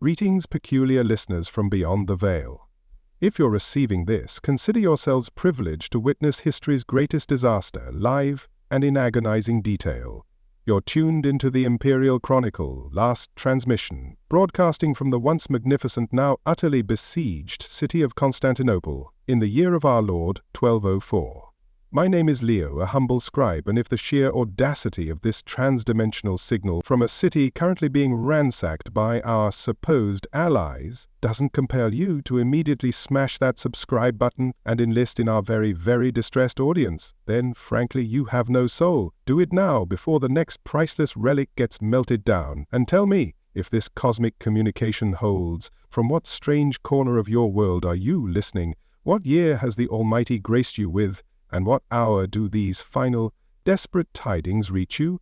Greetings, peculiar listeners from beyond the veil. If you're receiving this, consider yourselves privileged to witness history's greatest disaster, live and in agonizing detail. You're tuned into the Imperial Chronicle, last transmission, broadcasting from the once magnificent, now utterly besieged city of Constantinople, in the year of our Lord, 1204. My name is Leo, a humble scribe, and if the sheer audacity of this transdimensional signal from a city currently being ransacked by our supposed allies doesn't compel you to immediately smash that subscribe button and enlist in our very, very distressed audience, then frankly you have no soul. Do it now before the next priceless relic gets melted down, and tell me, if this cosmic communication holds, from what strange corner of your world are you listening? What year has the Almighty graced you with? And what hour do these final, desperate tidings reach you?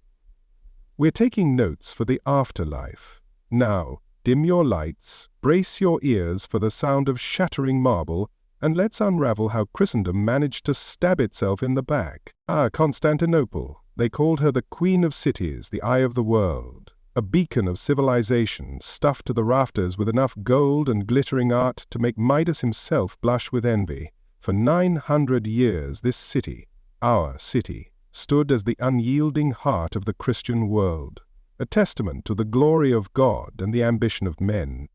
We're taking notes for the afterlife. Now, dim your lights, brace your ears for the sound of shattering marble, and let's unravel how Christendom managed to stab itself in the back. Constantinople. They called her the Queen of Cities, the Eye of the World, a beacon of civilization stuffed to the rafters with enough gold and glittering art to make Midas himself blush with envy. For 900 years this city, our city, stood as the unyielding heart of the Christian world, a testament to the glory of God and the ambition of men.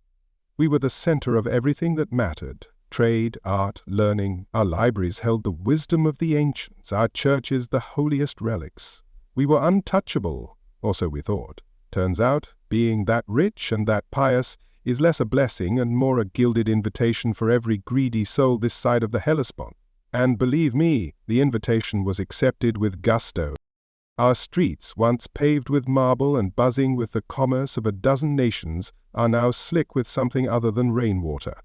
We were the center of everything that mattered: trade, art, learning. Our libraries held the wisdom of the ancients, our churches the holiest relics. We were untouchable, or so we thought. Turns out, being that rich and that pious is less a blessing and more a gilded invitation for every greedy soul this side of the Hellespont. And believe me, the invitation was accepted with gusto. Our streets, once paved with marble and buzzing with the commerce of a dozen nations, are now slick with something other than rainwater.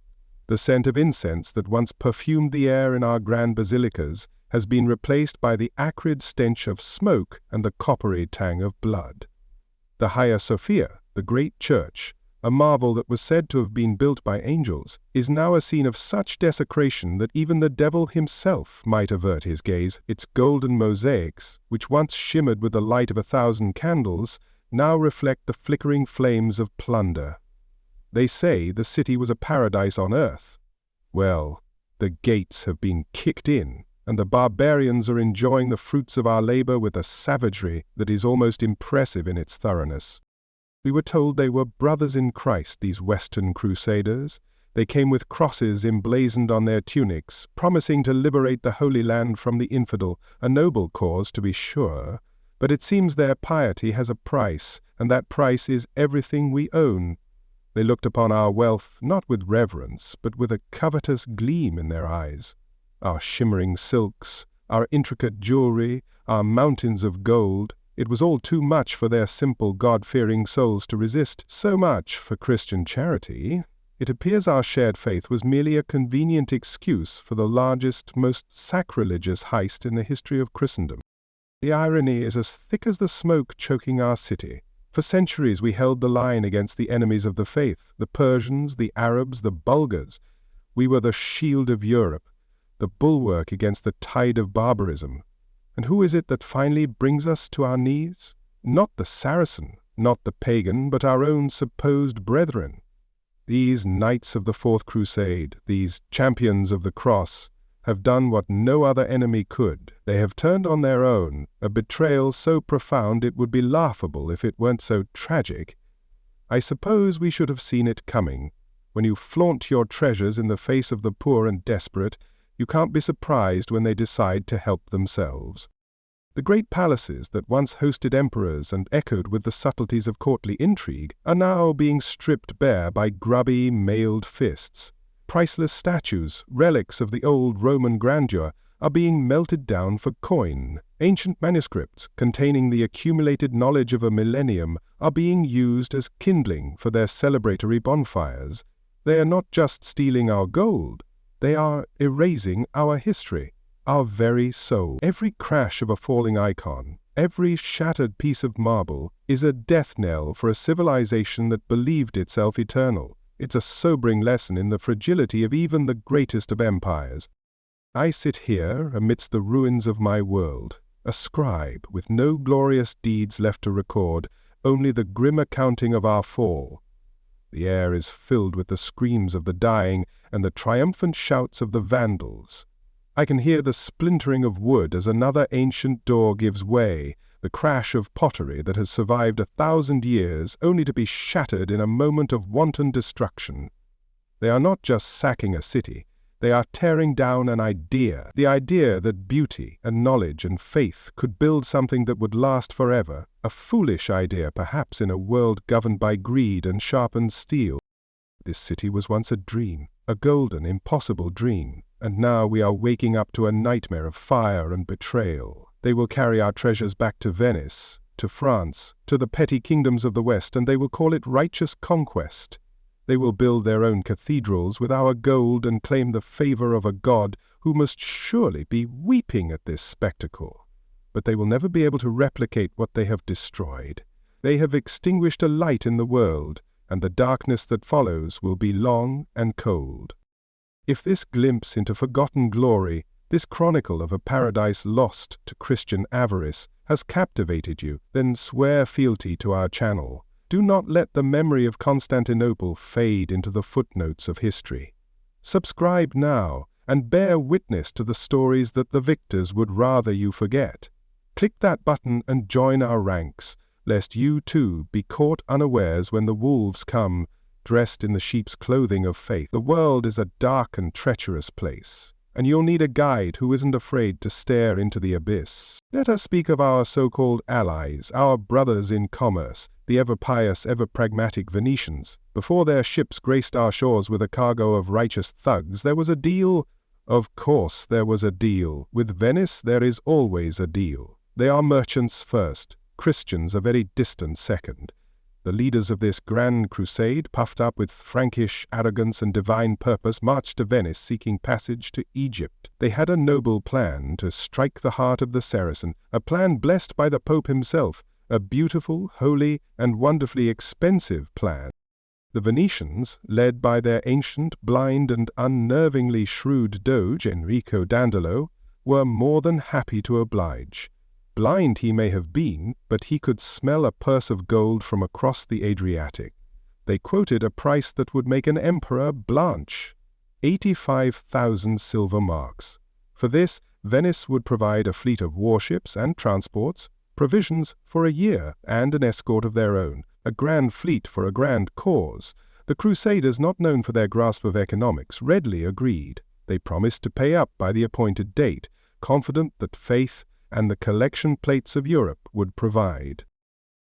The scent of incense that once perfumed the air in our grand basilicas has been replaced by the acrid stench of smoke and the coppery tang of blood. The Hagia Sophia, the great church, a marvel that was said to have been built by angels, is now a scene of such desecration that even the devil himself might avert his gaze. Its golden mosaics, which once shimmered with the light of 1,000 candles, now reflect the flickering flames of Plunder. They say the city was a paradise on earth. Well, the gates have been kicked in, and the barbarians are enjoying the fruits of our labor with a savagery that is almost impressive in its thoroughness. We were told they were brothers in Christ, these Western Crusaders. They came with crosses emblazoned on their tunics, promising to liberate the Holy Land from the infidel, a noble cause to be sure, but it seems their piety has a price, and that price is everything we own. They looked upon our wealth not with reverence, but with a covetous gleam in their eyes. Our shimmering silks, our intricate jewelry, our mountains of gold, it was all too much for their simple, God-fearing souls to resist. So much for Christian charity. It appears our shared faith was merely a convenient excuse for the largest, most sacrilegious heist in the history of Christendom. The irony is as thick as the smoke choking our city. For centuries we held the line against the enemies of the faith, the Persians, the Arabs, the Bulgars. We were the shield of Europe, the bulwark against the tide of barbarism. And who is it that finally brings us to our knees? Not the Saracen, not the pagan, but our own supposed brethren. These knights of the Fourth Crusade, these champions of the cross, have done what no other enemy could. They have turned on their own, a betrayal so profound it would be laughable if it weren't so tragic. I suppose we should have seen it coming. When you flaunt your treasures in the face of the poor and desperate, you can't be surprised when they decide to help themselves. The great palaces that once hosted emperors and echoed with the subtleties of courtly intrigue are now being stripped bare by grubby, mailed fists. Priceless statues, relics of the old Roman grandeur, are being melted down for coin. Ancient manuscripts containing the accumulated knowledge of a millennium are being used as kindling for their celebratory bonfires. They are not just stealing our gold. They are erasing our history, our very soul. Every crash of a falling icon, every shattered piece of marble is a death knell for a civilization that believed itself eternal. It's a sobering lesson in the fragility of even the greatest of empires. I sit here amidst the ruins of my world, a scribe with no glorious deeds left to record, only the grim accounting of our fall. The air is filled with the screams of the dying and the triumphant shouts of the Vandals. I can hear the splintering of wood as another ancient door gives way, the crash of pottery that has survived 1,000 years only to be shattered in a moment of wanton destruction. They are not just sacking a city, they are tearing down an idea, the idea that beauty and knowledge and faith could build something that would last forever, a foolish idea perhaps in a world governed by greed and sharpened steel. This city was once a dream, a golden, impossible dream, and now we are waking up to a nightmare of fire and betrayal. They will carry our treasures back to Venice, to France, to the petty kingdoms of the West, and they will call it righteous conquest. They will build their own cathedrals with our gold and claim the favor of a god who must surely be weeping at this spectacle. But they will never be able to replicate what they have destroyed. They have extinguished a light in the world, and the darkness that follows will be long and cold. If this glimpse into forgotten glory, this chronicle of a paradise lost to Christian avarice, has captivated you, then swear fealty to our channel. Do not let the memory of Constantinople fade into the footnotes of history. Subscribe now and bear witness to the stories that the victors would rather you forget. Click that button and join our ranks, lest you too be caught unawares when the wolves come, dressed in the sheep's clothing of faith. The world is a dark and treacherous place, and you'll need a guide who isn't afraid to stare into the abyss. Let us speak of our so-called allies, our brothers in commerce, the ever-pious, ever-pragmatic Venetians. Before their ships graced our shores with a cargo of righteous thugs, there was a deal. Of course there was a deal. With Venice there is always a deal. They are merchants first, Christians a very distant second. The leaders of this grand crusade, puffed up with Frankish arrogance and divine purpose, marched to Venice seeking passage to Egypt. They had a noble plan to strike the heart of the Saracen, a plan blessed by the Pope himself, a beautiful, holy, and wonderfully expensive plan. The Venetians, led by their ancient, blind, and unnervingly shrewd Doge, Enrico Dandolo, were more than happy to oblige. Blind he may have been, but he could smell a purse of gold from across the Adriatic. They quoted a price that would make an emperor blanch: 85,000 silver marks. For this, Venice would provide a fleet of warships and transports, provisions for a year, and an escort of their own, a grand fleet for a grand cause. The Crusaders, not known for their grasp of economics, readily agreed. They promised to pay up by the appointed date, confident that faith and the collection plates of Europe would provide.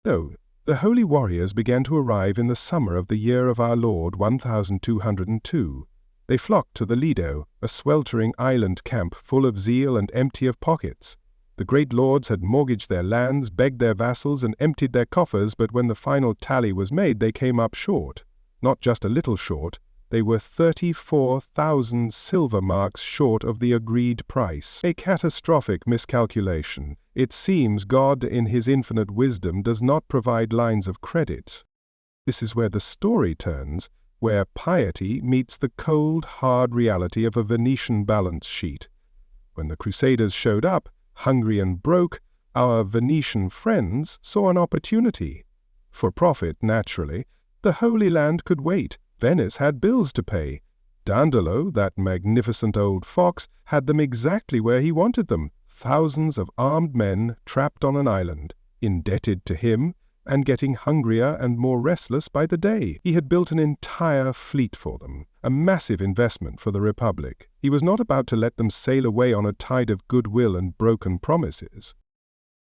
So, the holy warriors began to arrive in the summer of the year of our Lord 1202. They flocked to the Lido, a sweltering island camp full of zeal and empty of pockets. The great lords had mortgaged their lands, begged their vassals, and emptied their coffers, but when the final tally was made, they came up short. Not just a little short, they were 34,000 silver marks short of the agreed price. A catastrophic miscalculation. It seems God, in his infinite wisdom, does not provide lines of credit. This is where the story turns, where piety meets the cold, hard reality of a Venetian balance sheet. When the Crusaders showed up, hungry and broke, our Venetian friends saw an opportunity. For profit, naturally. The Holy Land could wait. Venice had bills to pay. Dandolo, that magnificent old fox, had them exactly where he wanted them. Thousands of armed men trapped on an island, indebted to him, and getting hungrier and more restless by the day. He had built an entire fleet for them, a massive investment for the Republic. He was not about to let them sail away on a tide of goodwill and broken promises.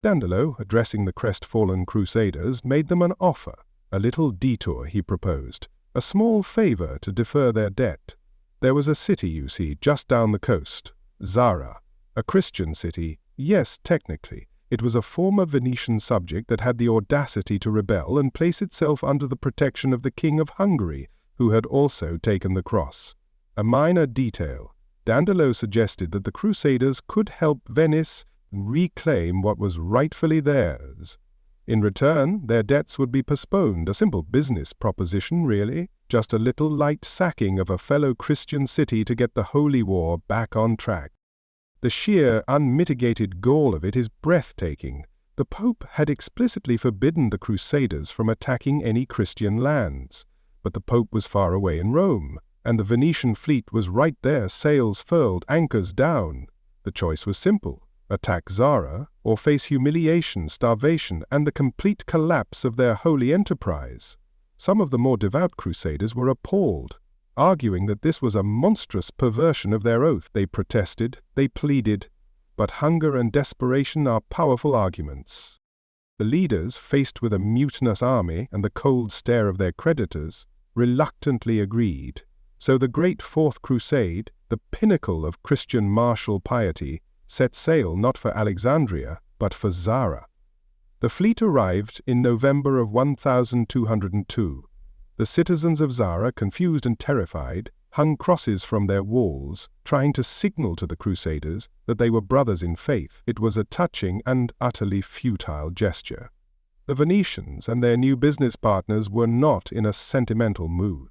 Dandolo, addressing the crestfallen Crusaders, made them an offer. A little detour, he proposed. A small favor to defer their debt. There was a city, you see, just down the coast. Zara. A Christian city. Yes, technically. It was a former Venetian subject that had the audacity to rebel and place itself under the protection of the King of Hungary, who had also taken the cross. A minor detail. Dandolo suggested that the Crusaders could help Venice reclaim what was rightfully theirs. In return, their debts would be postponed, a simple business proposition, really. Just a little light sacking of a fellow Christian city to get the Holy War back on track. The sheer, unmitigated gall of it is breathtaking. The Pope had explicitly forbidden the Crusaders from attacking any Christian lands. But the Pope was far away in Rome, and the Venetian fleet was right there, sails furled, anchors down. The choice was simple: attack Zara, or face humiliation, starvation, and the complete collapse of their holy enterprise. Some of the more devout crusaders were appalled, arguing that this was a monstrous perversion of their oath. They protested, they pleaded, but hunger and desperation are powerful arguments. The leaders, faced with a mutinous army and the cold stare of their creditors, reluctantly agreed. So the great Fourth Crusade, the pinnacle of Christian martial piety, set sail not for Alexandria, but for Zara. The fleet arrived in November of 1202. The citizens of Zara, confused and terrified, hung crosses from their walls, trying to signal to the Crusaders that they were brothers in faith. It was a touching and utterly futile gesture. The Venetians and their new business partners were not in a sentimental mood.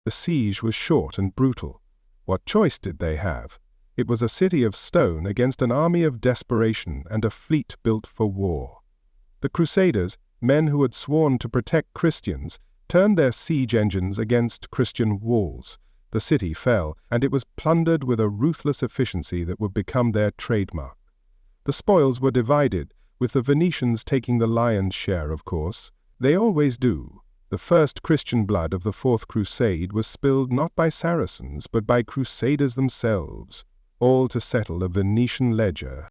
The siege was short and brutal. What choice did they have? It was a city of stone against an army of desperation and a fleet built for war. The Crusaders, men who had sworn to protect Christians, turned their siege engines against Christian walls. The city fell, and it was plundered with a ruthless efficiency that would become their trademark. The spoils were divided, with the Venetians taking the lion's share, of course. They always do. The first Christian blood of the Fourth Crusade was spilled not by Saracens, but by Crusaders themselves, all to settle a Venetian ledger.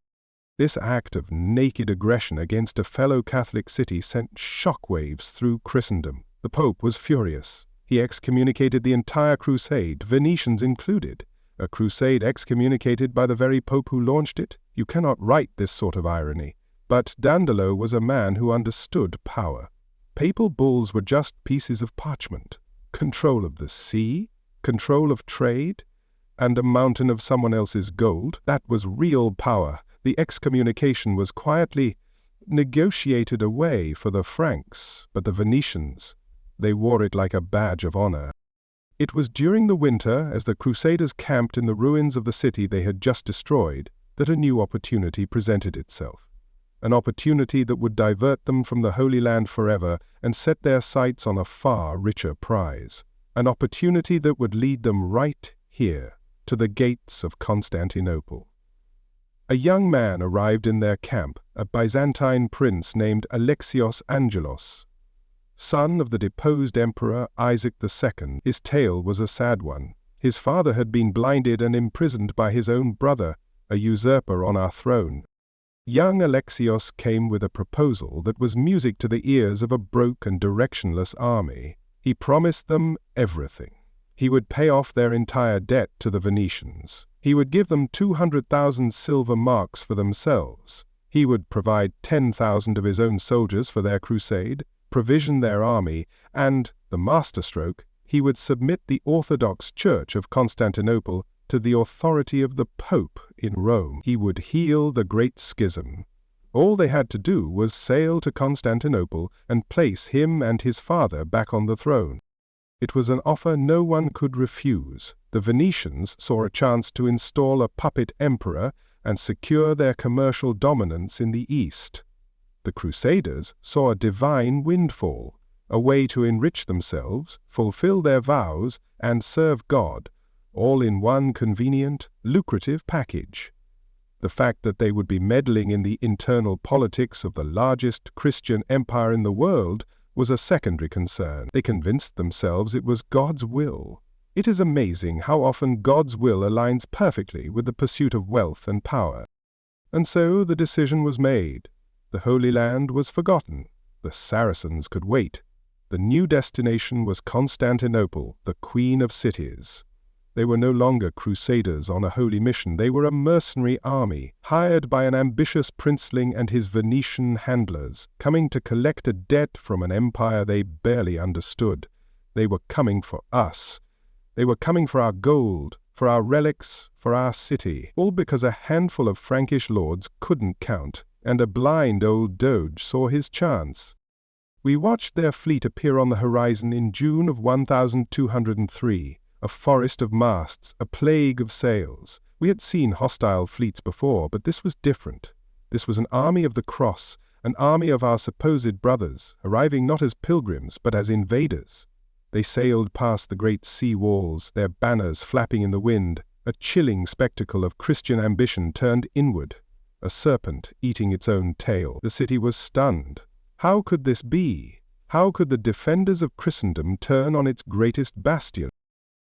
This act of naked aggression against a fellow Catholic city sent shockwaves through Christendom. The Pope was furious. He excommunicated the entire crusade, Venetians included. A crusade excommunicated by the very Pope who launched it? You cannot write this sort of irony. But Dandolo was a man who understood power. Papal bulls were just pieces of parchment. Control of the sea, control of trade, and a mountain of someone else's gold, that was real power. The excommunication was quietly negotiated away for the Franks, but the Venetians, they wore it like a badge of honor. It was during the winter, as the Crusaders camped in the ruins of the city they had just destroyed, that a new opportunity presented itself. An opportunity that would divert them from the Holy Land forever and set their sights on a far richer prize. An opportunity that would lead them right here, to the gates of Constantinople. A young man arrived in their camp, a Byzantine prince named Alexios Angelos, son of the deposed Emperor Isaac II. His tale was a sad one. His father had been blinded and imprisoned by his own brother, a usurper on our throne. Young Alexios came with a proposal that was music to the ears of a broke and directionless army. He promised them everything. He would pay off their entire debt to the Venetians. He would give them 200,000 silver marks for themselves. He would provide 10,000 of his own soldiers for their crusade, provision their army, and, the masterstroke, he would submit the Orthodox Church of Constantinople to the authority of the Pope in Rome. He would heal the Great Schism. All they had to do was sail to Constantinople and place him and his father back on the throne. It was an offer no one could refuse. The Venetians saw a chance to install a puppet emperor and secure their commercial dominance in the East. The Crusaders saw a divine windfall, a way to enrich themselves, fulfill their vows, and serve God, all in one convenient, lucrative package. The fact that they would be meddling in the internal politics of the largest Christian empire in the world was a secondary concern. They convinced themselves it was God's will. It is amazing how often God's will aligns perfectly with the pursuit of wealth and power. And so the decision was made. The Holy Land was forgotten. The Saracens could wait. The new destination was Constantinople, the queen of cities. They were no longer crusaders on a holy mission. They were a mercenary army, hired by an ambitious princeling and his Venetian handlers, coming to collect a debt from an empire they barely understood. They were coming for us. They were coming for our gold, for our relics, for our city, all because a handful of Frankish lords couldn't count, and a blind old doge saw his chance. We watched their fleet appear on the horizon in June of 1203, a forest of masts, a plague of sails. We had seen hostile fleets before, but this was different. This was an army of the cross, an army of our supposed brothers, arriving not as pilgrims, but as invaders. They sailed past the great sea walls, their banners flapping in the wind, a chilling spectacle of Christian ambition turned inward, a serpent eating its own tail. The city was stunned. How could this be? How could the defenders of Christendom turn on its greatest bastion?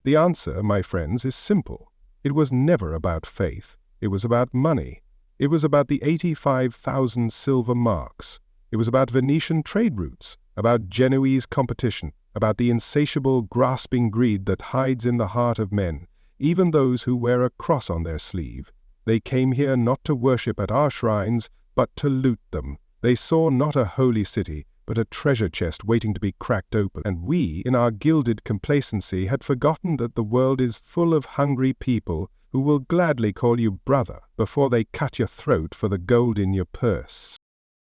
The answer, my friends, is simple. It was never about faith. It was about money. It was about the 85,000 silver marks. It was about Venetian trade routes, about Genoese competition, about the insatiable, grasping greed that hides in the heart of men, even those who wear a cross on their sleeve. They came here not to worship at our shrines, but to loot them. They saw not a holy city, but a treasure chest waiting to be cracked open. And we, in our gilded complacency, had forgotten that the world is full of hungry people who will gladly call you brother before they cut your throat for the gold in your purse.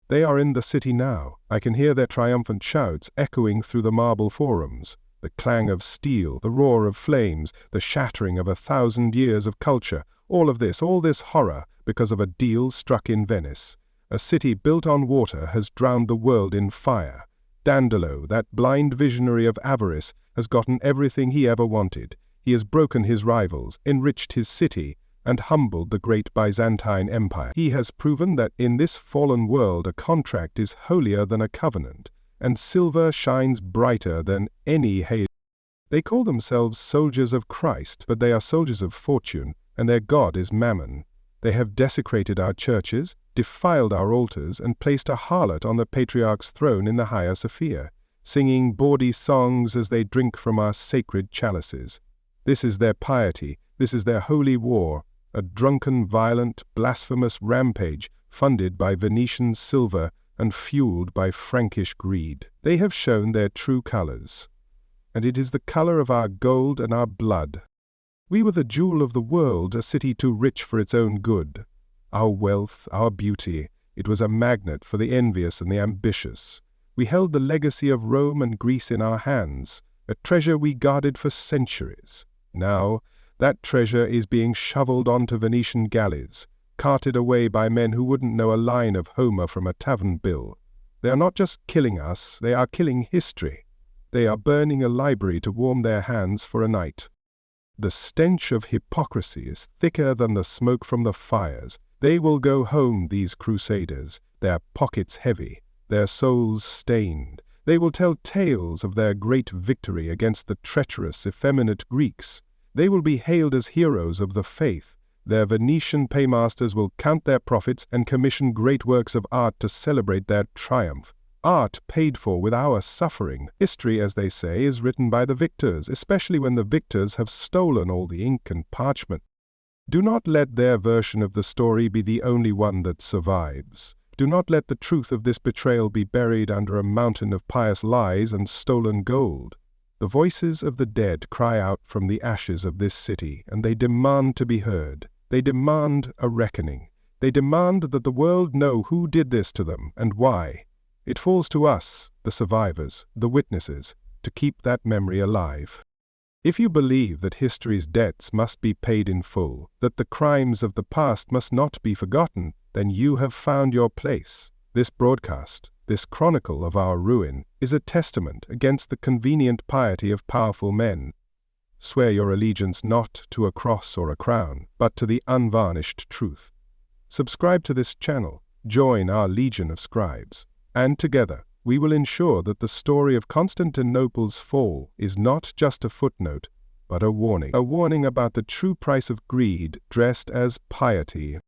They are in the city now. I can hear their triumphant shouts echoing through the marble forums, the clang of steel, the roar of flames, the shattering of 1,000 years of culture, all this horror because of a deal struck in Venice. A city built on water has drowned the world in fire. Dandolo, that blind visionary of avarice, has gotten everything he ever wanted. He has broken his rivals, enriched his city, and humbled the great Byzantine Empire. He has proven that in this fallen world a contract is holier than a covenant, and silver shines brighter than any halo. They call themselves soldiers of Christ, but they are soldiers of fortune, and their god is Mammon. They have desecrated our churches, defiled our altars, and placed a harlot on the patriarch's throne in the Hagia Sophia, singing bawdy songs as they drink from our sacred chalices. This is their piety, this is their holy war, a drunken, violent, blasphemous rampage funded by Venetian silver and fueled by Frankish greed. They have shown their true colors, and it is the color of our gold and our blood. We were the jewel of the world, a city too rich for its own good. Our wealth, our beauty, it was a magnet for the envious and the ambitious. We held the legacy of Rome and Greece in our hands, a treasure we guarded for centuries. Now, that treasure is being shoveled onto Venetian galleys, carted away by men who wouldn't know a line of Homer from a tavern bill. They are not just killing us, they are killing history. They are burning a library to warm their hands for a night. The stench of hypocrisy is thicker than the smoke from the fires. They will go home, these crusaders, their pockets heavy, their souls stained. They will tell tales of their great victory against the treacherous, effeminate Greeks. They will be hailed as heroes of the faith. Their Venetian paymasters will count their profits and commission great works of art to celebrate their triumph. Art paid for with our suffering. History, as they say, is written by the victors, especially when the victors have stolen all the ink and parchment. Do not let their version of the story be the only one that survives. Do not let the truth of this betrayal be buried under a mountain of pious lies and stolen gold. The voices of the dead cry out from the ashes of this city, and they demand to be heard. They demand a reckoning. They demand that the world know who did this to them and why. It falls to us, the survivors, the witnesses, to keep that memory alive. If you believe that history's debts must be paid in full, that the crimes of the past must not be forgotten, then you have found your place. This broadcast, this chronicle of our ruin, is a testament against the convenient piety of powerful men. Swear your allegiance not to a cross or a crown, but to the unvarnished truth. Subscribe to this channel, join our legion of scribes, and together we will ensure that the story of Constantinople's fall is not just a footnote, but a warning about the true price of greed dressed as piety.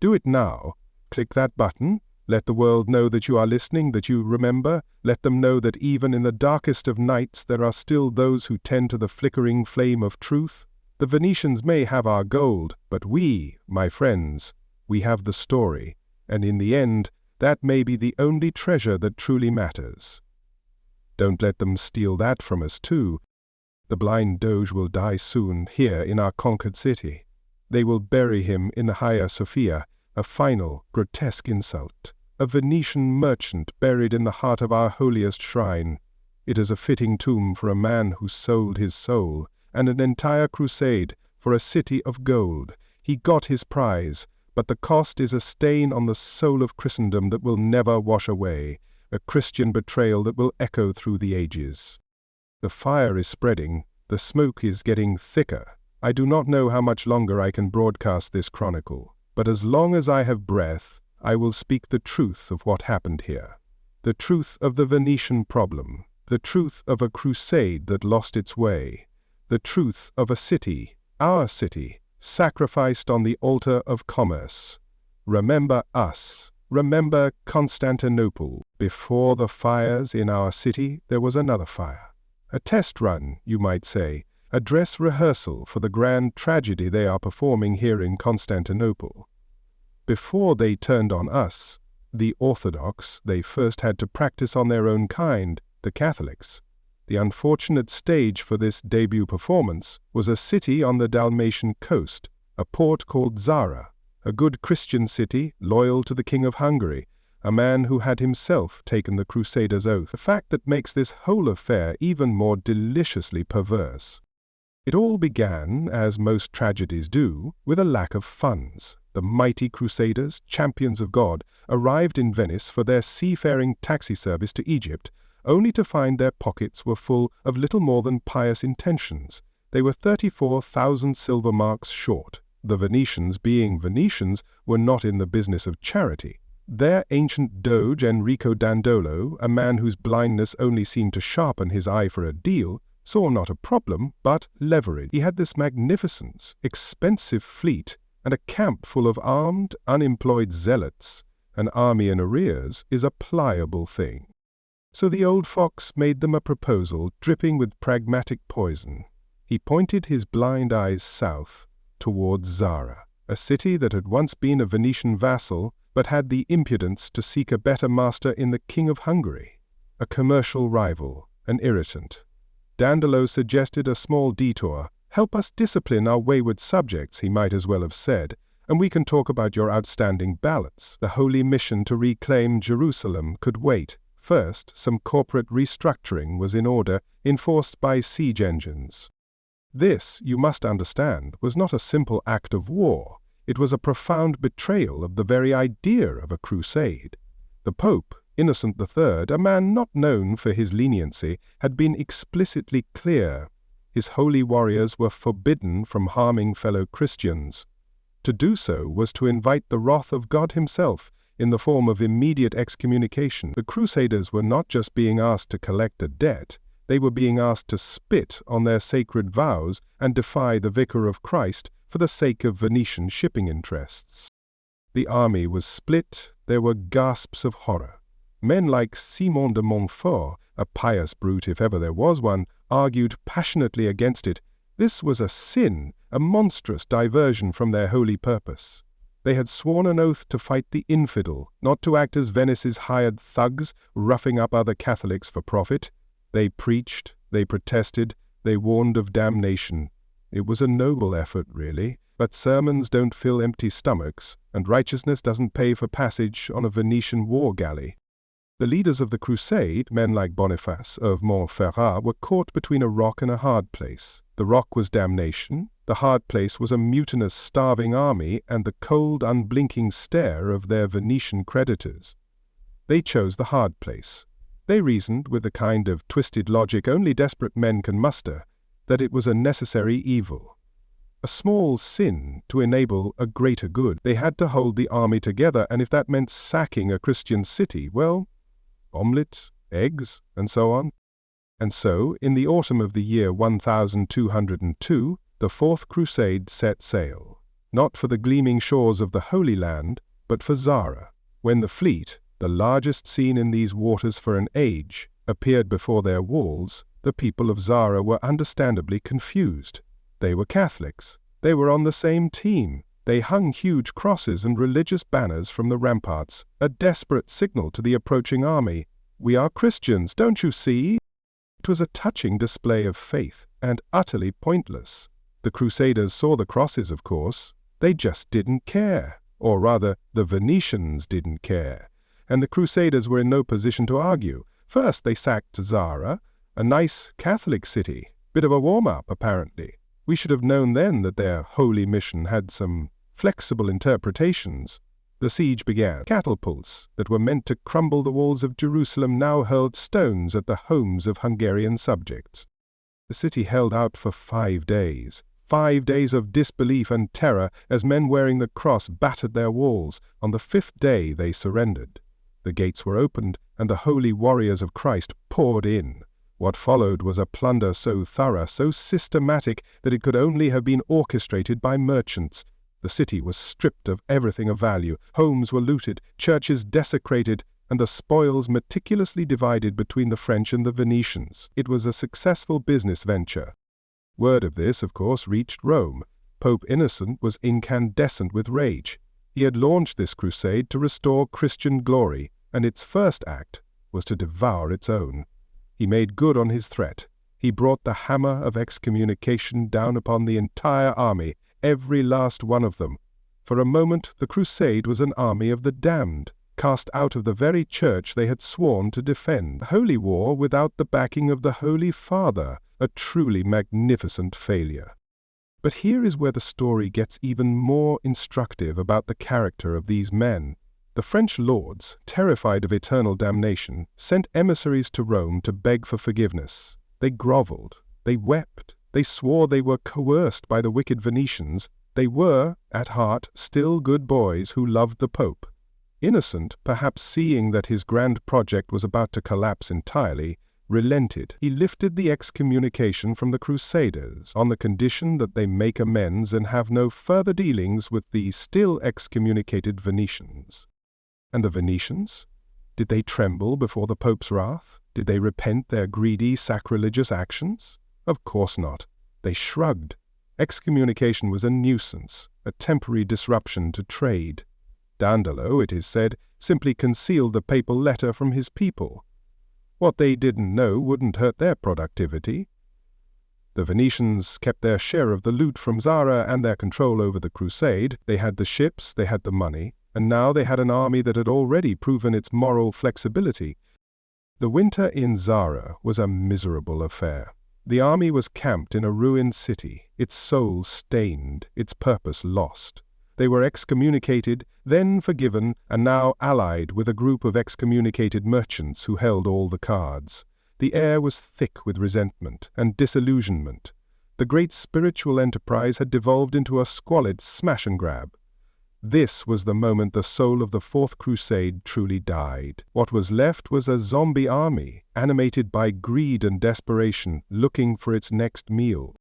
Do it now. Click that button. Let the world know that you are listening, that you remember. Let them know that even in the darkest of nights there are still those who tend to the flickering flame of truth. The Venetians may have our gold, but we, my friends, we have the story, and in the end, that may be the only treasure that truly matters. Don't let them steal that from us too. The blind Doge will die soon here in our conquered city. They will bury him in the Hagia Sophia, a final, grotesque insult. A Venetian merchant buried in the heart of our holiest shrine. It is a fitting tomb for a man who sold his soul, and an entire crusade for a city of gold. He got his prize, but the cost is a stain on the soul of Christendom that will never wash away, a Christian betrayal that will echo through the ages. The fire is spreading, the smoke is getting thicker. I do not know how much longer I can broadcast this chronicle, but as long as I have breath, I will speak the truth of what happened here. The truth of the Venetian problem, the truth of a crusade that lost its way, the truth of a city, our city, sacrificed on the altar of commerce. Remember us. Remember Constantinople. Before the fires in our city, there was another fire. A test run, you might say, a dress rehearsal for the grand tragedy they are performing here in Constantinople. Before they turned on us, the Orthodox, they first had to practice on their own kind, the Catholics. The unfortunate stage for this debut performance was a city on the Dalmatian coast, a port called Zara, a good Christian city loyal to the King of Hungary, a man who had himself taken the Crusaders' oath, a fact that makes this whole affair even more deliciously perverse. It all began, as most tragedies do, with a lack of funds. The mighty Crusaders, champions of God, arrived in Venice for their seafaring taxi service to Egypt, only to find their pockets were full of little more than pious intentions. They were 34,000 silver marks short. The Venetians, being Venetians, were not in the business of charity. Their ancient doge Enrico Dandolo, a man whose blindness only seemed to sharpen his eye for a deal, saw not a problem, but leverage. He had this magnificent, expensive fleet, and a camp full of armed, unemployed zealots. An army in arrears is a pliable thing. So the old fox made them a proposal dripping with pragmatic poison. He pointed his blind eyes south, towards Zara, a city that had once been a Venetian vassal, but had the impudence to seek a better master in the King of Hungary, a commercial rival, an irritant. Dandolo suggested a small detour. "Help us discipline our wayward subjects," he might as well have said, "and we can talk about your outstanding ballots." The holy mission to reclaim Jerusalem could wait. First, some corporate restructuring was in order, enforced by siege engines. This, you must understand, was not a simple act of war. It was a profound betrayal of the very idea of a crusade. The Pope, Innocent III, a man not known for his leniency, had been explicitly clear. His holy warriors were forbidden from harming fellow Christians. To do so was to invite the wrath of God himself in the form of immediate excommunication. The Crusaders were not just being asked to collect a debt, they were being asked to spit on their sacred vows and defy the Vicar of Christ for the sake of Venetian shipping interests. The army was split. There were gasps of horror. Men like Simon de Montfort, a pious brute if ever there was one, argued passionately against it. This was a sin, a monstrous diversion from their holy purpose. They had sworn an oath to fight the infidel, not to act as Venice's hired thugs, roughing up other Catholics for profit. They preached, they protested, they warned of damnation. It was a noble effort, really, but sermons don't fill empty stomachs, and righteousness doesn't pay for passage on a Venetian war galley. The leaders of the crusade, men like Boniface of Montferrat, were caught between a rock and a hard place. The rock was damnation, the hard place was a mutinous, starving army and the cold, unblinking stare of their Venetian creditors. They chose the hard place. They reasoned, with the kind of twisted logic only desperate men can muster, that it was a necessary evil, a small sin to enable a greater good. They had to hold the army together, and if that meant sacking a Christian city, well, omelette, eggs, and so on. And so, in the autumn of the year 1202, the Fourth Crusade set sail, not for the gleaming shores of the Holy Land, but for Zara. When the fleet, the largest seen in these waters for an age, appeared before their walls, the people of Zara were understandably confused. They were Catholics. They were on the same team. They hung huge crosses and religious banners from the ramparts, a desperate signal to the approaching army. "We are Christians, don't you see?" It was a touching display of faith, and utterly pointless. The Crusaders saw the crosses, of course. They just didn't care. Or rather, the Venetians didn't care. And the Crusaders were in no position to argue. First they sacked Zara, a nice Catholic city. Bit of a warm-up, apparently. We should have known then that their holy mission had some flexible interpretations. The siege began. Catapults that were meant to crumble the walls of Jerusalem now hurled stones at the homes of Hungarian subjects. The city held out for 5 days. 5 days of disbelief and terror as men wearing the cross battered their walls. On the 5th day they surrendered. The gates were opened, and the holy warriors of Christ poured in. What followed was a plunder so thorough, so systematic, that it could only have been orchestrated by merchants. The city was stripped of everything of value, homes were looted, churches desecrated, and the spoils meticulously divided between the French and the Venetians. It was a successful business venture. Word of this, of course, reached Rome. Pope Innocent was incandescent with rage. He had launched this crusade to restore Christian glory, and its first act was to devour its own. He made good on his threat. He brought the hammer of excommunication down upon the entire army, every last one of them. For a moment the crusade was an army of the damned, cast out of the very church they had sworn to defend. A holy war without the backing of the Holy Father, a truly magnificent failure. But here is where the story gets even more instructive about the character of these men. The French lords, terrified of eternal damnation, sent emissaries to Rome to beg for forgiveness. They groveled, they wept, they swore they were coerced by the wicked Venetians. They were, at heart, still good boys who loved the Pope. Innocent, perhaps seeing that his grand project was about to collapse entirely, relented. He lifted the excommunication from the Crusaders on the condition that they make amends and have no further dealings with the still excommunicated Venetians. And the Venetians? Did they tremble before the Pope's wrath? Did they repent their greedy, sacrilegious actions? Of course not. They shrugged. Excommunication was a nuisance, a temporary disruption to trade. Dandolo, it is said, simply concealed the papal letter from his people. What they didn't know wouldn't hurt their productivity. The Venetians kept their share of the loot from Zara and their control over the crusade. They had the ships, they had the money, and now they had an army that had already proven its moral flexibility. The winter in Zara was a miserable affair. The army was camped in a ruined city, its soul stained, its purpose lost. They were excommunicated, then forgiven, and now allied with a group of excommunicated merchants who held all the cards. The air was thick with resentment and disillusionment. The great spiritual enterprise had devolved into a squalid smash and grab. This was the moment the soul of the Fourth Crusade truly died. What was left was a zombie army, animated by greed and desperation, looking for its next meal.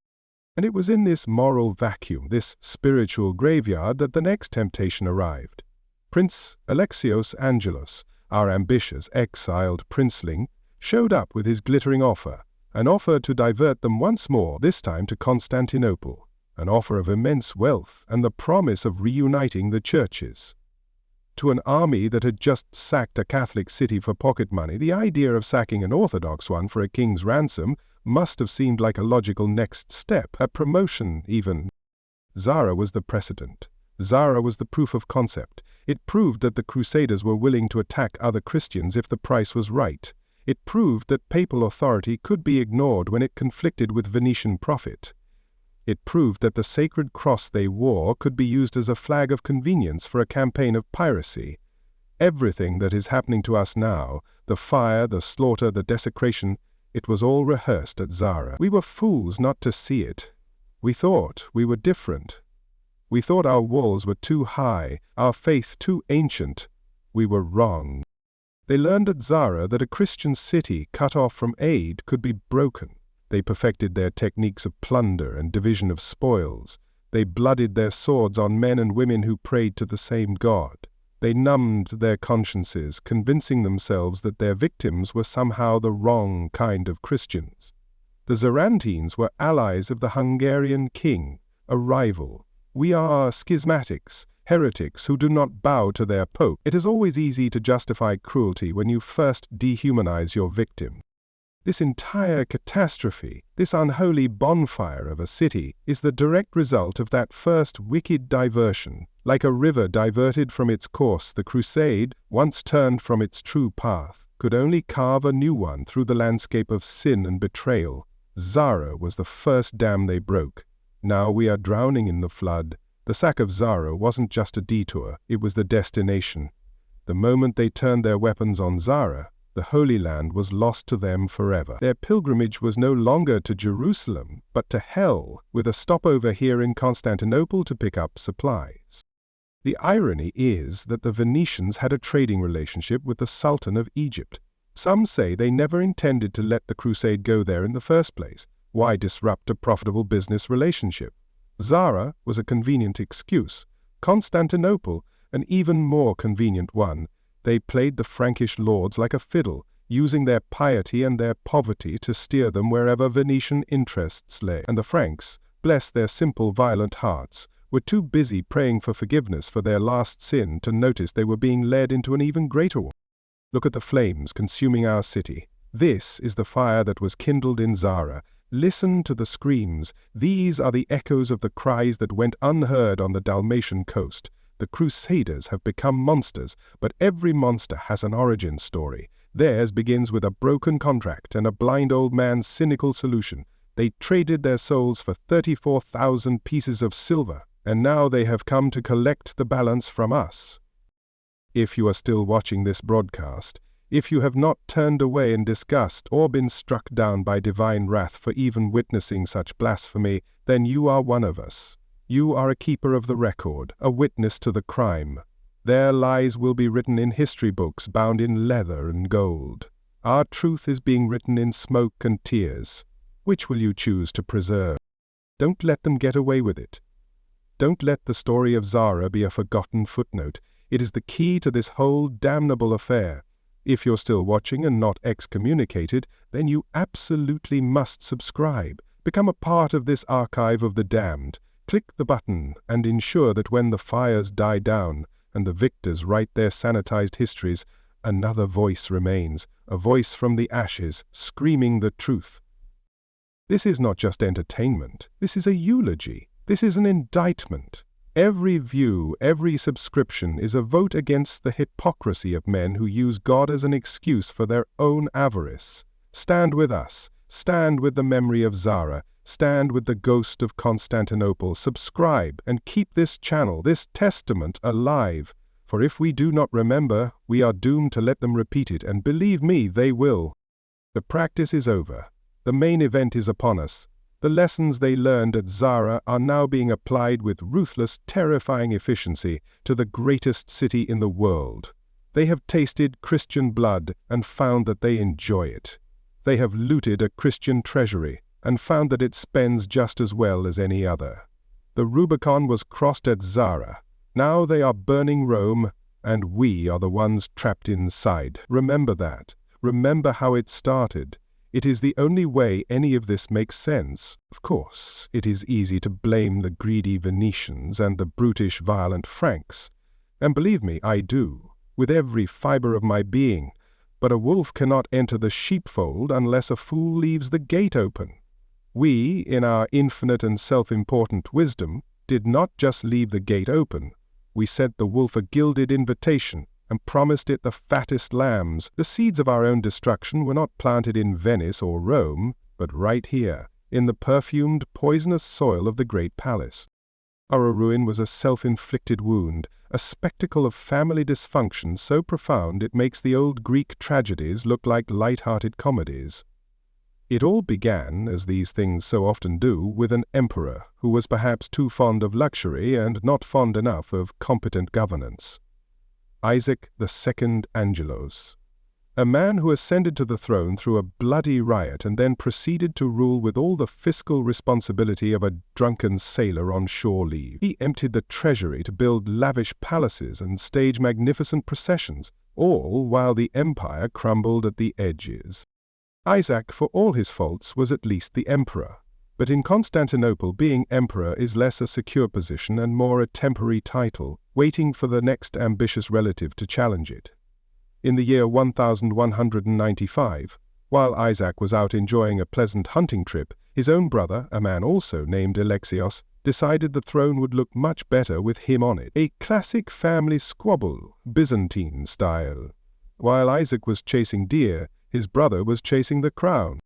And it was in this moral vacuum, this spiritual graveyard, that the next temptation arrived. Prince Alexios Angelos, our ambitious, exiled princeling, showed up with his glittering offer, an offer to divert them once more, this time to Constantinople, an offer of immense wealth and the promise of reuniting the churches. To an army that had just sacked a Catholic city for pocket money, the idea of sacking an Orthodox one for a king's ransom must have seemed like a logical next step, a promotion even. Zara was the precedent. Zara was the proof of concept. It proved that the Crusaders were willing to attack other Christians if the price was right. It proved that papal authority could be ignored when it conflicted with Venetian profit. It proved that the sacred cross they wore could be used as a flag of convenience for a campaign of piracy. Everything that is happening to us now, the fire, the slaughter, the desecration, it was all rehearsed at Zara. We were fools not to see it. We thought we were different. We thought our walls were too high, our faith too ancient. We were wrong. They learned at Zara that a Christian city cut off from aid could be broken. They perfected their techniques of plunder and division of spoils. They bloodied their swords on men and women who prayed to the same God. They numbed their consciences, convincing themselves that their victims were somehow the wrong kind of Christians. The Zarantines were allies of the Hungarian king, a rival. We are schismatics, heretics who do not bow to their pope. It is always easy to justify cruelty when you first dehumanize your victim. This entire catastrophe, this unholy bonfire of a city, is the direct result of that first wicked diversion. Like a river diverted from its course, the crusade, once turned from its true path, could only carve a new one through the landscape of sin and betrayal. Zara was the first dam they broke. Now we are drowning in the flood. The sack of Zara wasn't just a detour, it was the destination. The moment they turned their weapons on Zara, The Holy Land was lost to them forever. Their pilgrimage was no longer to Jerusalem, but to hell, with a stopover here in Constantinople to pick up supplies. The irony is that the Venetians had a trading relationship with the Sultan of Egypt. Some say they never intended to let the crusade go there in the first place. Why disrupt a profitable business relationship? Zara was a convenient excuse. Constantinople, an even more convenient one. They played the Frankish lords like a fiddle, using their piety and their poverty to steer them wherever Venetian interests lay. And the Franks, bless their simple, violent hearts, were too busy praying for forgiveness for their last sin to notice they were being led into an even greater one. Look at the flames consuming our city. This is the fire that was kindled in Zara. Listen to the screams. These are the echoes of the cries that went unheard on the Dalmatian coast. The Crusaders have become monsters, but every monster has an origin story. Theirs begins with a broken contract and a blind old man's cynical solution. They traded their souls for 34,000 pieces of silver, and now they have come to collect the balance from us. If you are still watching this broadcast, if you have not turned away in disgust or been struck down by divine wrath for even witnessing such blasphemy, then you are one of us. You are a keeper of the record, a witness to the crime. Their lies will be written in history books bound in leather and gold. Our truth is being written in smoke and tears. Which will you choose to preserve? Don't let them get away with it. Don't let the story of Zara be a forgotten footnote. It is the key to this whole damnable affair. If you're still watching and not excommunicated, then you absolutely must subscribe. Become a part of this archive of the damned. Click the button and ensure that when the fires die down and the victors write their sanitized histories, another voice remains, a voice from the ashes, screaming the truth. This is not just entertainment. This is a eulogy. This is an indictment. Every view, every subscription is a vote against the hypocrisy of men who use God as an excuse for their own avarice. Stand with us. Stand with the memory of Zara. Stand with the ghost of Constantinople. Subscribe and keep this channel, this testament, alive. For if we do not remember, we are doomed to let them repeat it, and believe me, they will. The practice is over. The main event is upon us. The lessons they learned at Zara are now being applied with ruthless, terrifying efficiency to the greatest city in the world. They have tasted Christian blood and found that they enjoy it. They have looted a Christian treasury and found that it spends just as well as any other. The Rubicon was crossed at Zara. Now they are burning Rome, and we are the ones trapped inside. Remember that. Remember how it started. It is the only way any of this makes sense. Of course, it is easy to blame the greedy Venetians and the brutish, violent Franks. And believe me, I do, with every fiber of my being. But a wolf cannot enter the sheepfold unless a fool leaves the gate open. We, in our infinite and self-important wisdom, did not just leave the gate open. We sent the wolf a gilded invitation and promised it the fattest lambs. The seeds of our own destruction were not planted in Venice or Rome, but right here, in the perfumed, poisonous soil of the great palace. Our ruin was a self-inflicted wound, a spectacle of family dysfunction so profound it makes the old Greek tragedies look like light-hearted comedies. It all began, as these things so often do, with an emperor who was perhaps too fond of luxury and not fond enough of competent governance. Isaac II Angelos, a man who ascended to the throne through a bloody riot and then proceeded to rule with all the fiscal responsibility of a drunken sailor on shore leave. He emptied the treasury to build lavish palaces and stage magnificent processions, all while the empire crumbled at the edges. Isaac, for all his faults, was at least the emperor. But in Constantinople, being emperor is less a secure position and more a temporary title, waiting for the next ambitious relative to challenge it. In the year 1195, while Isaac was out enjoying a pleasant hunting trip, his own brother, a man also named Alexios, decided the throne would look much better with him on it. A classic family squabble, Byzantine style. While Isaac was chasing deer, his brother was chasing the crown.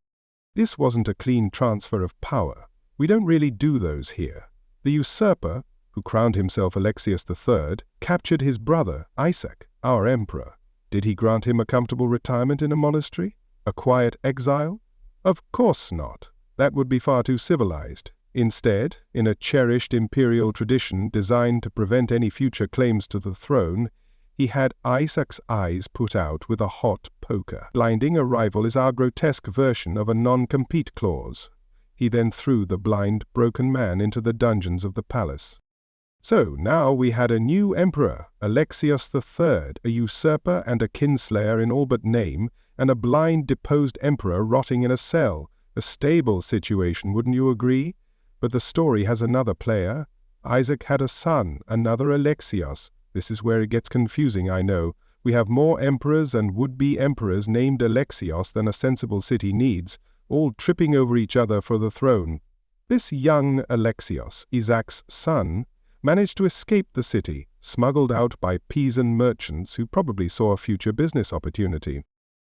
This wasn't a clean transfer of power. We don't really do those here. The usurper, who crowned himself Alexios III, captured his brother, Isaac, our emperor, Did he grant him a comfortable retirement in a monastery? A quiet exile? Of course not. That would be far too civilized. Instead, in a cherished imperial tradition designed to prevent any future claims to the throne, he had Isaac's eyes put out with a hot poker. Blinding a rival is our grotesque version of a non-compete clause. He then threw the blind, broken man into the dungeons of the palace. So now we had a new emperor, Alexios III, a usurper and a kinslayer in all but name, and a blind, deposed emperor rotting in a cell. A stable situation, wouldn't you agree? But the story has another player. Isaac had a son, another Alexios. This is where it gets confusing, I know. We have more emperors and would-be emperors named Alexios than a sensible city needs, all tripping over each other for the throne. This young Alexios, Isaac's son, managed to escape the city, smuggled out by Pisan merchants who probably saw a future business opportunity.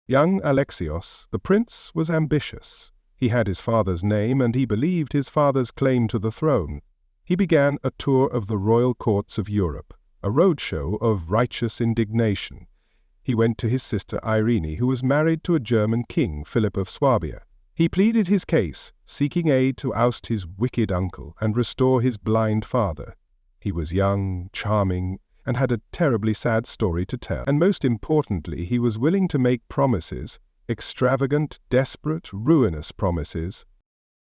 Young Alexios, the prince, was ambitious. He had his father's name and he believed his father's claim to the throne. He began a tour of the royal courts of Europe, a roadshow of righteous indignation. He went to his sister Irene, who was married to a German king, Philip of Swabia. He pleaded his case, seeking aid to oust his wicked uncle and restore his blind father. He was young, charming, and had a terribly sad story to tell. And most importantly, he was willing to make promises, extravagant, desperate, ruinous promises.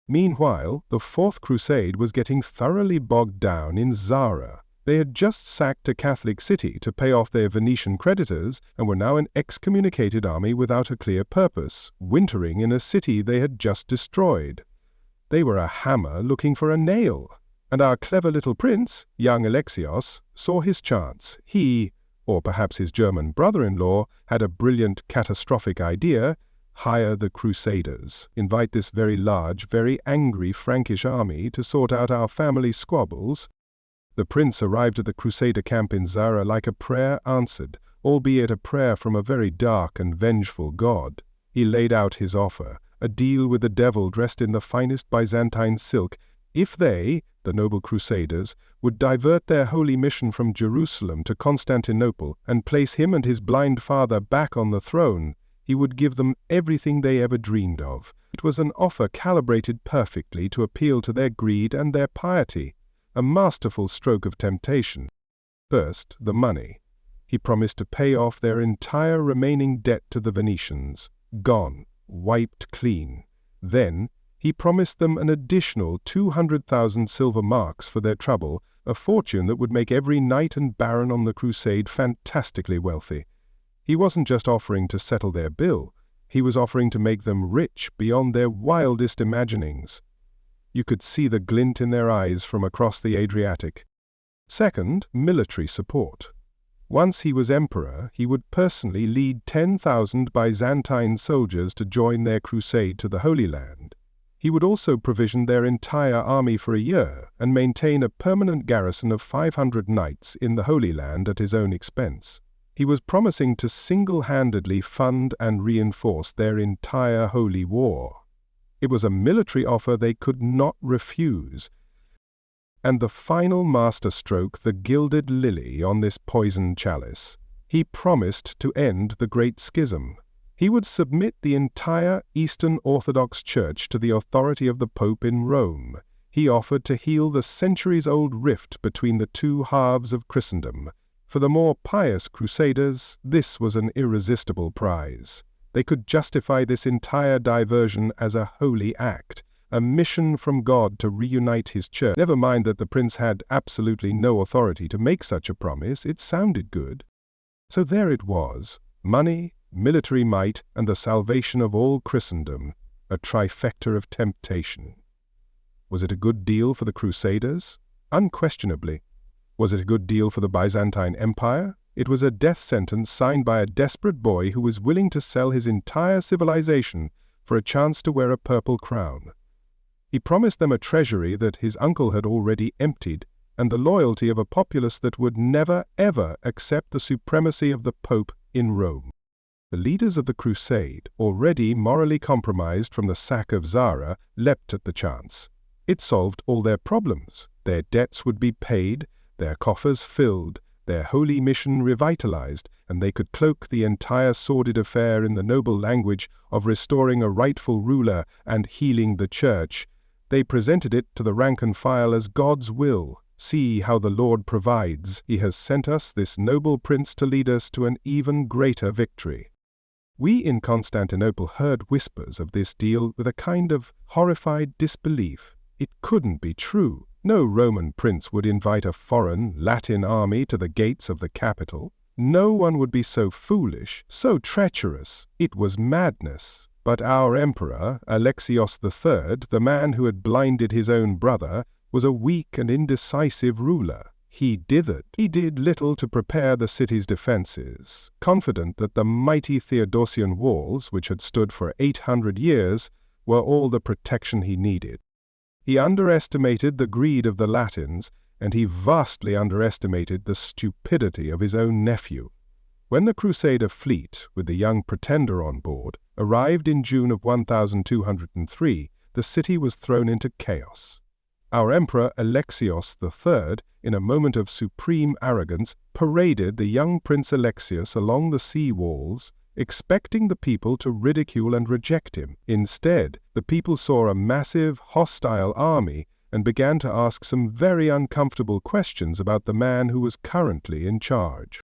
Meanwhile, the Fourth Crusade was getting thoroughly bogged down in Zara. They had just sacked a Catholic city to pay off their Venetian creditors and were now an excommunicated army without a clear purpose, wintering in a city they had just destroyed. They were a hammer looking for a nail. And our clever little prince, young Alexios, saw his chance. He, or perhaps his German brother-in-law, had a brilliant, catastrophic idea: hire the Crusaders, invite this very large, very angry Frankish army to sort out our family squabbles. The prince arrived at the Crusader camp in Zara like a prayer answered, albeit a prayer from a very dark and vengeful god. He laid out his offer, a deal with the devil dressed in the finest Byzantine silk, if they, the noble Crusaders, would divert their holy mission from Jerusalem to Constantinople and place him and his blind father back on the throne. He would give them everything they ever dreamed of. It was an offer calibrated perfectly to appeal to their greed and their piety, a masterful stroke of temptation. First, the money. He promised to pay off their entire remaining debt to the Venetians, gone, wiped clean. Then, he promised them an additional 200,000 silver marks for their trouble, a fortune that would make every knight and baron on the crusade fantastically wealthy. He wasn't just offering to settle their bill, he was offering to make them rich beyond their wildest imaginings. You could see the glint in their eyes from across the Adriatic. Second, military support. Once he was emperor, he would personally lead 10,000 Byzantine soldiers to join their crusade to the Holy Land. He would also provision their entire army for a year and maintain a permanent garrison of 500 knights in the Holy Land at his own expense. He was promising to single-handedly fund and reinforce their entire holy war. It was a military offer they could not refuse. And the final masterstroke, the gilded lily on this poisoned chalice. He promised to end the Great Schism. He would submit the entire Eastern Orthodox Church to the authority of the Pope in Rome. He offered to heal the centuries-old rift between the two halves of Christendom. For the more pious crusaders, this was an irresistible prize. They could justify this entire diversion as a holy act, a mission from God to reunite his church. Never mind that the prince had absolutely no authority to make such a promise, it sounded good. So there it was, money, military might, and the salvation of all Christendom, a trifecta of temptation. Was it a good deal for the Crusaders? Unquestionably. Was it a good deal for the Byzantine Empire? It was a death sentence signed by a desperate boy who was willing to sell his entire civilization for a chance to wear a purple crown. He promised them a treasury that his uncle had already emptied, and the loyalty of a populace that would never, ever accept the supremacy of the Pope in Rome. The leaders of the crusade, already morally compromised from the sack of Zara, leapt at the chance. It solved all their problems. Their debts would be paid, their coffers filled, their holy mission revitalized, and they could cloak the entire sordid affair in the noble language of restoring a rightful ruler and healing the church. They presented it to the rank and file as God's will. See how the Lord provides. He has sent us this noble prince to lead us to an even greater victory. We in Constantinople heard whispers of this deal with a kind of horrified disbelief. It couldn't be true. No Roman prince would invite a foreign, Latin army to the gates of the capital. No one would be so foolish, so treacherous. It was madness. But our emperor, Alexios III, the man who had blinded his own brother, was a weak and indecisive ruler. He dithered. He did little to prepare the city's defenses, confident that the mighty Theodosian walls, which had stood for 800 years, were all the protection he needed. He underestimated the greed of the Latins, and he vastly underestimated the stupidity of his own nephew. When the Crusader fleet, with the young pretender on board, arrived in June of 1203, the city was thrown into chaos. Our Emperor Alexios III, in a moment of supreme arrogance, paraded the young Prince Alexius along the sea walls, expecting the people to ridicule and reject him. Instead, the people saw a massive, hostile army and began to ask some very uncomfortable questions about the man who was currently in charge.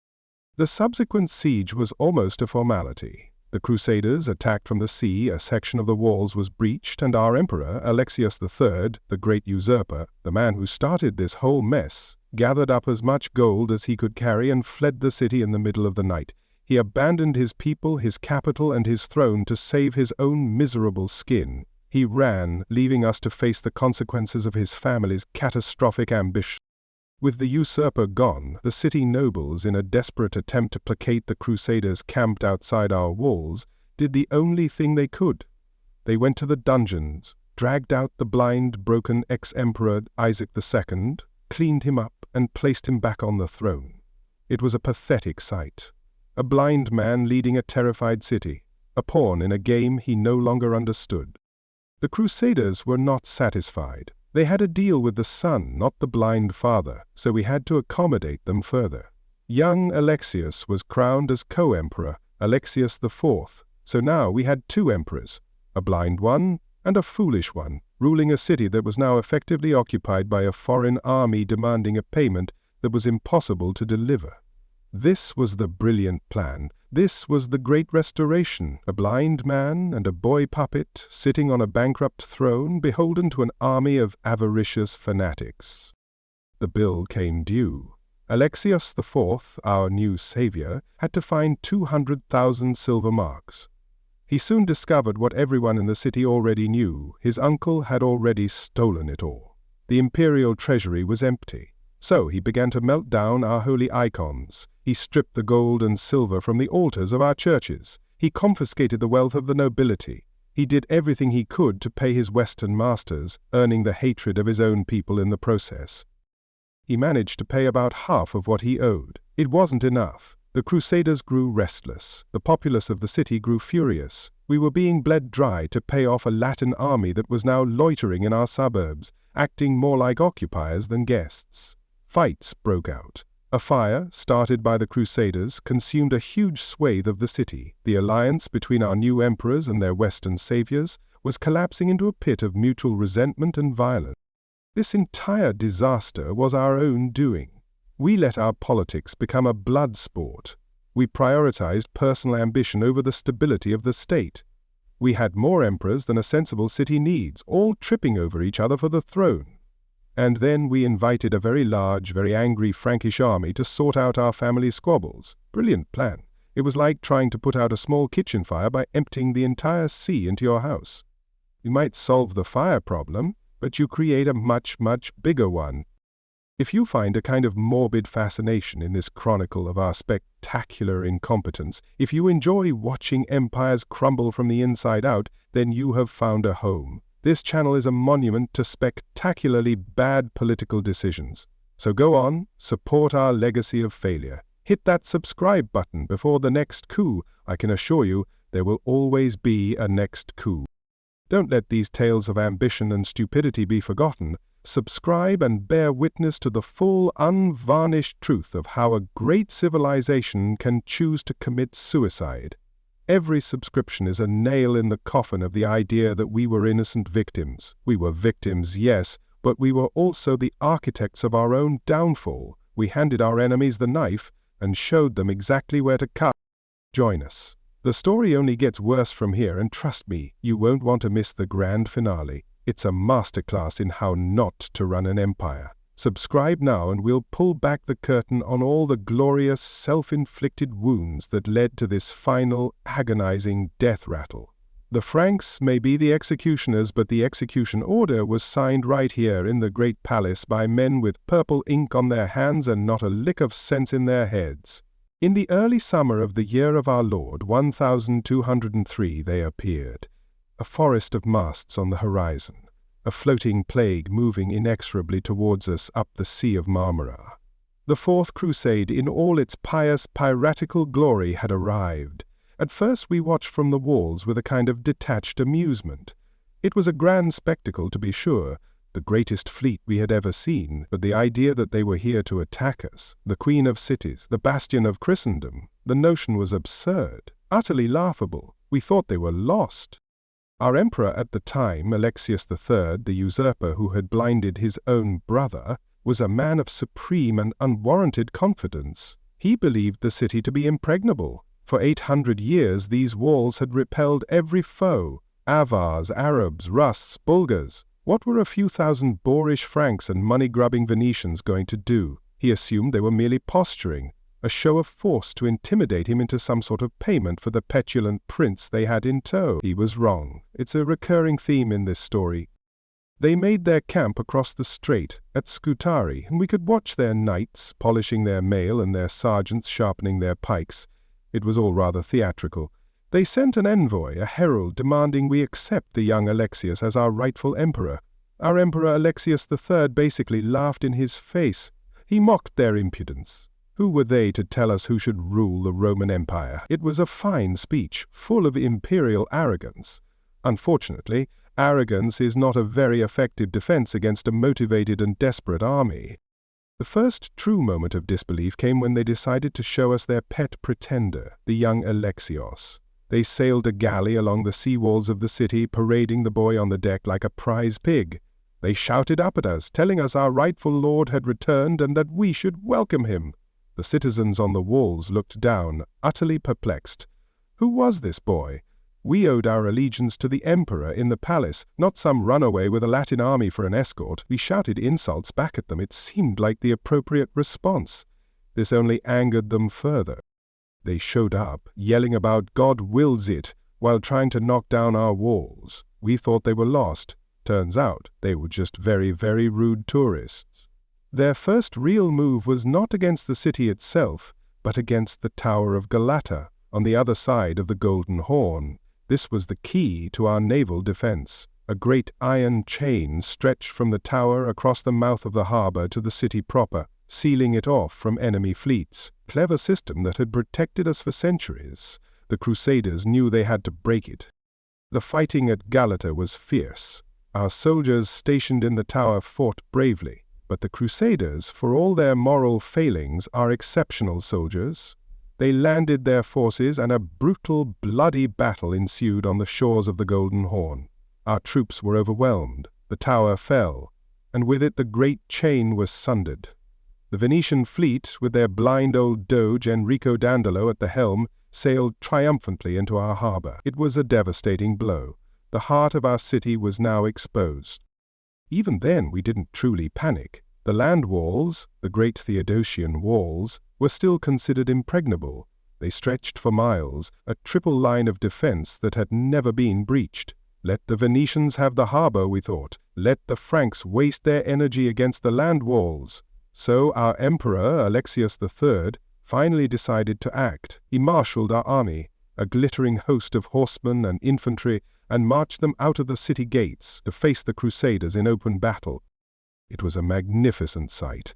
The subsequent siege was almost a formality. The Crusaders attacked from the sea, a section of the walls was breached, and our Emperor, Alexios III, the great usurper, the man who started this whole mess, gathered up as much gold as he could carry and fled the city in the middle of the night. He abandoned his people, his capital, and his throne to save his own miserable skin. He ran, leaving us to face the consequences of his family's catastrophic ambition. With the usurper gone, the city nobles, in a desperate attempt to placate the Crusaders camped outside our walls, did the only thing they could. They went to the dungeons, dragged out the blind, broken ex-emperor Isaac II, cleaned him up, and placed him back on the throne. It was a pathetic sight. A blind man leading a terrified city, a pawn in a game he no longer understood. The Crusaders were not satisfied. They had a deal with the son, not the blind father, so we had to accommodate them further. Young Alexius was crowned as co-emperor, Alexius IV, so now we had two emperors, a blind one and a foolish one, ruling a city that was now effectively occupied by a foreign army demanding a payment that was impossible to deliver. This was the brilliant plan. This was the Great Restoration, a blind man and a boy puppet sitting on a bankrupt throne beholden to an army of avaricious fanatics. The bill came due. Alexios IV, our new savior, had to find 200,000 silver marks. He soon discovered what everyone in the city already knew. His uncle had already stolen it all. The imperial treasury was empty. So he began to melt down our holy icons. He stripped the gold and silver from the altars of our churches. He confiscated the wealth of the nobility. He did everything he could to pay his Western masters, earning the hatred of his own people in the process. He managed to pay about half of what he owed. It wasn't enough. The Crusaders grew restless. The populace of the city grew furious. We were being bled dry to pay off a Latin army that was now loitering in our suburbs, acting more like occupiers than guests. Fights broke out. A fire, started by the Crusaders, consumed a huge swathe of the city. The alliance between our new emperors and their Western saviors was collapsing into a pit of mutual resentment and violence. This entire disaster was our own doing. We let our politics become a blood sport. We prioritized personal ambition over the stability of the state. We had more emperors than a sensible city needs, all tripping over each other for the throne. And then we invited a very large, very angry Frankish army to sort out our family squabbles. Brilliant plan. It was like trying to put out a small kitchen fire by emptying the entire sea into your house. You might solve the fire problem, but you create a much, much bigger one. If you find a kind of morbid fascination in this chronicle of our spectacular incompetence, if you enjoy watching empires crumble from the inside out, then you have found a home. This channel is a monument to spectacularly bad political decisions. So go on, support our legacy of failure. Hit that subscribe button before the next coup. I can assure you there will always be a next coup. Don't let these tales of ambition and stupidity be forgotten. Subscribe and bear witness to the full, unvarnished truth of how a great civilization can choose to commit suicide. Every subscription is a nail in the coffin of the idea that we were innocent victims. We were victims, yes, but we were also the architects of our own downfall. We handed our enemies the knife and showed them exactly where to cut. Join us. The story only gets worse from here, and trust me, you won't want to miss the grand finale. It's a masterclass in how not to run an empire. Subscribe now and we'll pull back the curtain on all the glorious self-inflicted wounds that led to this final, agonizing death rattle. The Franks may be the executioners, but the execution order was signed right here in the great palace by men with purple ink on their hands and not a lick of sense in their heads. In the early summer of the year of our Lord, 1203, they appeared. A forest of masts on the horizon, a floating plague moving inexorably towards us up the Sea of Marmara. The Fourth Crusade in all its pious, piratical glory had arrived. At first we watched from the walls with a kind of detached amusement. It was a grand spectacle, to be sure, the greatest fleet we had ever seen, but the idea that they were here to attack us, the Queen of Cities, the bastion of Christendom, the notion was absurd, utterly laughable. We thought they were lost. Our emperor at the time, Alexius III, the usurper who had blinded his own brother, was a man of supreme and unwarranted confidence. He believed the city to be impregnable. For 800 years these walls had repelled every foe, Avars, Arabs, Russ, Bulgars. What were a few thousand boorish Franks and money-grubbing Venetians going to do? He assumed they were merely posturing, a show of force to intimidate him into some sort of payment for the petulant prince they had in tow. He was wrong. It's a recurring theme in this story. They made their camp across the strait at Scutari, and we could watch their knights polishing their mail and their sergeants sharpening their pikes. It was all rather theatrical. They sent an envoy, a herald, demanding we accept the young Alexius as our rightful emperor. Our emperor Alexius III basically laughed in his face. He mocked their impudence. Who were they to tell us who should rule the Roman Empire? It was a fine speech, full of imperial arrogance. Unfortunately, arrogance is not a very effective defense against a motivated and desperate army. The first true moment of disbelief came when they decided to show us their pet pretender, the young Alexios. They sailed a galley along the sea walls of the city, parading the boy on the deck like a prize pig. They shouted up at us, telling us our rightful lord had returned and that we should welcome him. The citizens on the walls looked down, utterly perplexed. Who was this boy? We owed our allegiance to the emperor in the palace, not some runaway with a Latin army for an escort. We shouted insults back at them. It seemed like the appropriate response. This only angered them further. They showed up, yelling about God wills it, while trying to knock down our walls. We thought they were lost. Turns out they were just very, very rude tourists. Their first real move was not against the city itself, but against the Tower of Galata, on the other side of the Golden Horn. This was the key to our naval defense. A great iron chain stretched from the tower across the mouth of the harbor to the city proper, sealing it off from enemy fleets. Clever system that had protected us for centuries. The Crusaders knew they had to break it. The fighting at Galata was fierce. Our soldiers stationed in the tower fought bravely. But the Crusaders, for all their moral failings, are exceptional soldiers. They landed their forces and a brutal, bloody battle ensued on the shores of the Golden Horn. Our troops were overwhelmed, the tower fell, and with it the great chain was sundered. The Venetian fleet, with their blind old doge Enrico Dandolo at the helm, sailed triumphantly into our harbor. It was a devastating blow. The heart of our city was now exposed. Even then we didn't truly panic. The land walls, the great Theodosian walls, were still considered impregnable. They stretched for miles, a triple line of defense that had never been breached. Let the Venetians have the harbor, we thought. Let the Franks waste their energy against the land walls. So our emperor, Alexius III, finally decided to act. He marshaled our army, a glittering host of horsemen and infantry, and marched them out of the city gates to face the Crusaders in open battle. It was a magnificent sight.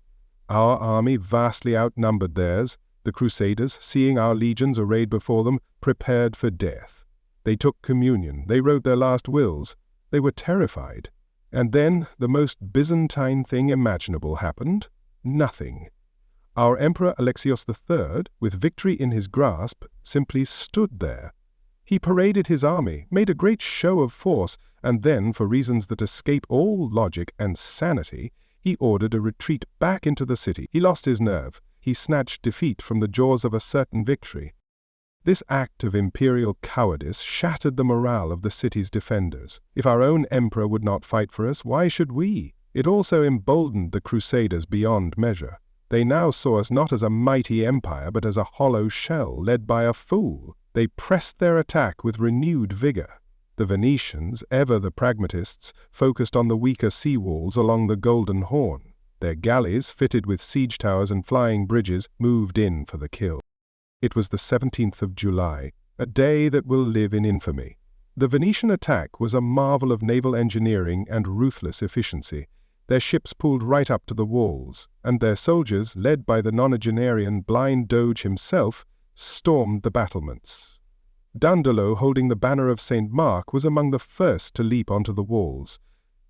Our army vastly outnumbered theirs. The Crusaders, seeing our legions arrayed before them, prepared for death. They took communion. They wrote their last wills. They were terrified. And then the most Byzantine thing imaginable happened. Nothing. Our Emperor Alexios III, with victory in his grasp, simply stood there. He paraded his army, made a great show of force, and then, for reasons that escape all logic and sanity, he ordered a retreat back into the city. He lost his nerve. He snatched defeat from the jaws of a certain victory. This act of imperial cowardice shattered the morale of the city's defenders. If our own emperor would not fight for us, why should we? It also emboldened the Crusaders beyond measure. They now saw us not as a mighty empire, but as a hollow shell led by a fool. They pressed their attack with renewed vigor. The Venetians, ever the pragmatists, focused on the weaker sea walls along the Golden Horn. Their galleys, fitted with siege towers and flying bridges, moved in for the kill. It was the 17th of July, a day that will live in infamy. The Venetian attack was a marvel of naval engineering and ruthless efficiency. Their ships pulled right up to the walls, and their soldiers, led by the nonagenarian blind Doge himself, stormed the battlements. Dandolo, holding the banner of St. Mark, was among the first to leap onto the walls.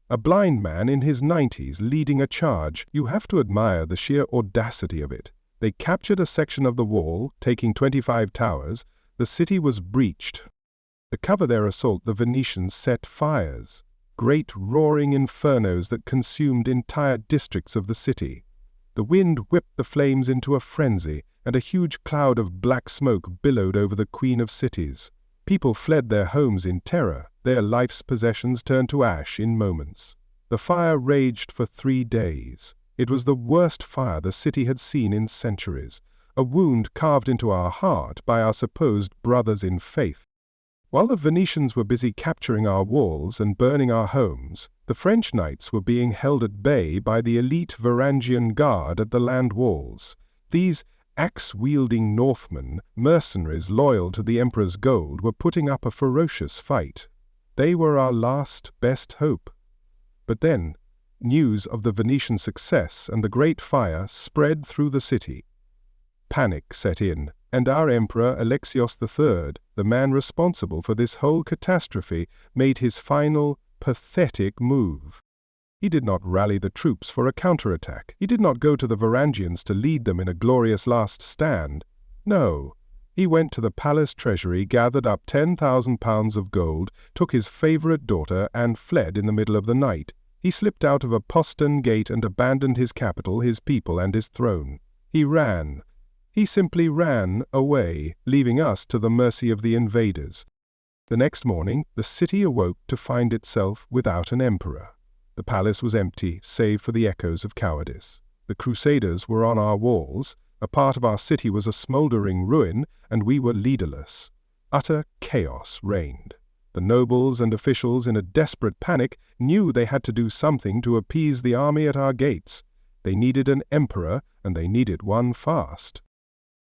A blind man in his 90s leading a charge. You have to admire the sheer audacity of it. They captured a section of the wall, taking 25 towers. The city was breached. To cover their assault, the Venetians set fires, great roaring infernos that consumed entire districts of the city. The wind whipped the flames into a frenzy, and a huge cloud of black smoke billowed over the Queen of Cities. People fled their homes in terror. Their life's possessions turned to ash in moments. The fire raged for 3 days. It was the worst fire the city had seen in centuries, a wound carved into our heart by our supposed brothers in faith. While the Venetians were busy capturing our walls and burning our homes, the French knights were being held at bay by the elite Varangian guard at the land walls. These axe-wielding Northmen, mercenaries loyal to the Emperor's gold, were putting up a ferocious fight. They were our last best hope. But then, news of the Venetian success and the great fire spread through the city. Panic set in, and our Emperor Alexios III, the man responsible for this whole catastrophe, made his final, pathetic move. He did not rally the troops for a counterattack. He did not go to the Varangians to lead them in a glorious last stand. No, he went to the palace treasury, gathered up 10,000 pounds of gold, took his favorite daughter, and fled in the middle of the night. He slipped out of a postern gate and abandoned his capital, his people, and his throne. He ran. He simply ran away, leaving us to the mercy of the invaders. The next morning, the city awoke to find itself without an emperor. The palace was empty, save for the echoes of cowardice. The Crusaders were on our walls, a part of our city was a smouldering ruin, and we were leaderless. Utter chaos reigned. The nobles and officials, in a desperate panic, knew they had to do something to appease the army at our gates. They needed an emperor, and they needed one fast.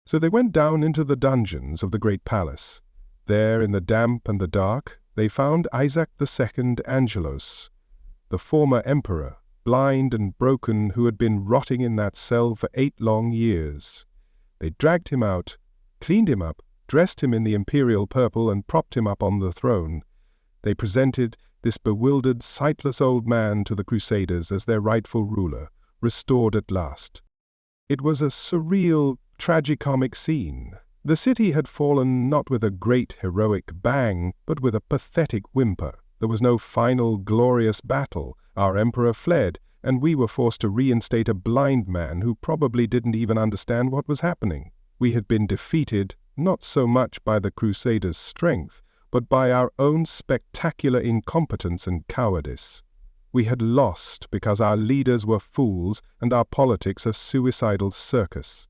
So they went down into the dungeons of the great palace. There, in the damp and the dark, they found Isaac II Angelos, the former emperor, blind and broken, who had been rotting in that cell for 8 long years. They dragged him out, cleaned him up, dressed him in the imperial purple, and propped him up on the throne. They presented this bewildered, sightless old man to the Crusaders as their rightful ruler, restored at last. It was a surreal, tragicomic scene. The city had fallen not with a great heroic bang, but with a pathetic whimper. There was no final, glorious battle. Our emperor fled, and we were forced to reinstate a blind man who probably didn't even understand what was happening. We had been defeated, not so much by the Crusaders' strength, but by our own spectacular incompetence and cowardice. We had lost because our leaders were fools and our politics a suicidal circus.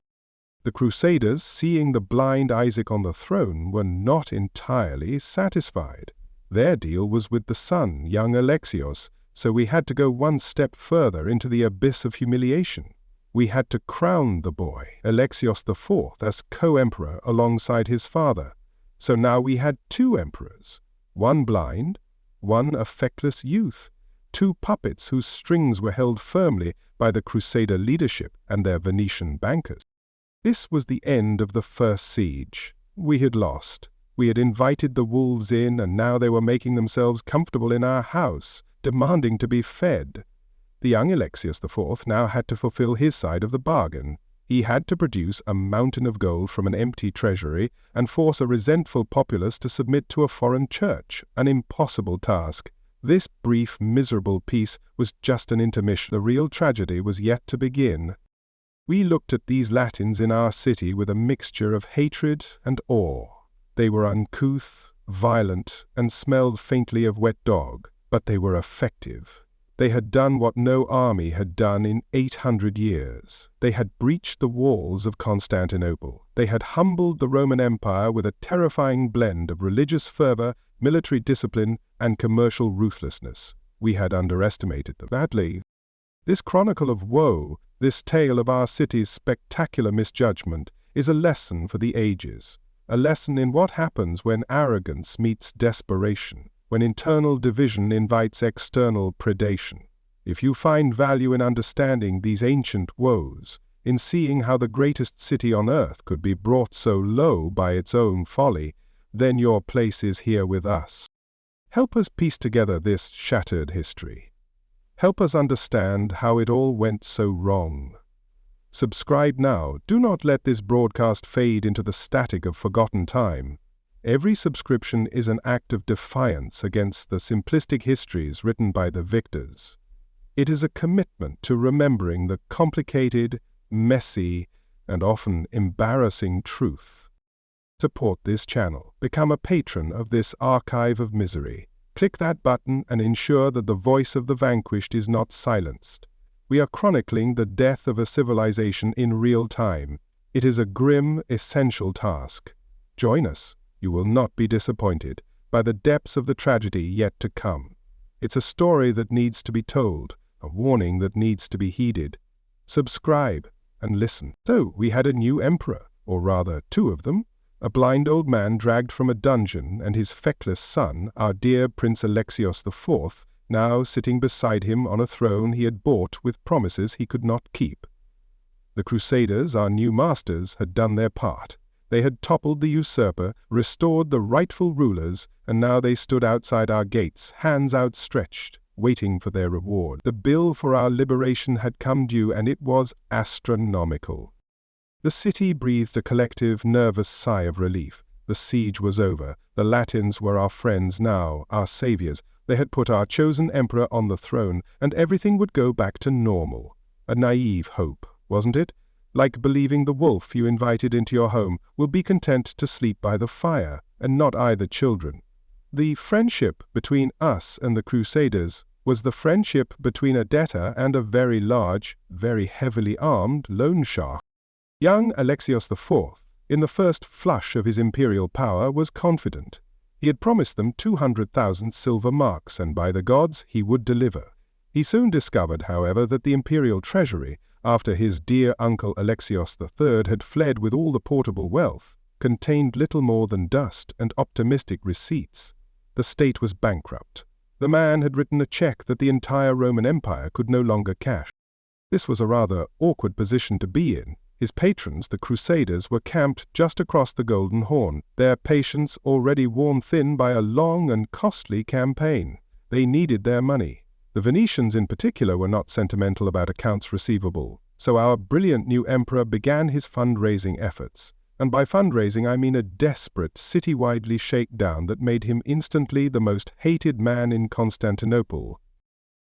The Crusaders, seeing the blind Isaac on the throne, were not entirely satisfied. Their deal was with the son, young Alexios, so we had to go one step further into the abyss of humiliation. We had to crown the boy, Alexios IV, as co-emperor alongside his father. So now we had 2 emperors, one blind, one a feckless youth, 2 puppets whose strings were held firmly by the Crusader leadership and their Venetian bankers. This was the end of the first siege. We had lost. We had invited the wolves in, and now they were making themselves comfortable in our house. demanding to be fed. The young Alexios IV now had to fulfill his side of the bargain. He had to produce a mountain of gold from an empty treasury and force a resentful populace to submit to a foreign church, an impossible task. This brief, miserable peace was just an intermission. The real tragedy was yet to begin. We looked at these Latins in our city with a mixture of hatred and awe. They were uncouth, violent, and smelled faintly of wet dog, but they were effective. They had done what no army had done in 800 years. They had breached the walls of Constantinople. They had humbled the Roman Empire with a terrifying blend of religious fervor, military discipline, and commercial ruthlessness. We had underestimated them badly. This chronicle of woe, this tale of our city's spectacular misjudgment, is a lesson for the ages. A lesson in what happens when arrogance meets desperation, when internal division invites external predation. If you find value in understanding these ancient woes, in seeing how the greatest city on earth could be brought so low by its own folly, then your place is here with us. Help us piece together this shattered history. Help us understand how it all went so wrong. Subscribe now. Do not let this broadcast fade into the static of forgotten time. Every subscription is an act of defiance against the simplistic histories written by the victors. It is a commitment to remembering the complicated, messy, and often embarrassing truth. Support this channel. Become a patron of this archive of misery. Click that button and ensure that the voice of the vanquished is not silenced. We are chronicling the death of a civilization in real time. It is a grim, essential task. Join us. You will not be disappointed by the depths of the tragedy yet to come. It's a story that needs to be told, a warning that needs to be heeded. Subscribe and listen. So, we had a new emperor, or rather, two of them. A blind old man dragged from a dungeon and his feckless son, our dear Prince Alexios IV, now sitting beside him on a throne he had bought with promises he could not keep. The Crusaders, our new masters, had done their part. They had toppled the usurper, restored the rightful rulers, and now they stood outside our gates, hands outstretched, waiting for their reward. The bill for our liberation had come due, and it was astronomical. The city breathed a collective, nervous sigh of relief. The siege was over. The Latins were our friends now, our saviors. They had put our chosen emperor on the throne, and everything would go back to normal. A naive hope, wasn't it? Like believing the wolf you invited into your home will be content to sleep by the fire, and not either children. The friendship between us and the Crusaders was the friendship between a debtor and a very large, very heavily armed loan shark. Young Alexios IV, in the first flush of his imperial power, was confident. He had promised them 200,000 silver marks, and by the gods he would deliver. He soon discovered, however, that the imperial treasury, after his dear uncle Alexios III had fled with all the portable wealth, contained little more than dust and optimistic receipts. The state was bankrupt. The man had written a check that the entire Roman Empire could no longer cash. This was a rather awkward position to be in. His patrons, the Crusaders, were camped just across the Golden Horn, their patience already worn thin by a long and costly campaign. They needed their money. The Venetians in particular were not sentimental about accounts receivable, so our brilliant new emperor began his fundraising efforts. And by fundraising I mean a desperate, city-widely shakedown that made him instantly the most hated man in Constantinople.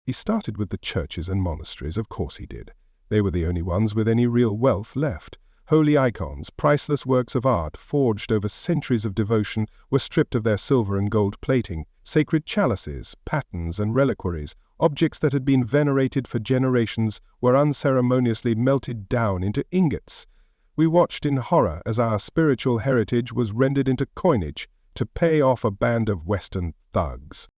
He started with the churches and monasteries, of course he did. They were the only ones with any real wealth left. Holy icons, priceless works of art forged over centuries of devotion, were stripped of their silver and gold plating. Sacred chalices, patens, and reliquaries, objects that had been venerated for generations, were unceremoniously melted down into ingots. We watched in horror as our spiritual heritage was rendered into coinage to pay off a band of Western thugs.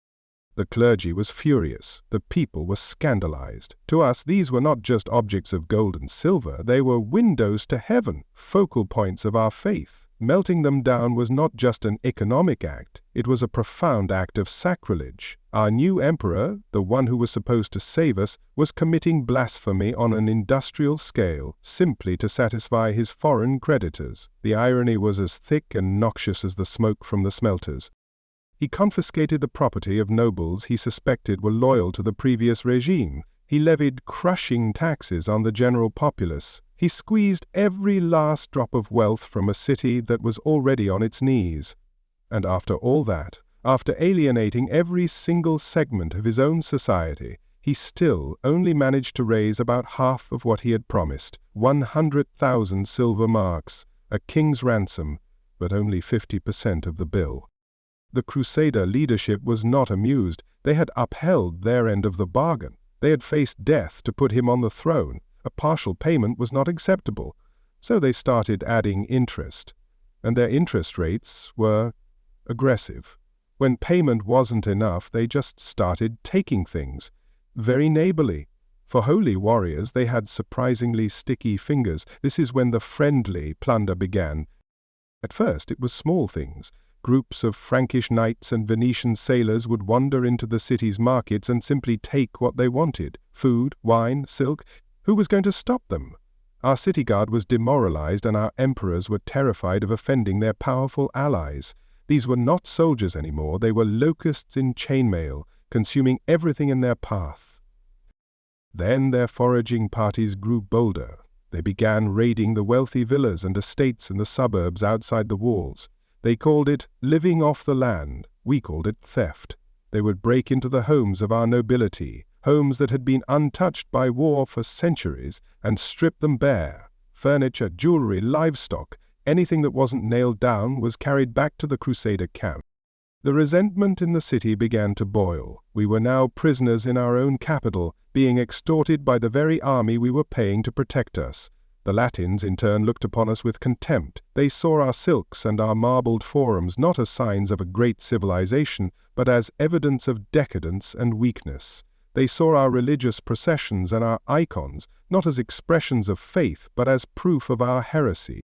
The clergy was furious. The people were scandalized. To us, these were not just objects of gold and silver. They were windows to heaven, focal points of our faith. Melting them down was not just an economic act. It was a profound act of sacrilege. Our new emperor, the one who was supposed to save us, was committing blasphemy on an industrial scale, simply to satisfy his foreign creditors. The irony was as thick and noxious as the smoke from the smelters. He confiscated the property of nobles he suspected were loyal to the previous regime. He levied crushing taxes on the general populace. He squeezed every last drop of wealth from a city that was already on its knees. And after all that, after alienating every single segment of his own society, he still only managed to raise about half of what he had promised, 100,000 silver marks, a king's ransom, but only 50% of the bill. The Crusader leadership was not amused. They had upheld their end of the bargain. They had faced death to put him on the throne. A partial payment was not acceptable, so they started adding interest. And their interest rates were aggressive. When payment wasn't enough, they just started taking things. Very neighborly. For holy warriors, they had surprisingly sticky fingers. This is when the friendly plunder began. At first, it was small things. Groups of Frankish knights and Venetian sailors would wander into the city's markets and simply take what they wanted. Food, wine, silk. Who was going to stop them? Our city guard was demoralized and our emperors were terrified of offending their powerful allies. These were not soldiers anymore. They were locusts in chainmail, consuming everything in their path. Then their foraging parties grew bolder. They began raiding the wealthy villas and estates in the suburbs outside the walls. They called it living off the land. We called it theft. They would break into the homes of our nobility, homes that had been untouched by war for centuries, and strip them bare. Furniture, jewelry, livestock, anything that wasn't nailed down was carried back to the Crusader camp. The resentment in the city began to boil. We were now prisoners in our own capital, being extorted by the very army we were paying to protect us. The Latins, in turn, looked upon us with contempt. They saw our silks and our marbled forums not as signs of a great civilization, but as evidence of decadence and weakness. They saw our religious processions and our icons not as expressions of faith, but as proof of our heresy.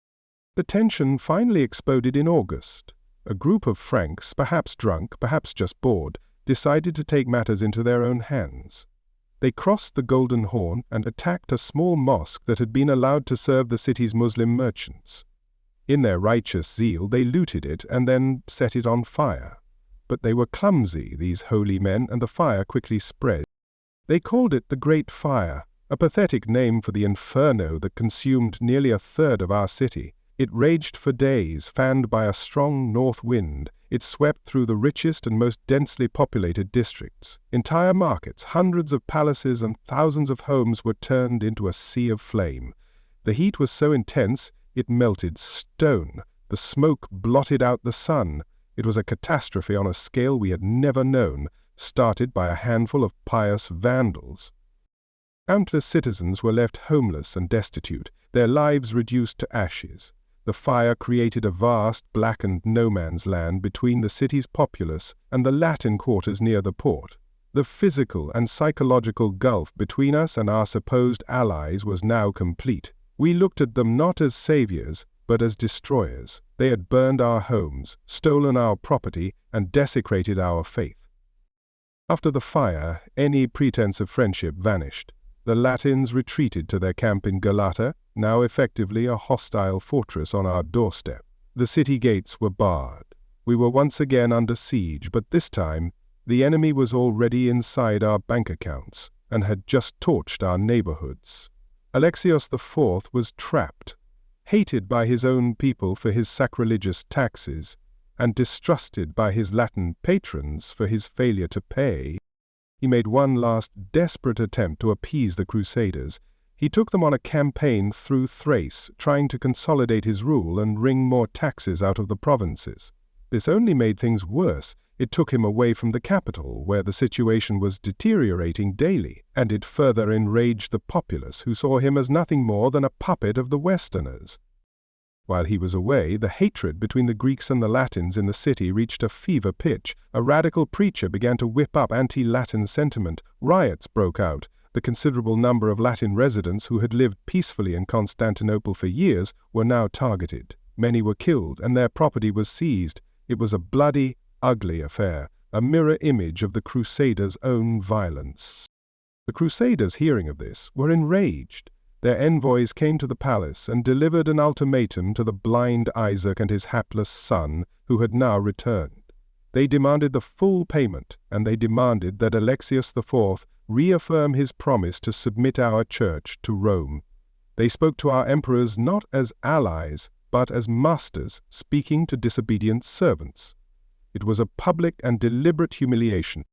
The tension finally exploded in August. A group of Franks, perhaps drunk, perhaps just bored, decided to take matters into their own hands. They crossed the Golden Horn and attacked a small mosque that had been allowed to serve the city's Muslim merchants. In their righteous zeal, they looted it and then set it on fire. But they were clumsy, these holy men, and the fire quickly spread. They called it the Great Fire, a pathetic name for the Inferno that consumed nearly a third of our city. It raged for days, fanned by a strong north wind. It swept through the richest and most densely populated districts. Entire markets, hundreds of palaces, and thousands of homes were turned into a sea of flame. The heat was so intense, it melted stone. The smoke blotted out the sun. It was a catastrophe on a scale we had never known, started by a handful of pious vandals. Countless citizens were left homeless and destitute, their lives reduced to ashes. The fire created a vast, blackened no-man's land between the city's populace and the Latin quarters near the port. The physical and psychological gulf between us and our supposed allies was now complete. We looked at them not as saviors, but as destroyers. They had burned our homes, stolen our property, and desecrated our faith. After the fire, any pretense of friendship vanished. The Latins retreated to their camp in Galata, now effectively a hostile fortress on our doorstep. The city gates were barred. We were once again under siege, but this time the enemy was already inside our bank accounts and had just torched our neighborhoods. Alexios IV was trapped, hated by his own people for his sacrilegious taxes, and distrusted by his Latin patrons for his failure to pay. He made one last desperate attempt to appease the Crusaders. He took them on a campaign through Thrace, trying to consolidate his rule and wring more taxes out of the provinces. This only made things worse. It took him away from the capital, where the situation was deteriorating daily, and it further enraged the populace, who saw him as nothing more than a puppet of the Westerners. While he was away, the hatred between the Greeks and the Latins in the city reached a fever pitch. A radical preacher began to whip up anti-Latin sentiment. Riots broke out. The considerable number of Latin residents who had lived peacefully in Constantinople for years were now targeted. Many were killed, and their property was seized. It was a bloody, ugly affair, a mirror image of the Crusaders' own violence. The Crusaders, hearing of this, were enraged. Their envoys came to the palace and delivered an ultimatum to the blind Isaac and his hapless son, who had now returned. They demanded the full payment, and they demanded that Alexius IV reaffirm his promise to submit our church to Rome. They spoke to our emperors not as allies, but as masters speaking to disobedient servants. It was a public and deliberate humiliation.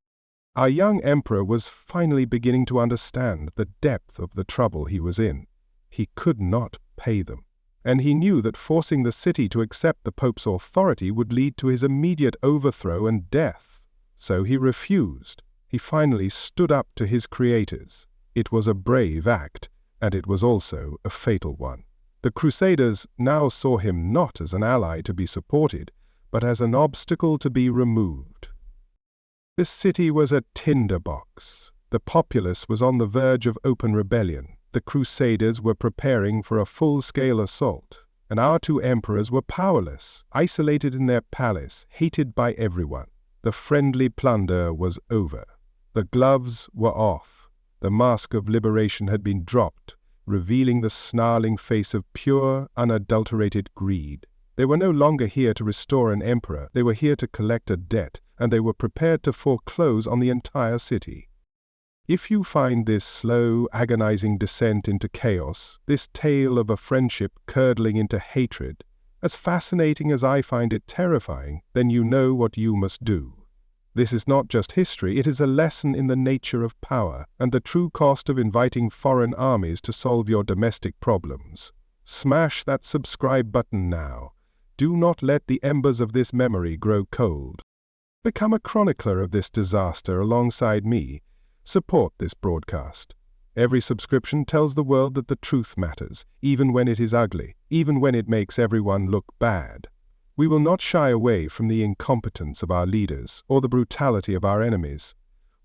Our young emperor was finally beginning to understand the depth of the trouble he was in. He could not pay them, and he knew that forcing the city to accept the Pope's authority would lead to his immediate overthrow and death. So he refused. He finally stood up to his creators. It was a brave act, and it was also a fatal one. The Crusaders now saw him not as an ally to be supported, but as an obstacle to be removed. This city was a tinderbox. The populace was on the verge of open rebellion. The Crusaders were preparing for a full-scale assault, and our two emperors were powerless, isolated in their palace, hated by everyone. The friendly plunder was over. The gloves were off. The mask of liberation had been dropped, revealing the snarling face of pure, unadulterated greed. They were no longer here to restore an emperor. They were here to collect a debt, and they were prepared to foreclose on the entire city. If you find this slow, agonizing descent into chaos, this tale of a friendship curdling into hatred, as fascinating as I find it terrifying, then you know what you must do. This is not just history, it is a lesson in the nature of power and the true cost of inviting foreign armies to solve your domestic problems. Smash that subscribe button now. Do not let the embers of this memory grow cold. Become a chronicler of this disaster alongside me. Support this broadcast. Every subscription tells the world that the truth matters, even when it is ugly, even when it makes everyone look bad. We will not shy away from the incompetence of our leaders or the brutality of our enemies.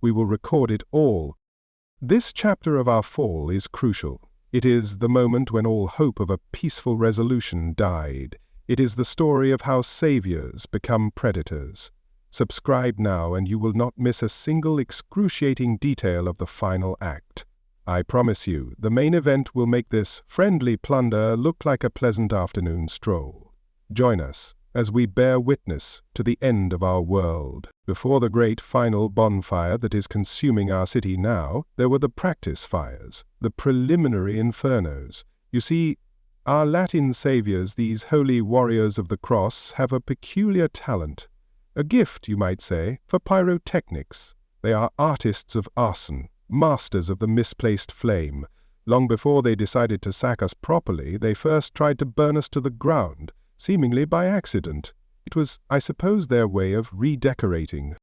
We will record it all. This chapter of our fall is crucial. It is the moment when all hope of a peaceful resolution died. It is the story of how saviors become predators. Subscribe now and you will not miss a single excruciating detail of the final act. I promise you, the main event will make this friendly plunder look like a pleasant afternoon stroll. Join us as we bear witness to the end of our world. Before the great final bonfire that is consuming our city now, there were the practice fires, the preliminary infernos. You see, our Latin saviors, these holy warriors of the cross, have a peculiar talent, a gift, you might say, for pyrotechnics. They are artists of arson, masters of the misplaced flame. Long before they decided to sack us properly, they first tried to burn us to the ground, seemingly by accident. It was, I suppose, their way of redecorating.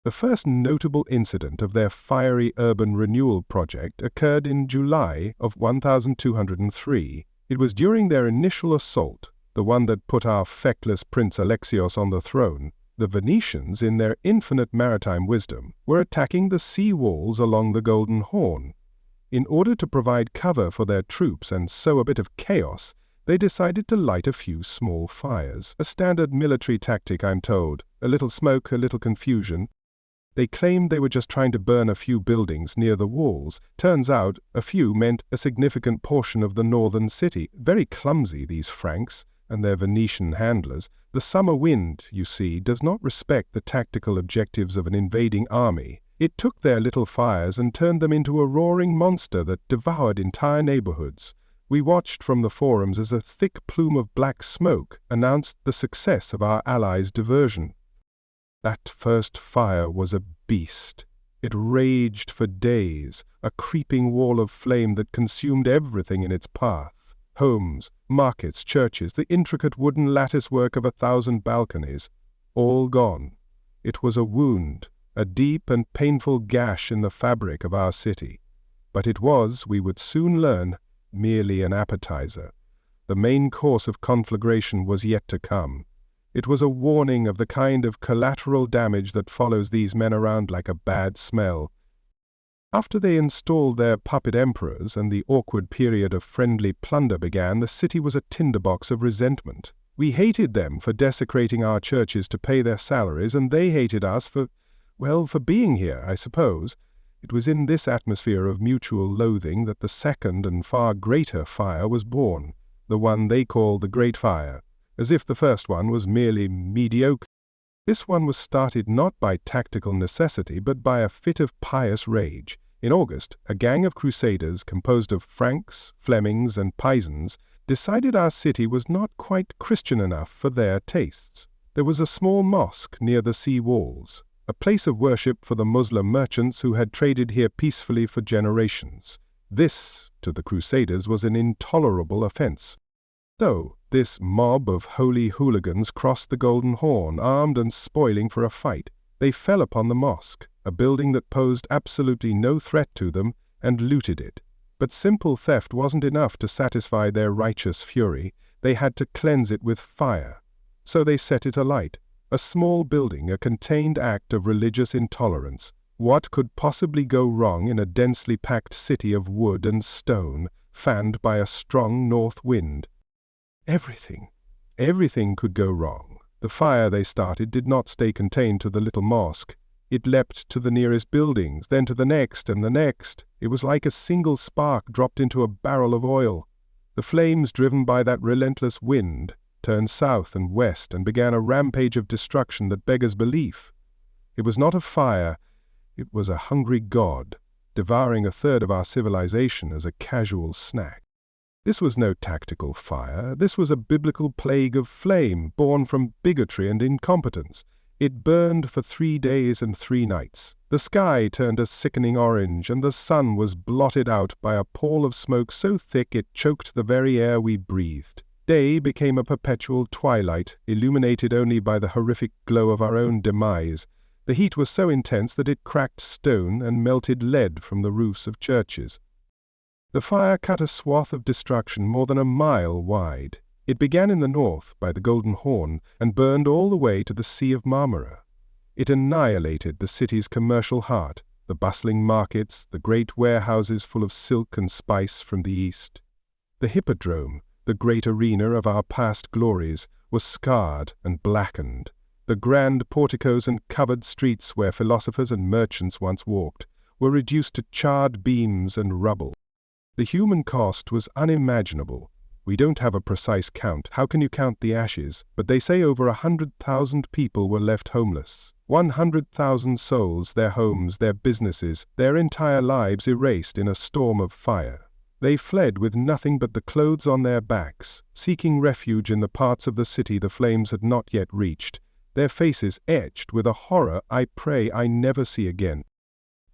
The first notable incident of their fiery urban renewal project occurred in July of 1203. It was during their initial assault, the one that put our feckless Prince Alexios on the throne. The Venetians, in their infinite maritime wisdom, were attacking the sea walls along the Golden Horn. In order to provide cover for their troops and sow a bit of chaos, they decided to light a few small fires. A standard military tactic, I'm told. A little smoke, a little confusion. They claimed they were just trying to burn a few buildings near the walls. Turns out, a few meant a significant portion of the northern city. Very clumsy, these Franks and their Venetian handlers. The summer wind, you see, does not respect the tactical objectives of an invading army. It took their little fires and turned them into a roaring monster that devoured entire neighborhoods. We watched from the forums as a thick plume of black smoke announced the success of our allies' diversion. That first fire was a beast. It raged for days, a creeping wall of flame that consumed everything in its path. Homes, markets, churches, the intricate wooden latticework of 1,000 balconies, all gone. It was a wound, a deep and painful gash in the fabric of our city. But it was, we would soon learn, merely an appetizer. The main course of conflagration was yet to come. It was a warning of the kind of collateral damage that follows these men around like a bad smell. After they installed their puppet emperors and the awkward period of friendly plunder began, the city was a tinderbox of resentment. We hated them for desecrating our churches to pay their salaries, and they hated us for being here, I suppose. It was in this atmosphere of mutual loathing that the second and far greater fire was born, the one they call the Great Fire, as if the first one was merely mediocre. This one was started not by tactical necessity but by a fit of pious rage. In August, a gang of crusaders composed of Franks, Flemings, and Pisans decided our city was not quite Christian enough for their tastes. There was a small mosque near the sea walls, a place of worship for the Muslim merchants who had traded here peacefully for generations. This, to the crusaders, was an intolerable offense. So, this mob of holy hooligans crossed the Golden Horn, armed and spoiling for a fight. They fell upon the mosque, a building that posed absolutely no threat to them, and looted it. But simple theft wasn't enough to satisfy their righteous fury. They had to cleanse it with fire. So they set it alight. A small building, a contained act of religious intolerance. What could possibly go wrong in a densely packed city of wood and stone, fanned by a strong north wind? Everything. Everything could go wrong. The fire they started did not stay contained to the little mosque. It leapt to the nearest buildings, then to the next and the next. It was like a single spark dropped into a barrel of oil. The flames, driven by that relentless wind, turned south and west and began a rampage of destruction that beggars belief. It was not a fire, it was a hungry god, devouring a third of our civilization as a casual snack. This was no tactical fire. This was a biblical plague of flame born from bigotry and incompetence. It burned for 3 days and 3 nights. The sky turned a sickening orange, and the sun was blotted out by a pall of smoke so thick it choked the very air we breathed. Day became a perpetual twilight, illuminated only by the horrific glow of our own demise. The heat was so intense that it cracked stone and melted lead from the roofs of churches. The fire cut a swath of destruction more than a mile wide. It began in the north by the Golden Horn and burned all the way to the Sea of Marmara. It annihilated the city's commercial heart, the bustling markets, the great warehouses full of silk and spice from the east. The Hippodrome, the great arena of our past glories, was scarred and blackened. The grand porticos and covered streets where philosophers and merchants once walked were reduced to charred beams and rubble. The human cost was unimaginable. We don't have a precise count. How can you count the ashes? But they say over 100,000 people were left homeless. 100,000 souls, their homes, their businesses, their entire lives erased in a storm of fire. They fled with nothing but the clothes on their backs, seeking refuge in the parts of the city the flames had not yet reached, their faces etched with a horror I pray I never see again.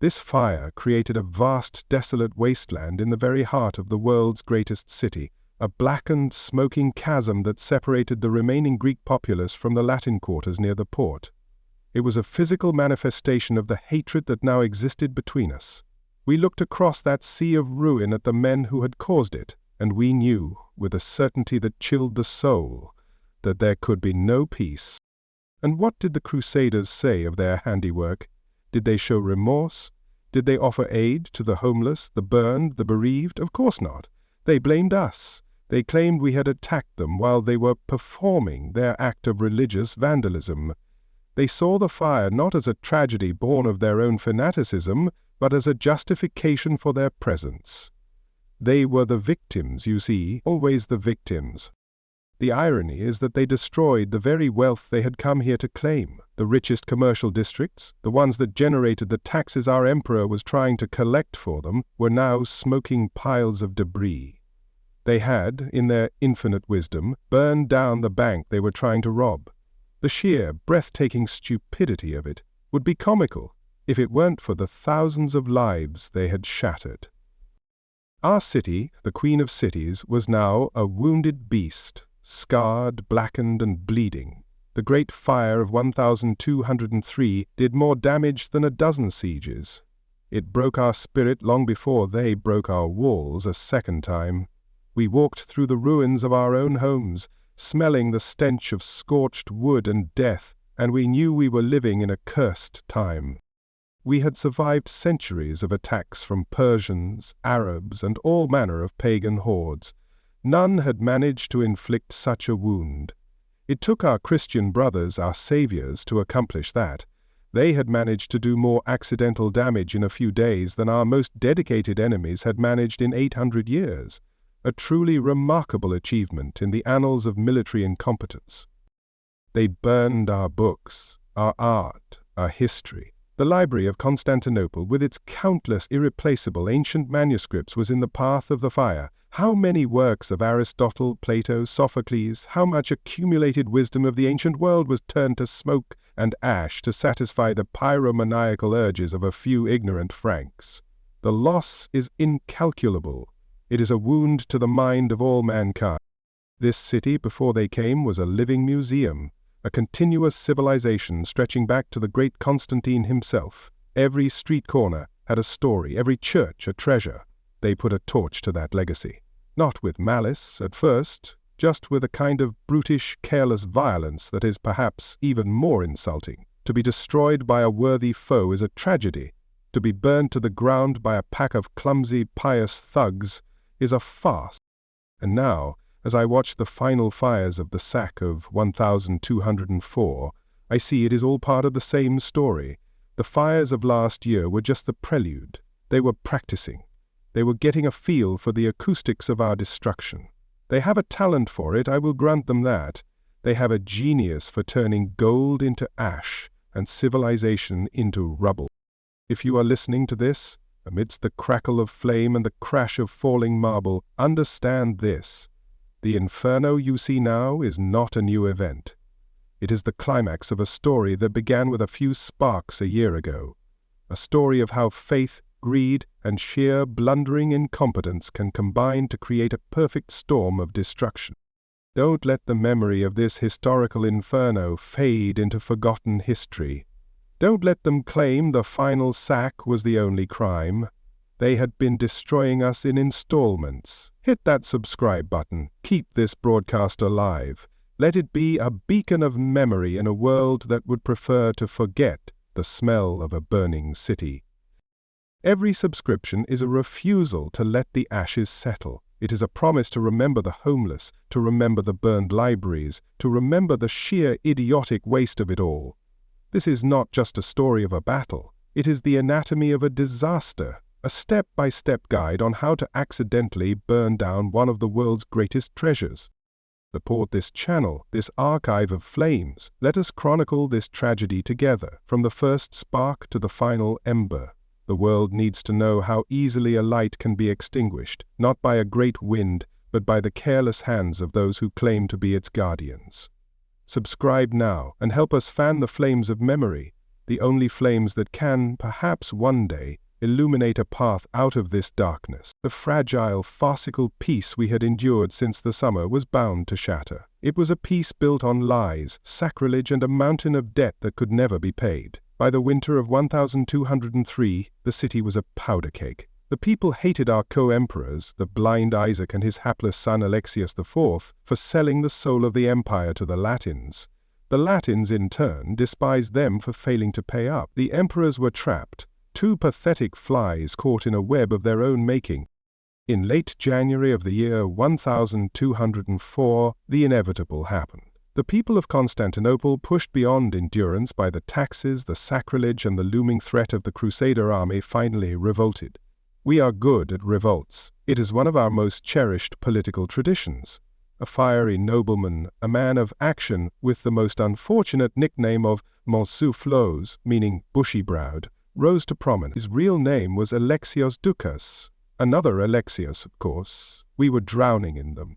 This fire created a vast, desolate wasteland in the very heart of the world's greatest city, a blackened, smoking chasm that separated the remaining Greek populace from the Latin quarters near the port. It was a physical manifestation of the hatred that now existed between us. We looked across that sea of ruin at the men who had caused it, and we knew, with a certainty that chilled the soul, that there could be no peace. And what did the Crusaders say of their handiwork? Did they show remorse? Did they offer aid to the homeless, the burned, the bereaved? Of course not. They blamed us. They claimed we had attacked them while they were performing their act of religious vandalism. They saw the fire not as a tragedy born of their own fanaticism, but as a justification for their presence. They were the victims, you see, always the victims. The irony is that they destroyed the very wealth they had come here to claim. The richest commercial districts, the ones that generated the taxes our emperor was trying to collect for them, were now smoking piles of debris. They had, in their infinite wisdom, burned down the bank they were trying to rob. The sheer, breathtaking stupidity of it would be comical if it weren't for the thousands of lives they had shattered. Our city, the Queen of Cities, was now a wounded beast, scarred, blackened, and bleeding. The great fire of 1203 did more damage than a dozen sieges. It broke our spirit long before they broke our walls a second time. We walked through the ruins of our own homes, smelling the stench of scorched wood and death, and we knew we were living in a cursed time. We had survived centuries of attacks from Persians, Arabs, and all manner of pagan hordes. None had managed to inflict such a wound. It took our Christian brothers, our saviors, to accomplish that. They had managed to do more accidental damage in a few days than our most dedicated enemies had managed in 800 years. A truly remarkable achievement in the annals of military incompetence. They burned our books. our art, our history. The Library of Constantinople, with its countless irreplaceable ancient manuscripts, was in the path of the fire. How many works of Aristotle, Plato, Sophocles, how much accumulated wisdom of the ancient world was turned to smoke and ash to satisfy the pyromaniacal urges of a few ignorant Franks. The loss is incalculable. It is a wound to the mind of all mankind. This city, before they came, was a living museum, a continuous civilization stretching back to the great Constantine himself. Every street corner had a story, every church a treasure. They put a torch to that legacy. Not with malice, at first, just with a kind of brutish, careless violence that is perhaps even more insulting. To be destroyed by a worthy foe is a tragedy. To be burned to the ground by a pack of clumsy, pious thugs is a farce. And now, as I watch the final fires of the sack of 1204, I see it is all part of the same story. The fires of last year were just the prelude. They were practicing. They were getting a feel for the acoustics of our destruction. They have a talent for it, I will grant them that. They have a genius for turning gold into ash and civilization into rubble. If you are listening to this, amidst the crackle of flame and the crash of falling marble, understand this. The Inferno you see now is not a new event. It is the climax of a story that began with a few sparks a year ago. A story of how faith, greed, and sheer blundering incompetence can combine to create a perfect storm of destruction. Don't let the memory of this historical inferno fade into forgotten history. Don't let them claim the final sack was the only crime. They had been destroying us in installments. Hit that subscribe button. Keep this broadcast alive. Let it be a beacon of memory in a world that would prefer to forget the smell of a burning city. Every subscription is a refusal to let the ashes settle. It is a promise to remember the homeless, to remember the burned libraries, to remember the sheer idiotic waste of it all. This is not just a story of a battle. It is the anatomy of a disaster, a step-by-step guide on how to accidentally burn down one of the world's greatest treasures. Support this channel, this archive of flames. Let us chronicle this tragedy together, from the first spark to the final ember. The world needs to know how easily a light can be extinguished, not by a great wind, but by the careless hands of those who claim to be its guardians. Subscribe now and help us fan the flames of memory, the only flames that can, perhaps one day, illuminate a path out of this darkness. The fragile, farcical peace we had endured since the summer was bound to shatter. It was a peace built on lies, sacrilege, and a mountain of debt that could never be paid. By the winter of 1203, the city was a powder keg. The people hated our co-emperors, the blind Isaac and his hapless son Alexius IV, for selling the soul of the empire to the Latins. The Latins, in turn, despised them for failing to pay up. The emperors were trapped, two pathetic flies caught in a web of their own making. In late January of the year 1204, the inevitable happened. The people of Constantinople, pushed beyond endurance by the taxes, the sacrilege, and the looming threat of the Crusader army, finally revolted. We are good at revolts. It is one of our most cherished political traditions. A fiery nobleman, a man of action, with the most unfortunate nickname of Mourtzouphlos, meaning bushy-browed, rose to prominence. His real name was Alexios Doukas. Another Alexios, of course. We were drowning in them.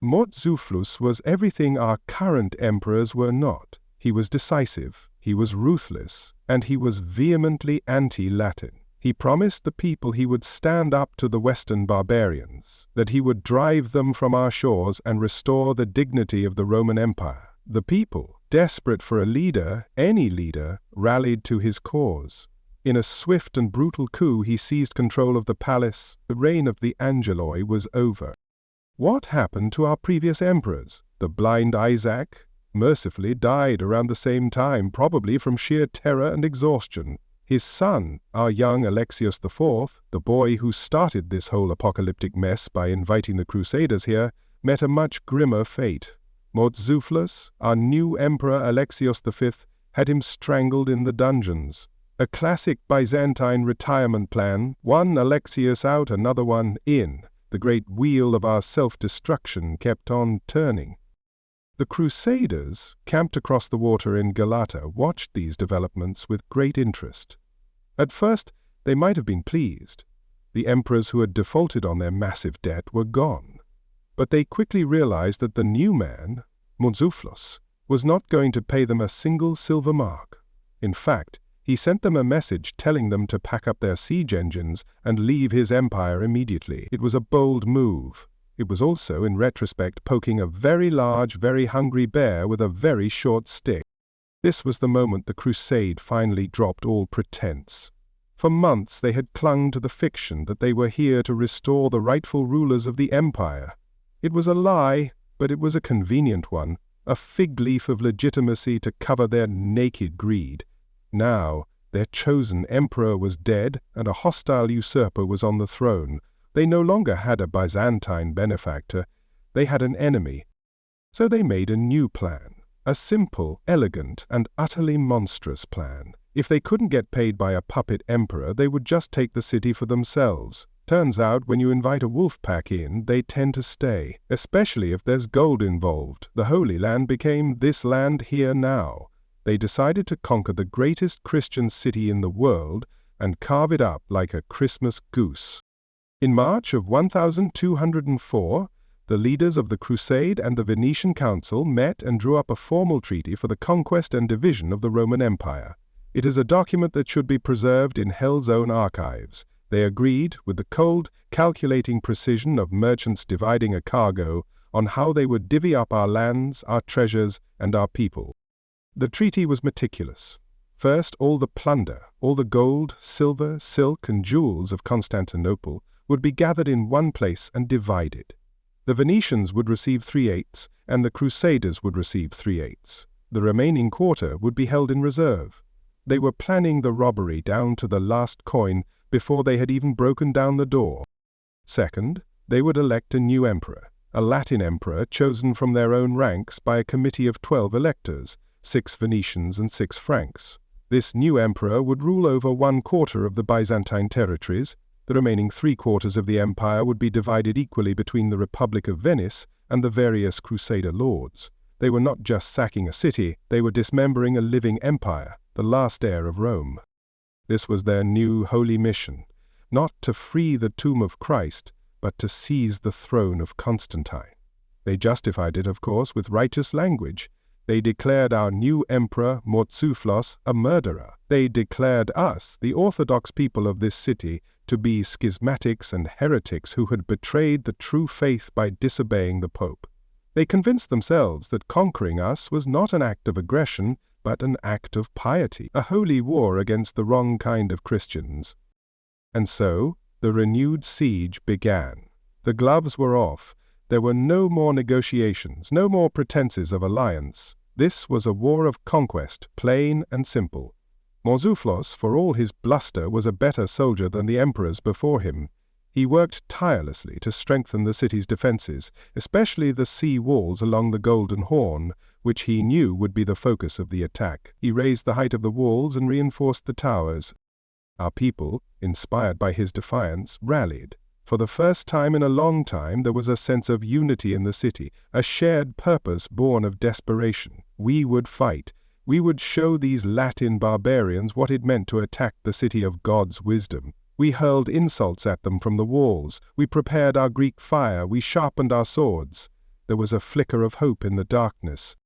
Mourtzouphlos was everything our current emperors were not. He was decisive, he was ruthless, and he was vehemently anti-Latin. He promised the people he would stand up to the Western barbarians, that he would drive them from our shores and restore the dignity of the Roman Empire. The people, desperate for a leader, any leader, rallied to his cause. In a swift and brutal coup, he seized control of the palace. The reign of the Angeloi was over. What happened to our previous emperors? The blind Isaac mercifully died around the same time, probably from sheer terror and exhaustion. His son, our young Alexios IV, the boy who started this whole apocalyptic mess by inviting the Crusaders here, met a much grimmer fate. Mourtzouphlos, our new emperor Alexios V, had him strangled in the dungeons. A classic Byzantine retirement plan, one Alexios out, another one in. The great wheel of our self-destruction kept on turning. The Crusaders, camped across the water in Galata, watched these developments with great interest. At first, they might have been pleased. The emperors who had defaulted on their massive debt were gone. But they quickly realized that the new man, Mourtzouphlos, was not going to pay them a single silver mark. In fact, he sent them a message telling them to pack up their siege engines and leave his empire immediately. It was a bold move. It was also, in retrospect, poking a very large, very hungry bear with a very short stick. This was the moment the crusade finally dropped all pretense. For months they had clung to the fiction that they were here to restore the rightful rulers of the empire. It was a lie, but it was a convenient one, a fig leaf of legitimacy to cover their naked greed. Now, their chosen emperor was dead and a hostile usurper was on the throne. They no longer had a Byzantine benefactor, they had an enemy. So they made a new plan, a simple, elegant, and utterly monstrous plan. If they couldn't get paid by a puppet emperor, they would just take the city for themselves. Turns out, when you invite a wolf pack in, they tend to stay, especially if there's gold involved. The Holy Land became this land here now. They decided to conquer the greatest Christian city in the world and carve it up like a Christmas goose. In March of 1204, the leaders of the Crusade and the Venetian Council met and drew up a formal treaty for the conquest and division of the Roman Empire. It is a document that should be preserved in Hell's own archives. They agreed, with the cold, calculating precision of merchants dividing a cargo, on how they would divvy up our lands, our treasures, and our people. The treaty was meticulous. First, all the plunder, all the gold, silver, silk, and jewels of Constantinople would be gathered in one place and divided. The Venetians would receive 3/8, and the Crusaders would receive 3/8. The remaining quarter would be held in reserve. They were planning the robbery down to the last coin before they had even broken down the door. Second, they would elect a new emperor, a Latin emperor chosen from their own ranks by a committee of 12 electors, 6 Venetians and 6 Franks. This new emperor would rule over 1/4 of the Byzantine territories. The remaining 3/4 of the empire would be divided equally between the Republic of Venice and the various Crusader lords. They were not just sacking a city, they were dismembering a living empire, the last heir of Rome. This was their new holy mission, not to free the tomb of Christ, but to seize the throne of Constantine. They justified it, of course, with righteous language. They declared our new emperor, Mourtzouphlos, a murderer. They declared us, the orthodox people of this city, to be schismatics and heretics who had betrayed the true faith by disobeying the Pope. They convinced themselves that conquering us was not an act of aggression, but an act of piety, a holy war against the wrong kind of Christians. And so, the renewed siege began. The gloves were off. There were no more negotiations, no more pretenses of alliance. This was a war of conquest, plain and simple. Mourtzouphlos, for all his bluster, was a better soldier than the emperors before him. He worked tirelessly to strengthen the city's defenses, especially the sea walls along the Golden Horn, which he knew would be the focus of the attack. He raised the height of the walls and reinforced the towers. Our people, inspired by his defiance, rallied. For the first time in a long time, there was a sense of unity in the city, a shared purpose born of desperation. We would fight. We would show these Latin barbarians what it meant to attack the city of God's wisdom. We hurled insults at them from the walls. We prepared our Greek fire. We sharpened our swords. There was a flicker of hope in the darkness.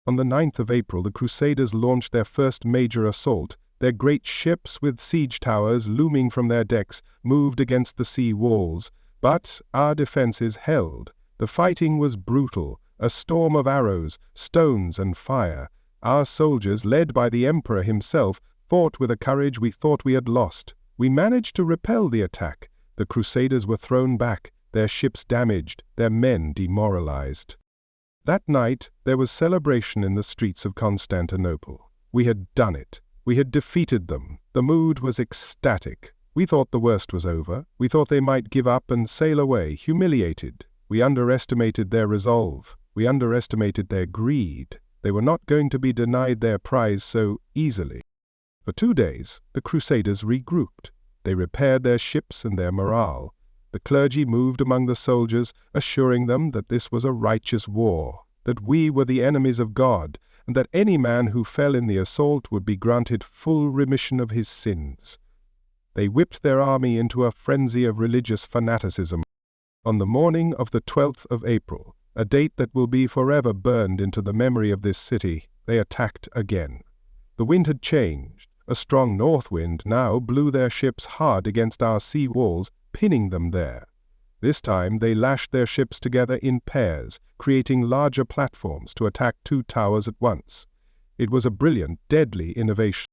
On the 9th of April, the Crusaders launched their first major assault. Their great ships with siege towers looming from their decks moved against the sea walls. But our defenses held. The fighting was brutal, a storm of arrows, stones, and fire. Our soldiers, led by the emperor himself, fought with a courage we thought we had lost. We managed to repel the attack. The Crusaders were thrown back, their ships damaged, their men demoralized. That night, there was celebration in the streets of Constantinople. We had done it. We had defeated them. The mood was ecstatic. We thought the worst was over. We thought they might give up and sail away, humiliated. We underestimated their resolve. We underestimated their greed. They were not going to be denied their prize so easily. For 2 days, the Crusaders regrouped. They repaired their ships and their morale. The clergy moved among the soldiers, assuring them that this was a righteous war. that we were the enemies of God, and that any man who fell in the assault would be granted full remission of his sins. They whipped their army into a frenzy of religious fanaticism. On the morning of the 12th of April, a date that will be forever burned into the memory of this city, they attacked again. The wind had changed. A strong north wind now blew their ships hard against our sea walls, pinning them there. This time they lashed their ships together in pairs, creating larger platforms to attack two towers at once. It was a brilliant, deadly innovation.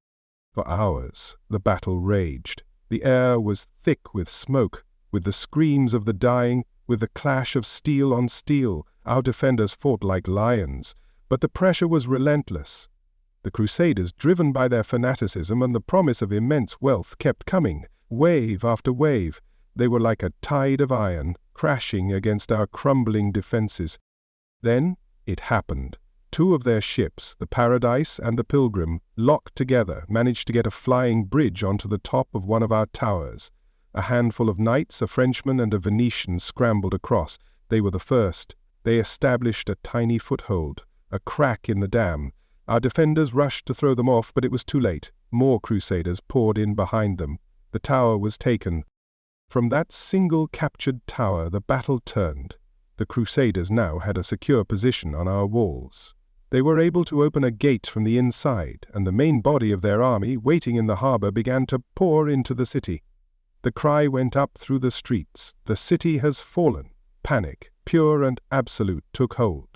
For hours, the battle raged. The air was thick with smoke, with the screams of the dying, with the clash of steel on steel. Our defenders fought like lions, but the pressure was relentless. The Crusaders, driven by their fanaticism and the promise of immense wealth, kept coming, wave after wave. They were like a tide of iron, crashing against our crumbling defenses. Then it happened. Two of their ships, the Paradise and the Pilgrim, locked together, managed to get a flying bridge onto the top of one of our towers. A handful of knights, a Frenchman and a Venetian, scrambled across. They were the first. They established a tiny foothold, a crack in the dam. Our defenders rushed to throw them off, but it was too late. More Crusaders poured in behind them. The tower was taken. From that single captured tower, the battle turned. The Crusaders now had a secure position on our walls. They were able to open a gate from the inside, and the main body of their army, waiting in the harbor, began to pour into the city. The cry went up through the streets, "The city has fallen." Panic, pure and absolute, took hold.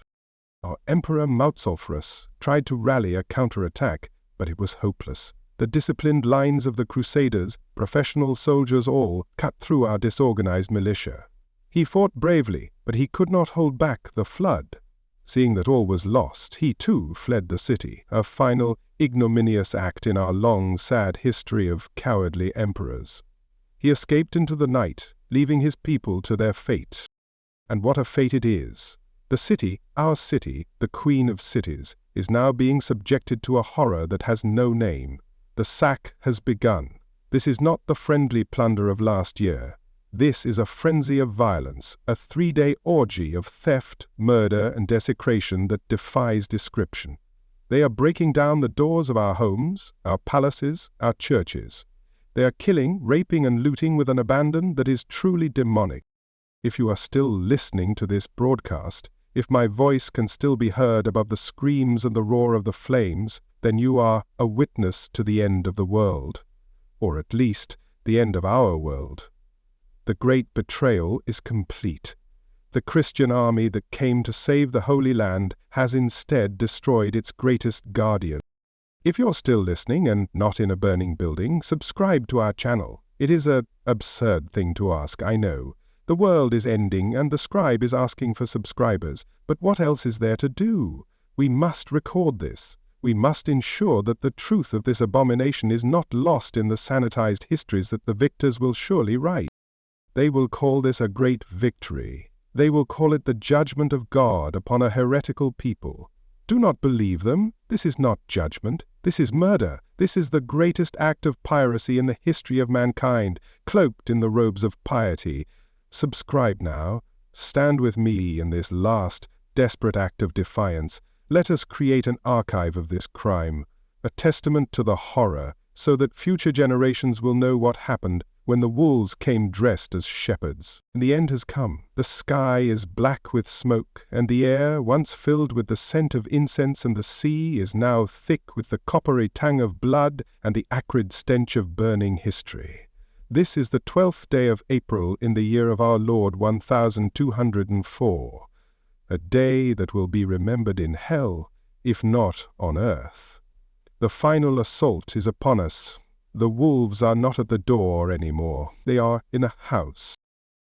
Our Emperor Mourtzouphlos tried to rally a counterattack, but it was hopeless. The disciplined lines of the Crusaders, professional soldiers all, cut through our disorganized militia. He fought bravely, but he could not hold back the flood. Seeing that all was lost, he too fled the city, a final, ignominious act in our long, sad history of cowardly emperors. He escaped into the night, leaving his people to their fate. And what a fate it is! The city, our city, the queen of cities, is now being subjected to a horror that has no name. The sack has begun. This is not the friendly plunder of last year. This is a frenzy of violence, a 3-day orgy of theft, murder, and desecration that defies description. They are breaking down the doors of our homes, our palaces, our churches. They are killing, raping, and looting with an abandon that is truly demonic. If you are still listening to this broadcast, if my voice can still be heard above the screams and the roar of the flames, then you are a witness to the end of the world, or at least the end of our world. The great betrayal is complete. The Christian army that came to save the Holy Land has instead destroyed its greatest guardian. If you're still listening and not in a burning building, subscribe to our channel. It is an absurd thing to ask, I know. The world is ending and the scribe is asking for subscribers. But what else is there to do? We must record this. We must ensure that the truth of this abomination is not lost in the sanitized histories that the victors will surely write. They will call this a great victory. They will call it the judgment of God upon a heretical people. Do not believe them. This is not judgment. This is murder. This is the greatest act of piracy in the history of mankind, cloaked in the robes of piety. Subscribe now. Stand with me in this last, desperate act of defiance. Let us create an archive of this crime, a testament to the horror, so that future generations will know what happened when the wolves came dressed as shepherds. And the end has come. The sky is black with smoke, and the air, once filled with the scent of incense and the sea, is now thick with the coppery tang of blood and the acrid stench of burning history. This is the 12th day of April in the year of our Lord 1204, a day that will be remembered in hell, if not on earth. The final assault is upon us. The wolves are not at the door anymore. They are in a house.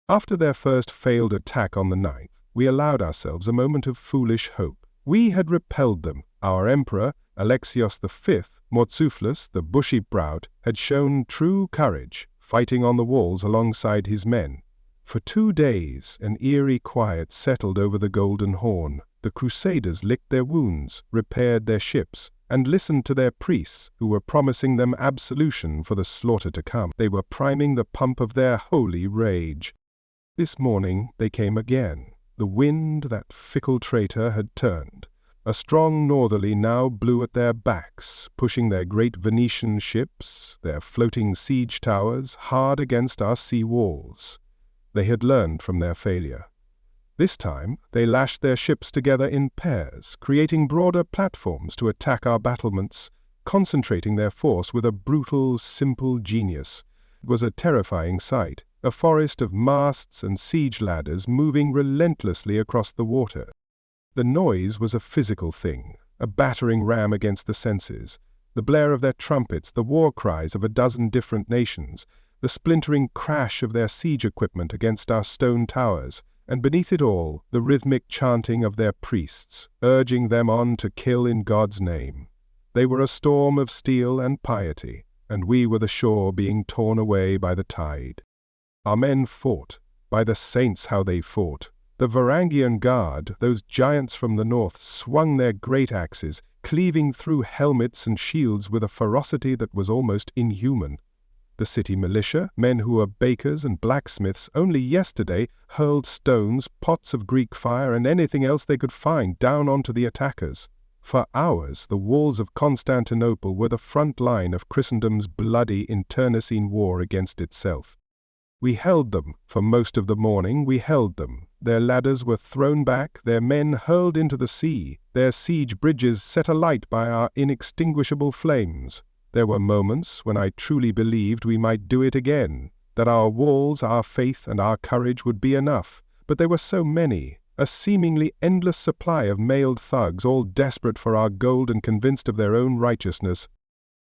After their first failed attack on the 9th, we allowed ourselves a moment of foolish hope. We had repelled them. Our emperor, Alexios V, Mourtzouphlos, the bushy-browed, had shown true courage, fighting on the walls alongside his men. For 2 days, an eerie quiet settled over the Golden Horn. The Crusaders licked their wounds, repaired their ships, and listened to their priests, who were promising them absolution for the slaughter to come. They were priming the pump of their holy rage. This morning they came again. The wind, that fickle traitor, had turned. A strong northerly now blew at their backs, pushing their great Venetian ships, their floating siege towers, hard against our sea walls. They had learned from their failure. This time, they lashed their ships together in pairs, creating broader platforms to attack our battlements, concentrating their force with a brutal, simple genius. It was a terrifying sight, a forest of masts and siege ladders moving relentlessly across the water. The noise was a physical thing, a battering ram against the senses. The blare of their trumpets, the war cries of a dozen different nations, the splintering crash of their siege equipment against our stone towers, and beneath it all, the rhythmic chanting of their priests, urging them on to kill in God's name. They were a storm of steel and piety, and we were the shore being torn away by the tide. Our men fought. By the saints, how they fought! The Varangian Guard, those giants from the north, swung their great axes, cleaving through helmets and shields with a ferocity that was almost inhuman. The city militia, men who were bakers and blacksmiths, only yesterday hurled stones, pots of Greek fire, and anything else they could find down onto the attackers. For hours, the walls of Constantinople were the front line of Christendom's bloody internecine war against itself. We held them. For most of the morning we held them. Their ladders were thrown back, their men hurled into the sea, their siege bridges set alight by our inextinguishable flames. There were moments when I truly believed we might do it again, that our walls, our faith, and our courage would be enough, but there were so many, a seemingly endless supply of mailed thugs, all desperate for our gold and convinced of their own righteousness.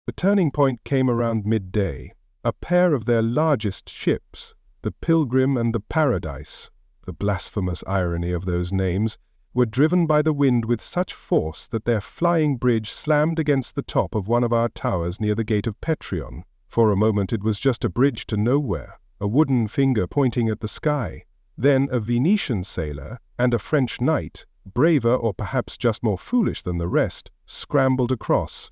The turning point came around midday. A pair of their largest ships, the Pilgrim and the Paradise, the blasphemous irony of those names, were driven by the wind with such force that their flying bridge slammed against the top of one of our towers near the gate of Petrion. For a moment it was just a bridge to nowhere, a wooden finger pointing at the sky. Then a Venetian sailor and a French knight, braver or perhaps just more foolish than the rest, scrambled across.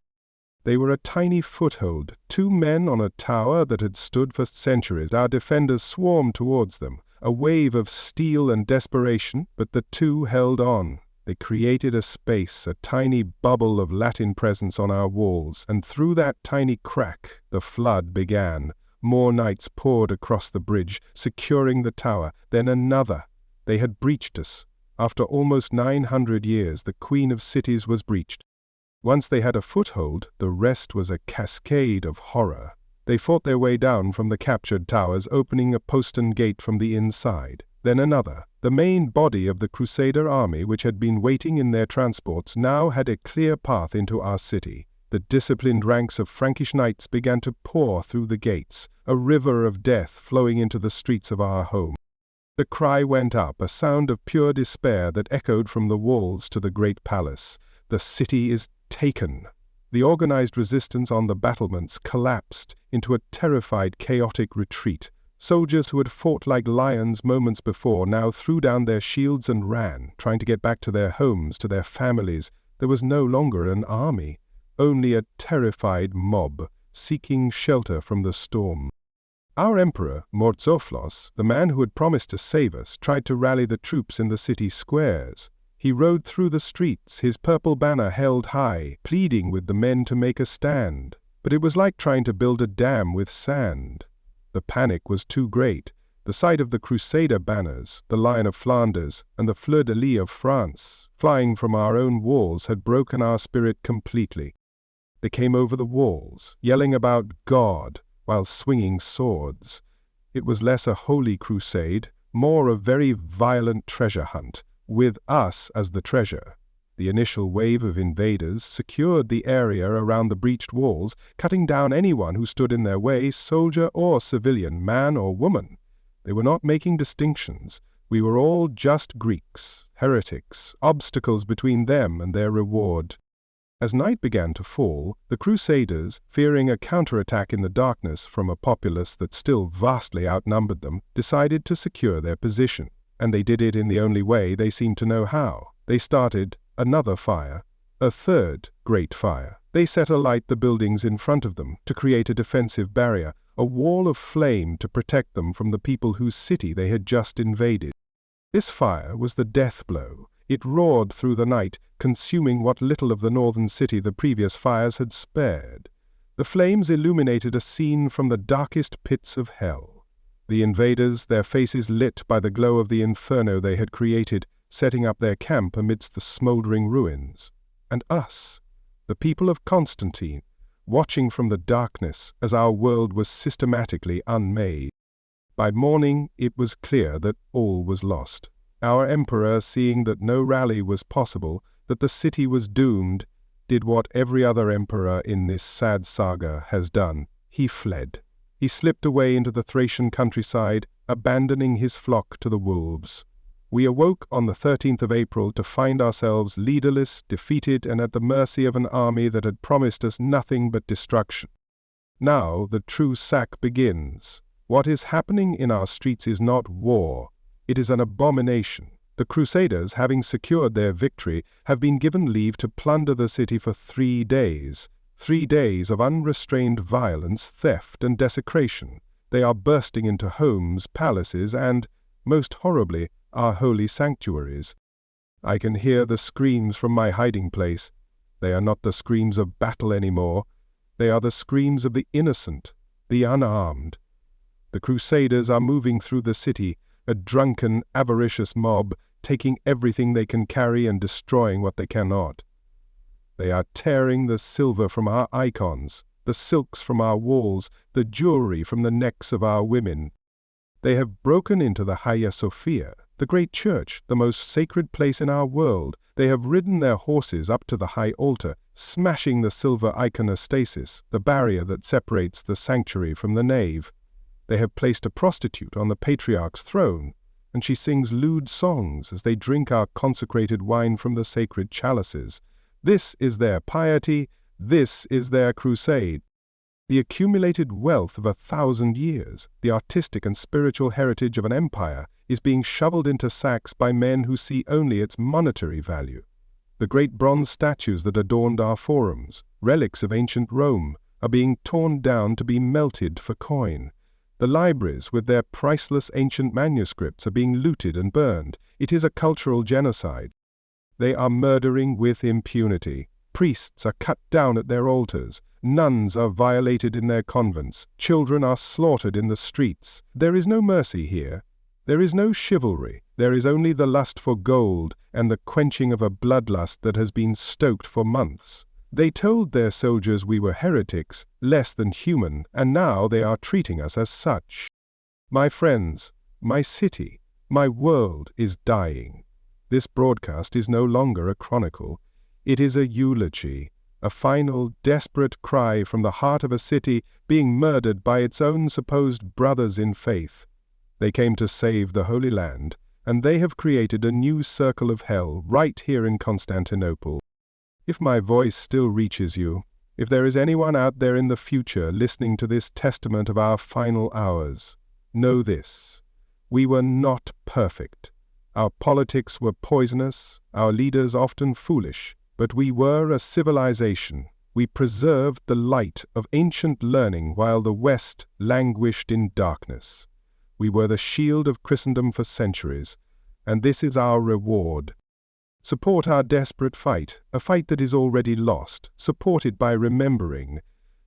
They were a tiny foothold, 2 men on a tower that had stood for centuries. Our defenders swarmed towards them, a wave of steel and desperation, but the 2 held on. They created a space, a tiny bubble of Latin presence on our walls, and through that tiny crack, the flood began. More knights poured across the bridge, securing the tower, then another. They had breached us. After almost 900 years, the Queen of Cities was breached. Once they had a foothold, the rest was a cascade of horror. They fought their way down from the captured towers, opening a postern gate from the inside. Then another. The main body of the Crusader army, which had been waiting in their transports, now had a clear path into our city. The disciplined ranks of Frankish knights began to pour through the gates, a river of death flowing into the streets of our home. The cry went up, a sound of pure despair that echoed from the walls to the great palace. The city is taken. The organized resistance on the battlements collapsed into a terrified, chaotic retreat. Soldiers who had fought like lions moments before now threw down their shields and ran, trying to get back to their homes, to their families. There was no longer an army, only a terrified mob, seeking shelter from the storm. Our emperor, Mourtzouphlos, the man who had promised to save us, tried to rally the troops in the city squares. He rode through the streets, his purple banner held high, pleading with the men to make a stand. But it was like trying to build a dam with sand. The panic was too great. The sight of the Crusader banners, the Lion of Flanders, and the fleur-de-lis of France, flying from our own walls, had broken our spirit completely. They came over the walls, yelling about God, while swinging swords. It was less a holy crusade, more a very violent treasure hunt, with us as the treasure. The initial wave of invaders secured the area around the breached walls, cutting down anyone who stood in their way, soldier or civilian, man or woman. They were not making distinctions. We were all just Greeks, heretics, obstacles between them and their reward. As night began to fall, the Crusaders, fearing a counterattack in the darkness from a populace that still vastly outnumbered them, decided to secure their position. And they did it in the only way they seemed to know how. They started another fire, a third great fire. They set alight the buildings in front of them to create a defensive barrier, a wall of flame to protect them from the people whose city they had just invaded. This fire was the death blow. It roared through the night, consuming what little of the northern city the previous fires had spared. The flames illuminated a scene from the darkest pits of hell. The invaders, their faces lit by the glow of the inferno they had created, setting up their camp amidst the smoldering ruins. And us, the people of Constantine, watching from the darkness as our world was systematically unmade. By morning, it was clear that all was lost. Our emperor, seeing that no rally was possible, that the city was doomed, did what every other emperor in this sad saga has done. He fled. He slipped away into the Thracian countryside, abandoning his flock to the wolves. We awoke on the 13th of April to find ourselves leaderless, defeated, and at the mercy of an army that had promised us nothing but destruction. Now the true sack begins. What is happening in our streets is not war. It is an abomination. The Crusaders, having secured their victory, have been given leave to plunder the city for 3 days. 3 days of unrestrained violence, theft, and desecration. They are bursting into homes, palaces, and, most horribly, our holy sanctuaries. I can hear the screams from my hiding place. They are not the screams of battle anymore. They are the screams of the innocent, the unarmed. The Crusaders are moving through the city, a drunken, avaricious mob, taking everything they can carry and destroying what they cannot. They are tearing the silver from our icons, the silks from our walls, the jewelry from the necks of our women. They have broken into the Hagia Sophia, the great church, the most sacred place in our world. They have ridden their horses up to the high altar, smashing the silver iconostasis, the barrier that separates the sanctuary from the nave. They have placed a prostitute on the patriarch's throne, and she sings lewd songs as they drink our consecrated wine from the sacred chalices. This is their piety, this is their crusade. The accumulated wealth of 1,000 years, the artistic and spiritual heritage of an empire, is being shoveled into sacks by men who see only its monetary value. The great bronze statues that adorned our forums, relics of ancient Rome, are being torn down to be melted for coin. The libraries with their priceless ancient manuscripts are being looted and burned. It is a cultural genocide. They are murdering with impunity. Priests are cut down at their altars. Nuns are violated in their convents. Children are slaughtered in the streets. There is no mercy here. There is no chivalry. There is only the lust for gold and the quenching of a bloodlust that has been stoked for months. They told their soldiers we were heretics, less than human, and now they are treating us as such. My friends, my city, my world is dying. This broadcast is no longer a chronicle. It is a eulogy, a final, desperate cry from the heart of a city being murdered by its own supposed brothers in faith. They came to save the Holy Land, and they have created a new circle of hell right here in Constantinople. If my voice still reaches you, if there is anyone out there in the future listening to this testament of our final hours, know this: we were not perfect. Our politics were poisonous, our leaders often foolish, but we were a civilization. We preserved the light of ancient learning while the West languished in darkness. We were the shield of Christendom for centuries, and this is our reward. Support our desperate fight, a fight that is already lost, supported by remembering.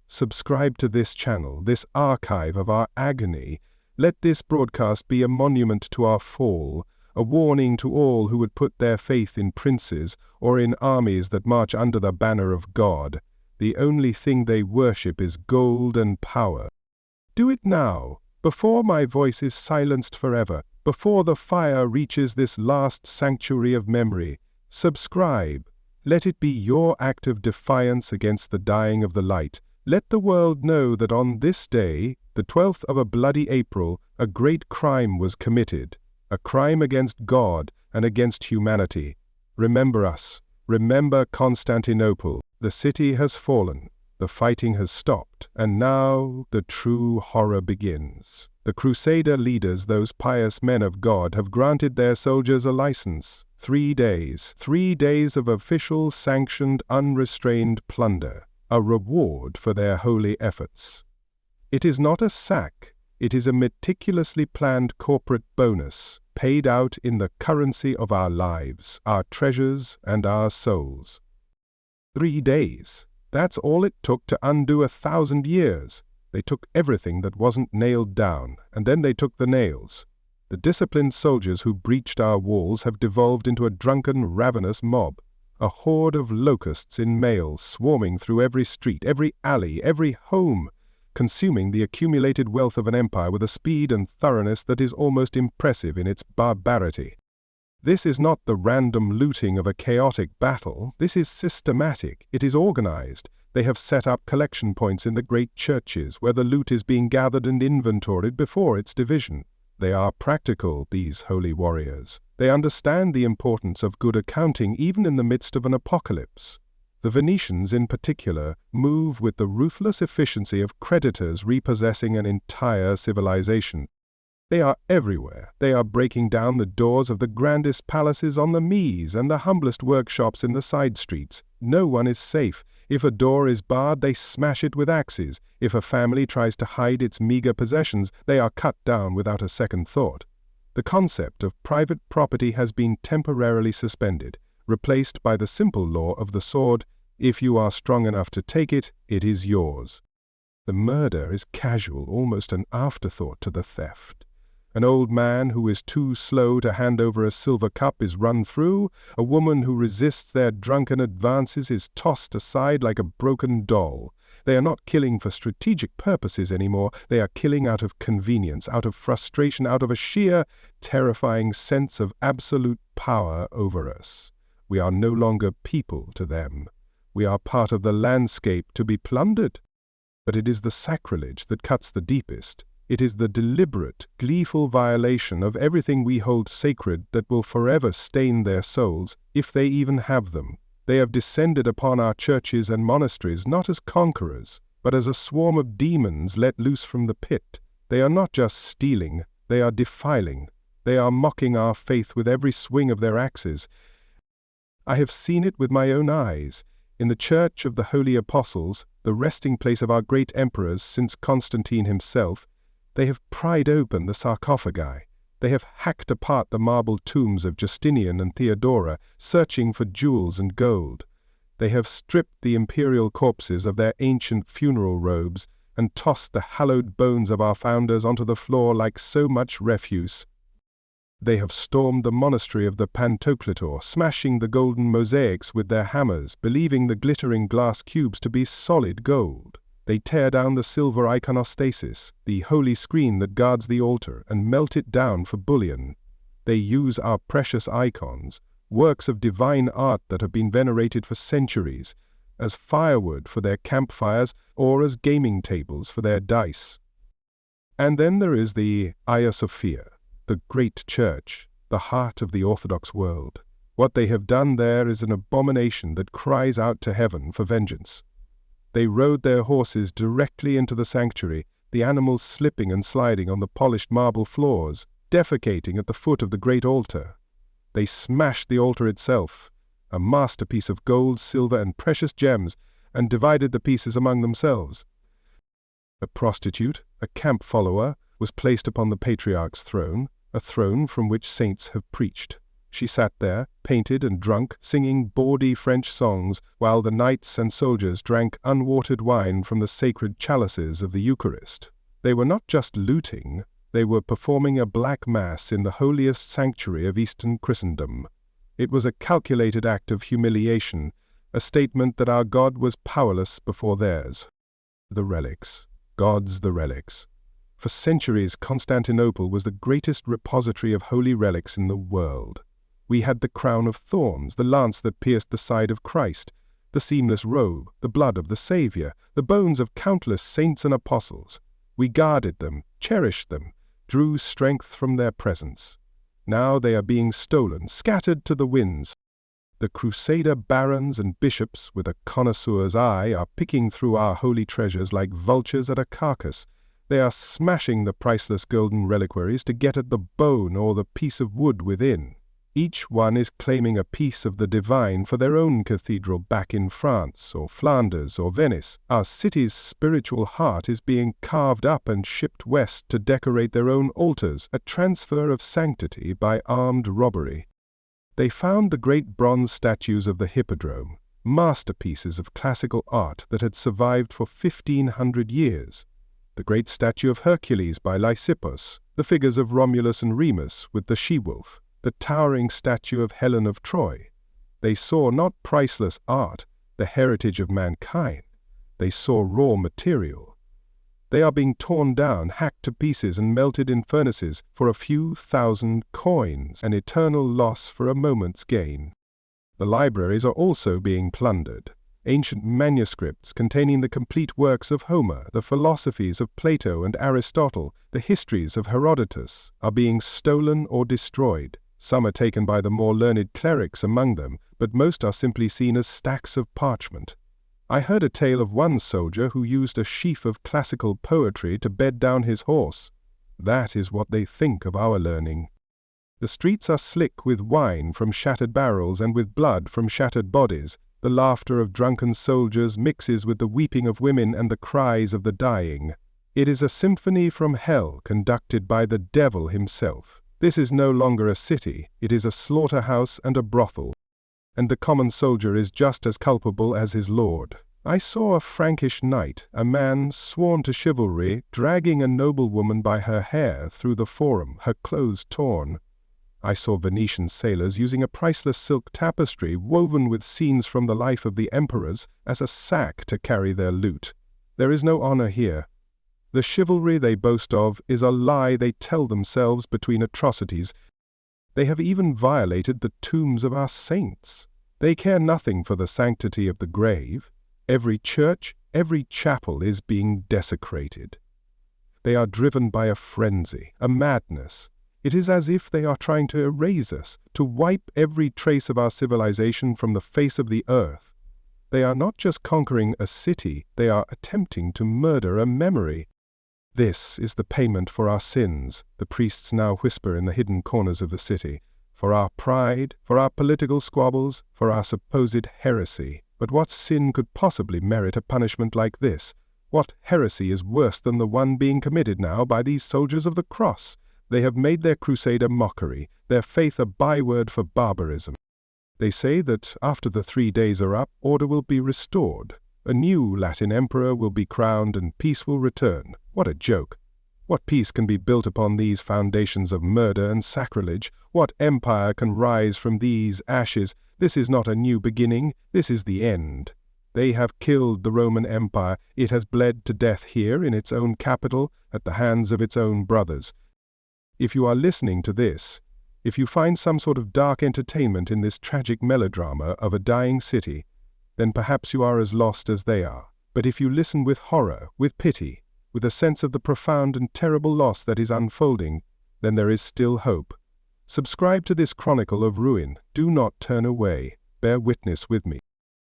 Subscribe to this channel, this archive of our agony. Let this broadcast be a monument to our fall, a warning to all who would put their faith in princes or in armies that march under the banner of God. The only thing they worship is gold and power. Do it now, before my voice is silenced forever, before the fire reaches this last sanctuary of memory. Subscribe. Let it be your act of defiance against the dying of the light. Let the world know that on this day, the 12th of a bloody April, a great crime was committed. A crime against God and against humanity. Remember us. Remember Constantinople. The city has fallen. The fighting has stopped. And now the true horror begins. The Crusader leaders, those pious men of God, have granted their soldiers a license. 3 days. 3 days of official, sanctioned, unrestrained plunder. A reward for their holy efforts. It is not a sack. It is a meticulously planned corporate bonus. paid out in the currency of our lives, our treasures, and our souls. 3 days. That's all it took to undo 1,000 years. They took everything that wasn't nailed down, and then they took the nails. The disciplined soldiers who breached our walls have devolved into a drunken, ravenous mob, a horde of locusts in mail swarming through every street, every alley, every home, consuming the accumulated wealth of an empire with a speed and thoroughness that is almost impressive in its barbarity. This is not the random looting of a chaotic battle. This is systematic. It is organized. They have set up collection points in the great churches where the loot is being gathered and inventoried before its division. They are practical, these holy warriors. They understand the importance of good accounting even in the midst of an apocalypse. The Venetians, in particular, move with the ruthless efficiency of creditors repossessing an entire civilization. They are everywhere. They are breaking down the doors of the grandest palaces on the Mies and the humblest workshops in the side streets. No one is safe. If a door is barred, they smash it with axes. If a family tries to hide its meager possessions, they are cut down without a second thought. The concept of private property has been temporarily suspended, replaced by the simple law of the sword. If you are strong enough to take it, it is yours. The murder is casual, almost an afterthought to the theft. An old man who is too slow to hand over a silver cup is run through. A woman who resists their drunken advances is tossed aside like a broken doll. They are not killing for strategic purposes anymore. They are killing out of convenience, out of frustration, out of a sheer, terrifying sense of absolute power over us. We are no longer people to them. We are part of the landscape to be plundered. But it is the sacrilege that cuts the deepest. It is the deliberate, gleeful violation of everything we hold sacred that will forever stain their souls, if they even have them. They have descended upon our churches and monasteries not as conquerors, but as a swarm of demons let loose from the pit. They are not just stealing, they are defiling. They are mocking our faith with every swing of their axes. I have seen it with my own eyes. In the Church of the Holy Apostles, the resting place of our great emperors since Constantine himself, they have pried open the sarcophagi. They have hacked apart the marble tombs of Justinian and Theodora, searching for jewels and gold. They have stripped the imperial corpses of their ancient funeral robes and tossed the hallowed bones of our founders onto the floor like so much refuse. They have stormed the monastery of the Pantocrator, smashing the golden mosaics with their hammers, believing the glittering glass cubes to be solid gold. They tear down the silver iconostasis, the holy screen that guards the altar, and melt it down for bullion. They use our precious icons, works of divine art that have been venerated for centuries, as firewood for their campfires or as gaming tables for their dice. And then there is the Hagia Sophia, the great church, the heart of the Orthodox world. What they have done there is an abomination that cries out to heaven for vengeance. They rode their horses directly into the sanctuary, the animals slipping and sliding on the polished marble floors, defecating at the foot of the great altar. They smashed the altar itself, a masterpiece of gold, silver, and precious gems, and divided the pieces among themselves. A prostitute, a camp follower, was placed upon the patriarch's throne, a throne from which saints have preached. She sat there, painted and drunk, singing bawdy French songs, while the knights and soldiers drank unwatered wine from the sacred chalices of the Eucharist. They were not just looting, they were performing a black mass in the holiest sanctuary of Eastern Christendom. It was a calculated act of humiliation, a statement that our God was powerless before theirs. The relics. Gods the relics. For centuries, Constantinople was the greatest repository of holy relics in the world. We had the crown of thorns, the lance that pierced the side of Christ, the seamless robe, the blood of the Savior, the bones of countless saints and apostles. We guarded them, cherished them, drew strength from their presence. Now they are being stolen, scattered to the winds. The crusader barons and bishops, with a connoisseur's eye, are picking through our holy treasures like vultures at a carcass. They are smashing the priceless golden reliquaries to get at the bone or the piece of wood within. Each one is claiming a piece of the divine for their own cathedral back in France or Flanders or Venice. Our city's spiritual heart is being carved up and shipped west to decorate their own altars, a transfer of sanctity by armed robbery. They found the great bronze statues of the Hippodrome, masterpieces of classical art that had survived for 1,500 years. The great statue of Hercules by Lysippus, the figures of Romulus and Remus with the she-wolf, the towering statue of Helen of Troy. They saw not priceless art, the heritage of mankind. They saw raw material. They are being torn down, hacked to pieces and melted in furnaces for a few thousand coins, an eternal loss for a moment's gain. The libraries are also being plundered. Ancient manuscripts containing the complete works of Homer, the philosophies of Plato and Aristotle, the histories of Herodotus, are being stolen or destroyed. Some are taken by the more learned clerics among them, but most are simply seen as stacks of parchment. I heard a tale of one soldier who used a sheaf of classical poetry to bed down his horse. That is what they think of our learning. The streets are slick with wine from shattered barrels and with blood from shattered bodies. The laughter of drunken soldiers mixes with the weeping of women and the cries of the dying. It is a symphony from hell conducted by the devil himself. This is no longer a city, it is a slaughterhouse and a brothel. And the common soldier is just as culpable as his lord. I saw a Frankish knight, a man sworn to chivalry, dragging a noblewoman by her hair through the forum, her clothes torn. I saw Venetian sailors using a priceless silk tapestry woven with scenes from the life of the emperors as a sack to carry their loot. There is no honor here. The chivalry they boast of is a lie they tell themselves between atrocities. They have even violated the tombs of our saints. They care nothing for the sanctity of the grave. Every church, every chapel is being desecrated. They are driven by a frenzy, a madness. It is as if they are trying to erase us, to wipe every trace of our civilization from the face of the earth. They are not just conquering a city, they are attempting to murder a memory. This is the payment for our sins, the priests now whisper in the hidden corners of the city, for our pride, for our political squabbles, for our supposed heresy. But what sin could possibly merit a punishment like this? What heresy is worse than the one being committed now by these soldiers of the cross? They have made their crusade a mockery, their faith a byword for barbarism. They say that after the 3 days are up, order will be restored. A new Latin emperor will be crowned and peace will return. What a joke! What peace can be built upon these foundations of murder and sacrilege? What empire can rise from these ashes? This is not a new beginning, this is the end. They have killed the Roman Empire. It has bled to death here in its own capital, at the hands of its own brothers. If you are listening to this, if you find some sort of dark entertainment in this tragic melodrama of a dying city, then perhaps you are as lost as they are. But if you listen with horror, with pity, with a sense of the profound and terrible loss that is unfolding, then there is still hope. Subscribe to this chronicle of ruin. Do not turn away. Bear witness with me.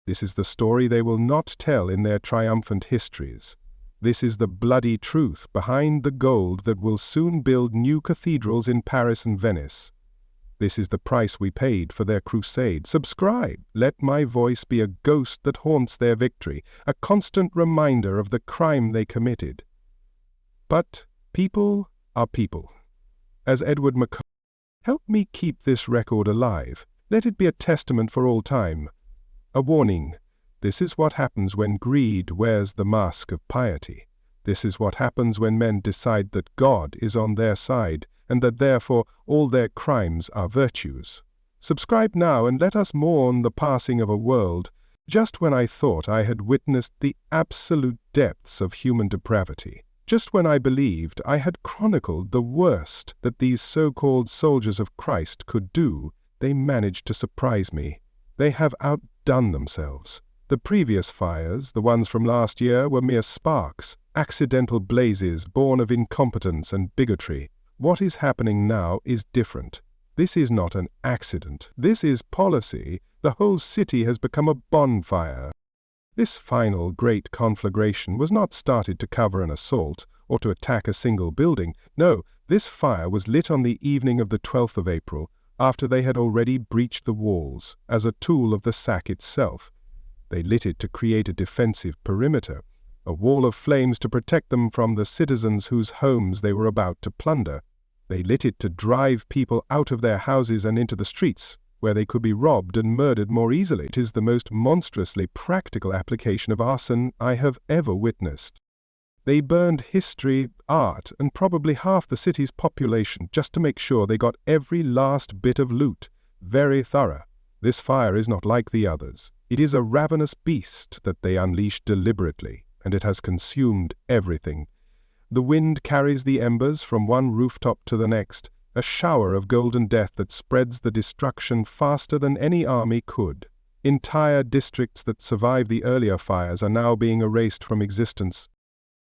This is the story they will not tell in their triumphant histories. This is the bloody truth behind the gold that will soon build new cathedrals in Paris and Venice. This is the price we paid for their crusade. Subscribe. Let my voice be a ghost that haunts their victory, a constant reminder of the crime they committed. But people are people. As Edward McCullough, help me keep this record alive. Let it be a testament for all time. A warning. This is what happens when greed wears the mask of piety. This is what happens when men decide that God is on their side, and that therefore all their crimes are virtues. Subscribe now and let us mourn the passing of a world, just when I thought I had witnessed the absolute depths of human depravity. Just when I believed I had chronicled the worst that these so-called soldiers of Christ could do, they managed to surprise me. They have outdone themselves. The previous fires, the ones from last year, were mere sparks, accidental blazes born of incompetence and bigotry. What is happening now is different. This is not an accident. This is policy. The whole city has become a bonfire. This final great conflagration was not started to cover an assault or to attack a single building. No, this fire was lit on the evening of the 12th of April, after they had already breached the walls, as a tool of the sack itself. They lit it to create a defensive perimeter, a wall of flames to protect them from the citizens whose homes they were about to plunder. They lit it to drive people out of their houses and into the streets, where they could be robbed and murdered more easily. It is the most monstrously practical application of arson I have ever witnessed. They burned history, art, and probably half the city's population just to make sure they got every last bit of loot. Very thorough. This fire is not like the others. It is a ravenous beast that they unleashed deliberately, and it has consumed everything. The wind carries the embers from one rooftop to the next, a shower of golden death that spreads the destruction faster than any army could. Entire districts that survived the earlier fires are now being erased from existence.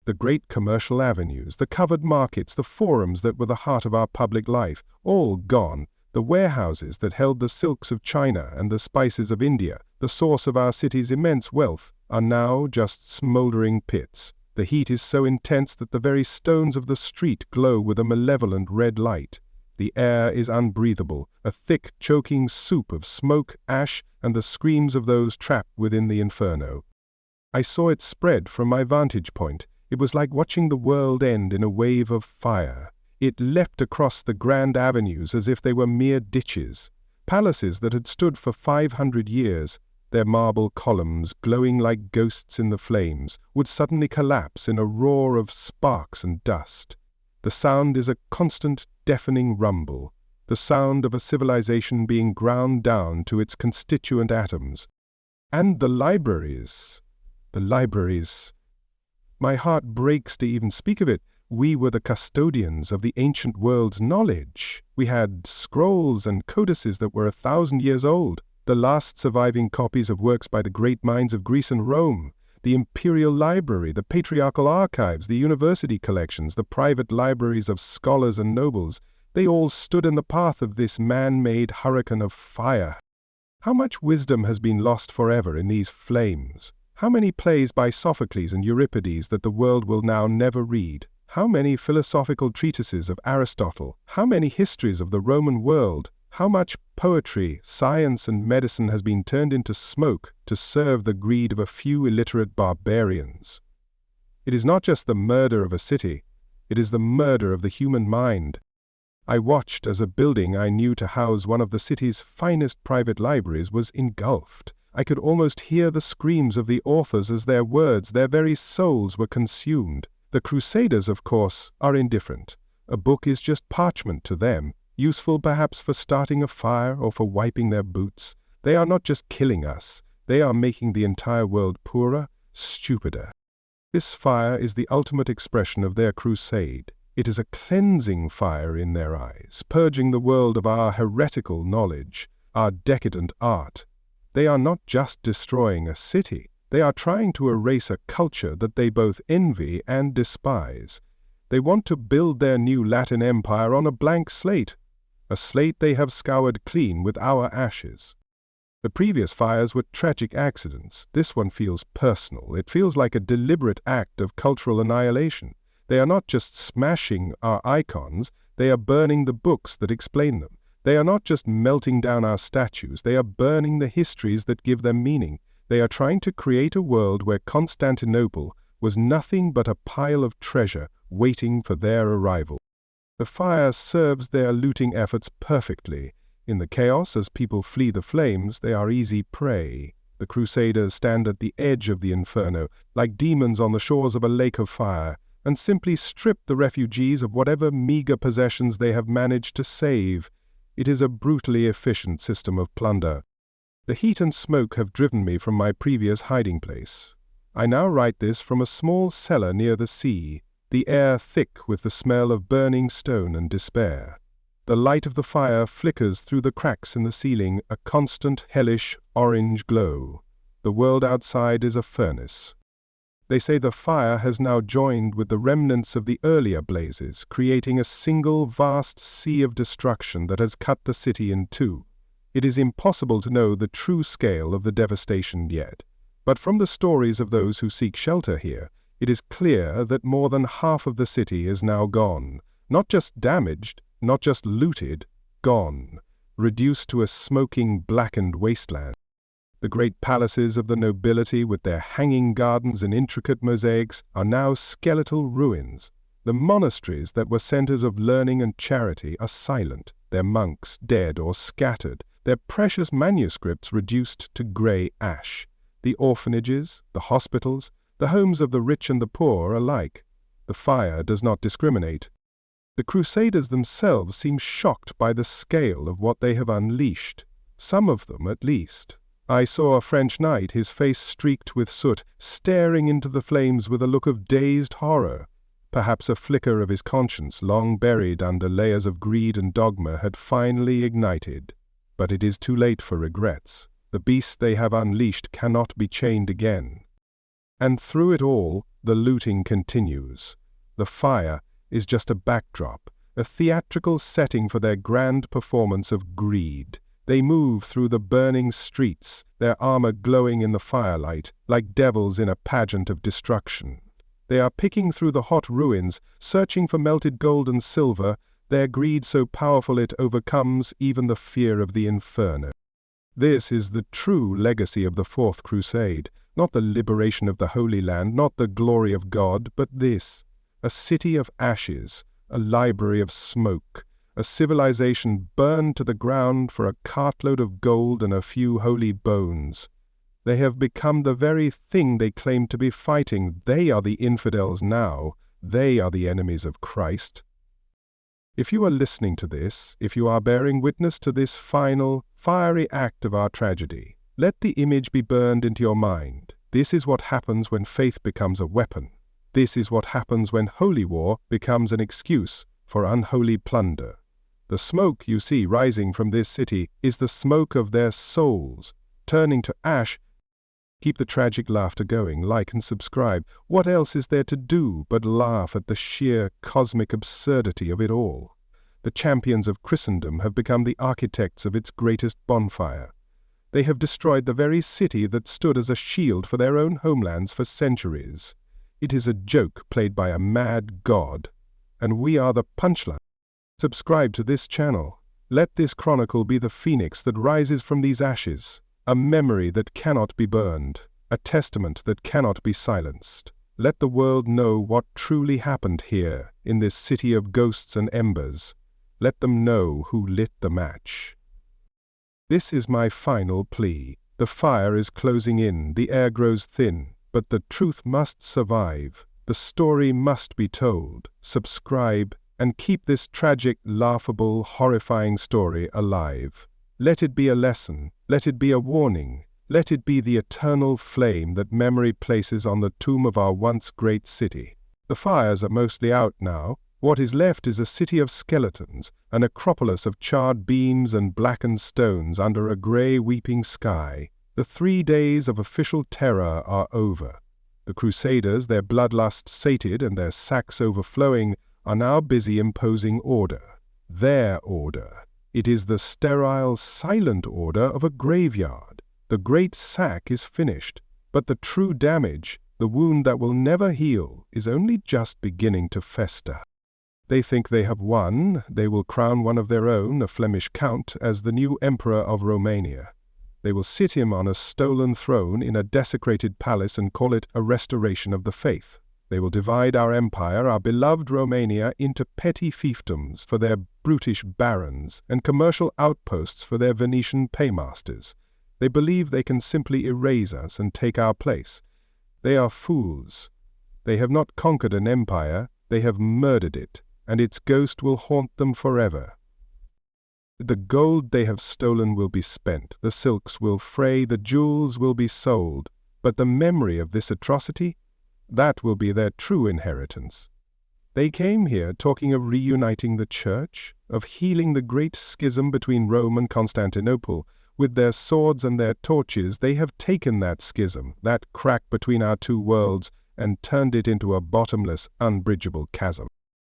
The great commercial avenues, the covered markets, the forums that were the heart of our public life, all gone. The warehouses that held the silks of China and the spices of India, the source of our city's immense wealth, are now just smoldering pits. The heat is so intense that the very stones of the street glow with a malevolent red light. The air is unbreathable, a thick, choking soup of smoke, ash, and the screams of those trapped within the Inferno. I saw it spread from my vantage point. It was like watching the world end in a wave of fire. It leapt across the grand avenues as if they were mere ditches. Palaces that had stood for 500 years, their marble columns glowing like ghosts in the flames, would suddenly collapse in a roar of sparks and dust. The sound is a constant, deafening rumble, the sound of a civilization being ground down to its constituent atoms. And the libraries. My heart breaks to even speak of it. We were the custodians of the ancient world's knowledge. We had scrolls and codices that were 1,000 years old, the last surviving copies of works by the great minds of Greece and Rome, the Imperial Library, the patriarchal archives, the university collections, the private libraries of scholars and nobles. They all stood in the path of this man-made hurricane of fire. How much wisdom has been lost forever in these flames? How many plays by Sophocles and Euripides that the world will now never read? How many philosophical treatises of Aristotle? How many histories of the Roman world? How much poetry, science, and medicine has been turned into smoke to serve the greed of a few illiterate barbarians? It is not just the murder of a city, it is the murder of the human mind. I watched as a building I knew to house one of the city's finest private libraries was engulfed. I could almost hear the screams of the authors as their words, their very souls, were consumed. The Crusaders, of course, are indifferent. A book is just parchment to them, useful perhaps for starting a fire or for wiping their boots. They are not just killing us, they are making the entire world poorer, stupider. This fire is the ultimate expression of their crusade. It is a cleansing fire in their eyes, purging the world of our heretical knowledge, our decadent art. They are not just destroying a city, they are trying to erase a culture that they both envy and despise. They want to build their new Latin empire on a blank slate, a slate they have scoured clean with our ashes. The previous fires were tragic accidents. This one feels personal. It feels like a deliberate act of cultural annihilation. They are not just smashing our icons, they are burning the books that explain them. They are not just melting down our statues, they are burning the histories that give them meaning. They are trying to create a world where Constantinople was nothing but a pile of treasure waiting for their arrival. The fire serves their looting efforts perfectly. In the chaos, as people flee the flames, they are easy prey. The Crusaders stand at the edge of the Inferno, like demons on the shores of a lake of fire, and simply strip the refugees of whatever meager possessions they have managed to save. It is a brutally efficient system of plunder. The heat and smoke have driven me from my previous hiding place. I now write this from a small cellar near the sea, the air thick with the smell of burning stone and despair. The light of the fire flickers through the cracks in the ceiling, a constant, hellish, orange glow. The world outside is a furnace. They say the fire has now joined with the remnants of the earlier blazes, creating a single vast sea of destruction that has cut the city in two. It is impossible to know the true scale of the devastation yet, but from the stories of those who seek shelter here, it is clear that more than half of the city is now gone. Not just damaged, not just looted, gone. reduced to a smoking, blackened wasteland. The great palaces of the nobility with their hanging gardens and intricate mosaics are now skeletal ruins. The monasteries that were centers of learning and charity are silent, their monks dead or scattered, their precious manuscripts reduced to grey ash. The orphanages, the hospitals, the homes of the rich and the poor alike. The fire does not discriminate. The Crusaders themselves seem shocked by the scale of what they have unleashed. Some of them, at least. I saw a French knight, his face streaked with soot, staring into the flames with a look of dazed horror. Perhaps a flicker of his conscience, long buried under layers of greed and dogma, had finally ignited. But it is too late for regrets. The beast they have unleashed cannot be chained again. And through it all, the looting continues. The fire is just a backdrop, a theatrical setting for their grand performance of greed. They move through the burning streets, their armor glowing in the firelight, like devils in a pageant of destruction. They are picking through the hot ruins, searching for melted gold and silver, their greed so powerful it overcomes even the fear of the Inferno. This is the true legacy of the Fourth Crusade, not the liberation of the Holy Land, not the glory of God, but this, a city of ashes, a library of smoke, a civilization burned to the ground for a cartload of gold and a few holy bones. They have become the very thing they claim to be fighting. They are the infidels now. They are the enemies of Christ. If you are listening to this, if you are bearing witness to this final, fiery act of our tragedy, let the image be burned into your mind. This is what happens when faith becomes a weapon. This is what happens when holy war becomes an excuse for unholy plunder. The smoke you see rising from this city is the smoke of their souls, turning to ash. Keep the tragic laughter going, like and subscribe. What else is there to do but laugh at the sheer cosmic absurdity of it all? The champions of Christendom have become the architects of its greatest bonfire. They have destroyed the very city that stood as a shield for their own homelands for centuries. It is a joke played by a mad god, and we are the punchline. Subscribe to this channel. Let this chronicle be the phoenix that rises from these ashes. A memory that cannot be burned, a testament that cannot be silenced. Let the world know what truly happened here, in this city of ghosts and embers. Let them know who lit the match. This is my final plea. The fire is closing in, the air grows thin, but the truth must survive. The story must be told. Subscribe, and keep this tragic, laughable, horrifying story alive. Let it be a lesson, let it be a warning, let it be the eternal flame that memory places on the tomb of our once great city. The fires are mostly out now. What is left is a city of skeletons, an acropolis of charred beams and blackened stones under a grey weeping sky. The 3 days of official terror are over. The Crusaders, their bloodlust sated and their sacks overflowing, are now busy imposing order. Their order. It is the sterile, silent order of a graveyard. The great sack is finished, but the true damage, the wound that will never heal, is only just beginning to fester. They think they have won. They will crown one of their own, a Flemish count, as the new emperor of Romania. They will sit him on a stolen throne in a desecrated palace and call it a restoration of the faith. They will divide our empire, our beloved Romania, into petty fiefdoms for their brutish barons and commercial outposts for their Venetian paymasters. They believe they can simply erase us and take our place. They are fools. They have not conquered an empire, they have murdered it, and its ghost will haunt them forever. The gold they have stolen will be spent, the silks will fray, the jewels will be sold, but the memory of this atrocity, that will be their true inheritance. They came here talking of reuniting the church, of healing the great schism between Rome and Constantinople. With their swords and their torches, they have taken that schism, that crack between our two worlds, and turned it into a bottomless, unbridgeable chasm.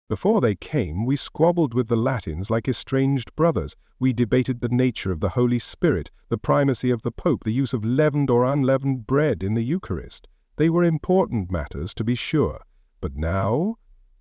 Before they came, we squabbled with the Latins like estranged brothers. We debated the nature of the Holy Spirit, the primacy of the Pope, the use of leavened or unleavened bread in the Eucharist. They were important matters, to be sure. But now,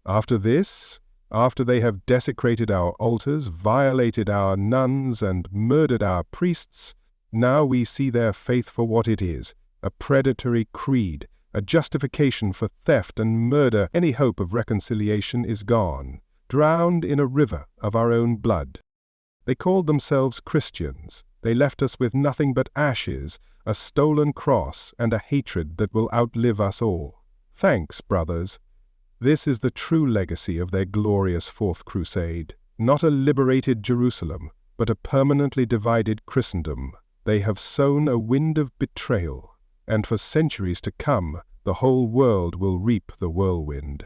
after this, After they have desecrated our altars, violated our nuns, and murdered our priests, now we see their faith for what it is, a predatory creed, a justification for theft and murder. Any hope of reconciliation is gone, drowned in a river of our own blood. They called themselves Christians. They left us with nothing but ashes, a stolen cross, and a hatred that will outlive us all. Thanks, brothers. This is the true legacy of their glorious Fourth Crusade. Not a liberated Jerusalem, but a permanently divided Christendom. They have sown a wind of betrayal, and for centuries to come, the whole world will reap the whirlwind.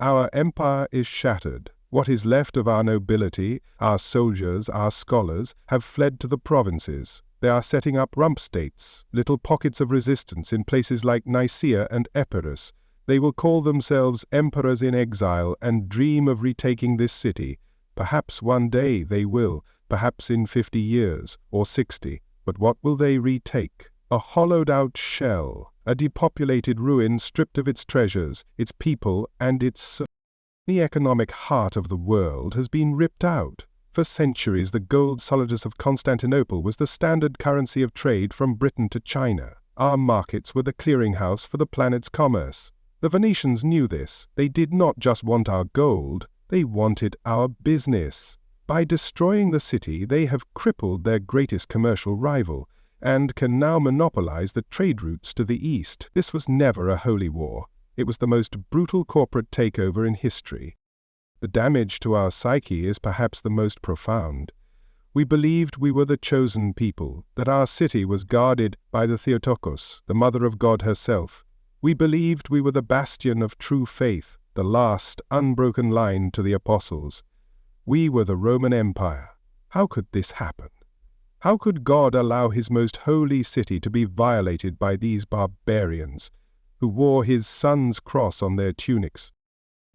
Our empire is shattered. What is left of our nobility, our soldiers, our scholars, have fled to the provinces. They are setting up rump states, little pockets of resistance in places like Nicaea and Epirus. They will call themselves emperors in exile and dream of retaking this city. Perhaps one day they will, perhaps in 50 years or 60. But what will they retake? A hollowed-out shell, a depopulated ruin stripped of its treasures, its people, and its soul. The economic heart of the world has been ripped out. For centuries, the gold solidus of Constantinople was the standard currency of trade from Britain to China. Our markets were the clearinghouse for the planet's commerce. The Venetians knew this. They did not just want our gold, they wanted our business. By destroying the city, they have crippled their greatest commercial rival, and can now monopolize the trade routes to the east. This was never a holy war. It was the most brutal corporate takeover in history. The damage to our psyche is perhaps the most profound. We believed we were the chosen people, that our city was guarded by the Theotokos, the Mother of God herself. We believed we were the bastion of true faith, the last unbroken line to the apostles. We were the Roman Empire. How could this happen? How could God allow his most holy city to be violated by these barbarians, who wore his son's cross on their tunics?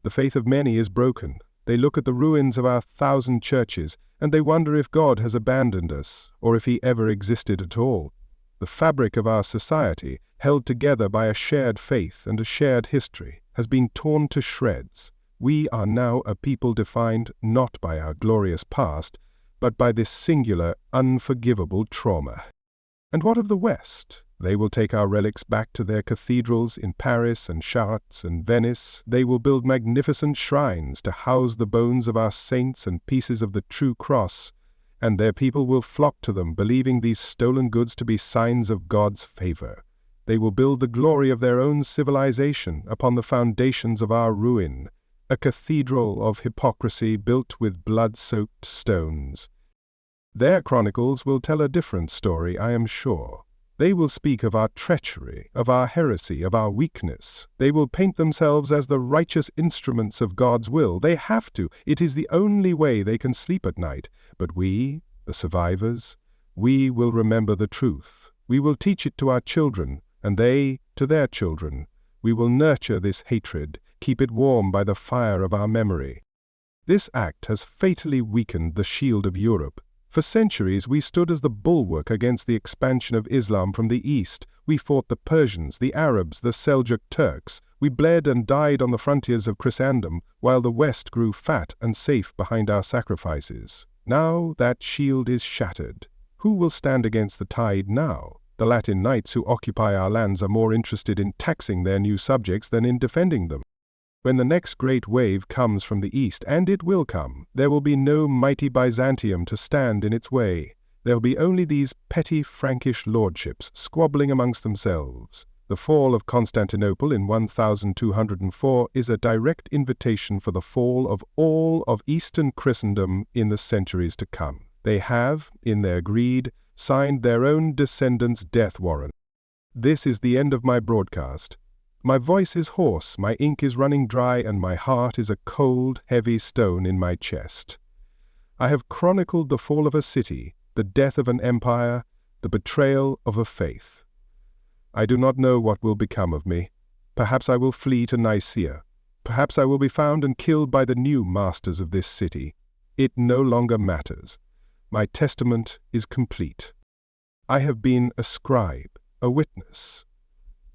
The faith of many is broken. They look at the ruins of our 1,000 churches, and they wonder if God has abandoned us, or if he ever existed at all. The fabric of our society, held together by a shared faith and a shared history, has been torn to shreds. We are now a people defined not by our glorious past, but by this singular, unforgivable trauma. And what of the West? They will take our relics back to their cathedrals in Paris and Chartres and Venice. They will build magnificent shrines to house the bones of our saints and pieces of the true cross, and their people will flock to them, believing these stolen goods to be signs of God's favor. They will build the glory of their own civilization upon the foundations of our ruin, a cathedral of hypocrisy built with blood-soaked stones. Their chronicles will tell a different story, I am sure. They will speak of our treachery, of our heresy, of our weakness. They will paint themselves as the righteous instruments of God's will. They have to. It is the only way they can sleep at night. But we, the survivors, we will remember the truth. We will teach it to our children, and they to their children. We will nurture this hatred, keep it warm by the fire of our memory. This act has fatally weakened the shield of Europe. For centuries we stood as the bulwark against the expansion of Islam from the east. We fought the Persians, the Arabs, the Seljuk Turks. We bled and died on the frontiers of Christendom, while the West grew fat and safe behind our sacrifices. Now that shield is shattered. Who will stand against the tide now? The Latin knights who occupy our lands are more interested in taxing their new subjects than in defending them. When the next great wave comes from the east, and it will come, there will be no mighty Byzantium to stand in its way. There will be only these petty Frankish lordships squabbling amongst themselves. The fall of Constantinople in 1204 is a direct invitation for the fall of all of Eastern Christendom in the centuries to come. They have, in their greed, signed their own descendants' death warrant. This is the end of my broadcast. My voice is hoarse, my ink is running dry, and my heart is a cold, heavy stone in my chest. I have chronicled the fall of a city, the death of an empire, the betrayal of a faith. I do not know what will become of me. Perhaps I will flee to Nicaea. Perhaps I will be found and killed by the new masters of this city. It no longer matters. My testament is complete. I have been a scribe, a witness.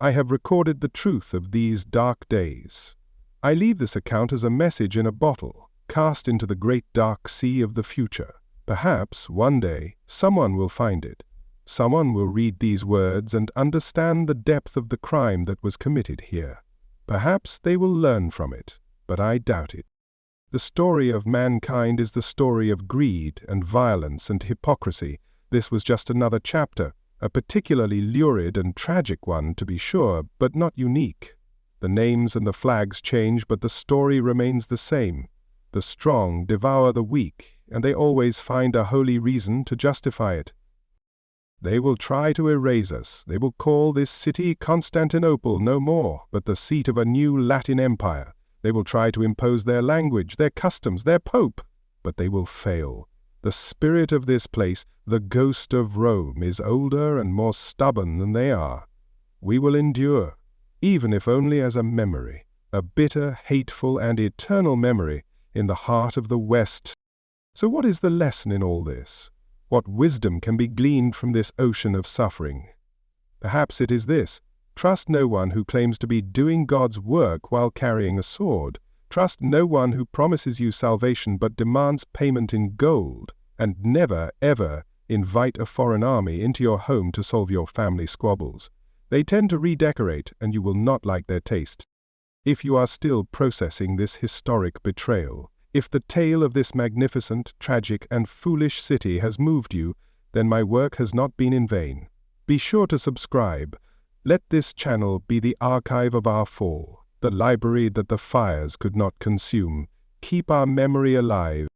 I have recorded the truth of these dark days. I leave this account as a message in a bottle, cast into the great dark sea of the future. Perhaps, one day, someone will find it. Someone will read these words and understand the depth of the crime that was committed here. Perhaps they will learn from it, but I doubt it. The story of mankind is the story of greed and violence and hypocrisy. This was just another chapter, a particularly lurid and tragic one, to be sure, but not unique. The names and the flags change, but the story remains the same. The strong devour the weak, and they always find a holy reason to justify it. They will try to erase us. They will call this city Constantinople no more, but the seat of a new Latin empire. They will try to impose their language, their customs, their pope, but they will fail. The spirit of this place, the ghost of Rome, is older and more stubborn than they are. We will endure, even if only as a memory, a bitter, hateful, and eternal memory in the heart of the West. So what is the lesson in all this? What wisdom can be gleaned from this ocean of suffering? Perhaps it is this: trust no one who claims to be doing God's work while carrying a sword. Trust no one who promises you salvation but demands payment in gold. And never, ever invite a foreign army into your home to solve your family squabbles. They tend to redecorate, and you will not like their taste. If you are still processing this historic betrayal, if the tale of this magnificent, tragic, and foolish city has moved you, then my work has not been in vain. Be sure to subscribe. Let this channel be the archive of our fall, the library that the fires could not consume. Keep our memory alive.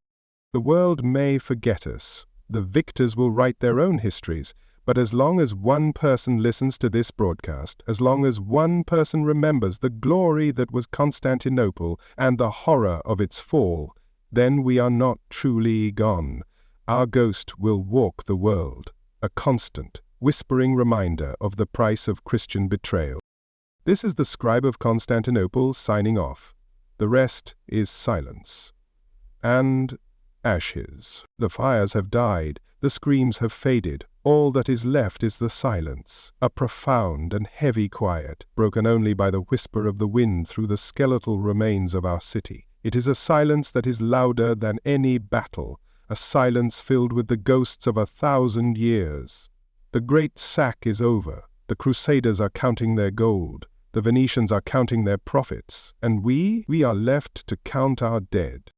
The world may forget us. The victors will write their own histories, but as long as one person listens to this broadcast, as long as one person remembers the glory that was Constantinople and the horror of its fall, then we are not truly gone. Our ghost will walk the world, a constant, whispering reminder of the price of Christian betrayal. This is the Scribe of Constantinople signing off. The rest is silence. And ashes. The fires have died, the screams have faded. All that is left is the silence, a profound and heavy quiet, broken only by the whisper of the wind through the skeletal remains of our city. It is a silence that is louder than any battle, a silence filled with the ghosts of 1,000 years. The great sack is over. The Crusaders are counting their gold. The Venetians are counting their profits. And we are left to count our dead.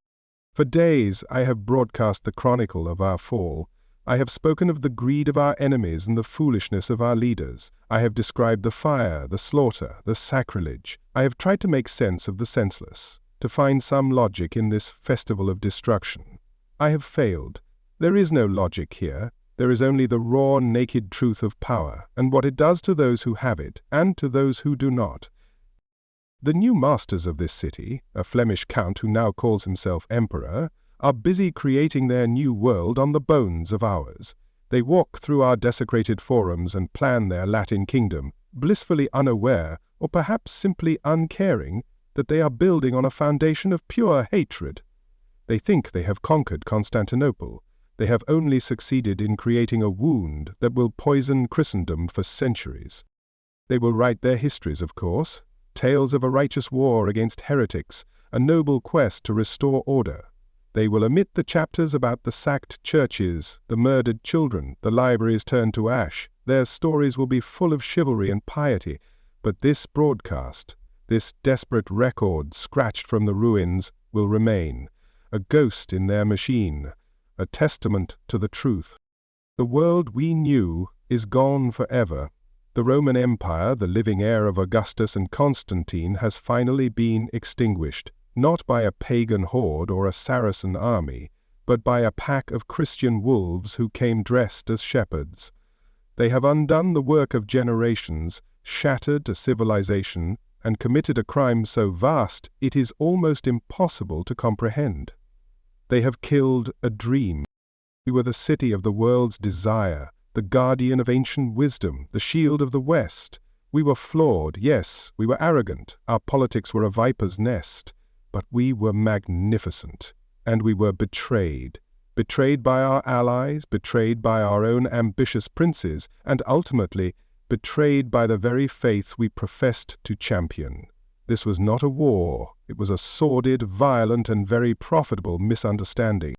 For days I have broadcast the chronicle of our fall. I have spoken of the greed of our enemies and the foolishness of our leaders. I have described the fire, the slaughter, the sacrilege. I have tried to make sense of the senseless, to find some logic in this festival of destruction. I have failed. There is no logic here. There is only the raw, naked truth of power, and what it does to those who have it, and to those who do not. The new masters of this city, a Flemish count who now calls himself emperor, are busy creating their new world on the bones of ours. They walk through our desecrated forums and plan their Latin kingdom, blissfully unaware, or perhaps simply uncaring, that they are building on a foundation of pure hatred. They think they have conquered Constantinople. They have only succeeded in creating a wound that will poison Christendom for centuries. They will write their histories, of course, tales of a righteous war against heretics, a noble quest to restore order. They will omit the chapters about the sacked churches, the murdered children, the libraries turned to ash. Their stories will be full of chivalry and piety, but this broadcast, this desperate record scratched from the ruins, will remain, a ghost in their machine, a testament to the truth. The world we knew is gone forever. The Roman Empire, the living heir of Augustus and Constantine, has finally been extinguished, not by a pagan horde or a Saracen army, but by a pack of Christian wolves who came dressed as shepherds. They have undone the work of generations, shattered a civilization, and committed a crime so vast it is almost impossible to comprehend. They have killed a dream. We were the city of the world's desire, the guardian of ancient wisdom, the shield of the West. We were flawed, yes, we were arrogant, our politics were a viper's nest, but we were magnificent, and we were betrayed. Betrayed by our allies, betrayed by our own ambitious princes, and ultimately betrayed by the very faith we professed to champion. This was not a war. It was a sordid, violent, and very profitable misunderstanding.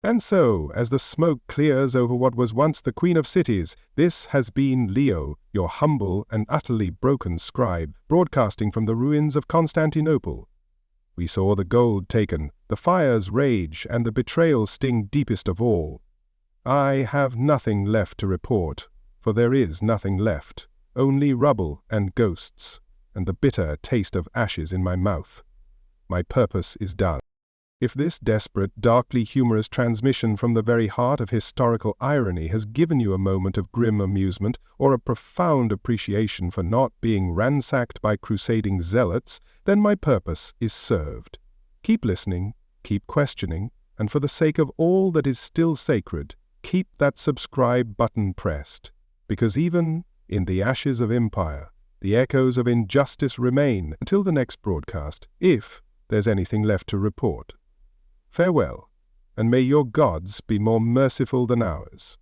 And so, as the smoke clears over what was once the Queen of Cities, this has been Leo, your humble and utterly broken scribe, broadcasting from the ruins of Constantinople. We saw the gold taken, the fires rage, and the betrayal sting deepest of all. I have nothing left to report, for there is nothing left, only rubble and ghosts, and the bitter taste of ashes in my mouth. My purpose is done. If this desperate, darkly humorous transmission from the very heart of historical irony has given you a moment of grim amusement or a profound appreciation for not being ransacked by crusading zealots, then my purpose is served. Keep listening, keep questioning, and for the sake of all that is still sacred, keep that subscribe button pressed, because even in the ashes of empire, the echoes of injustice remain until the next broadcast, if there's anything left to report. Farewell, and may your gods be more merciful than ours.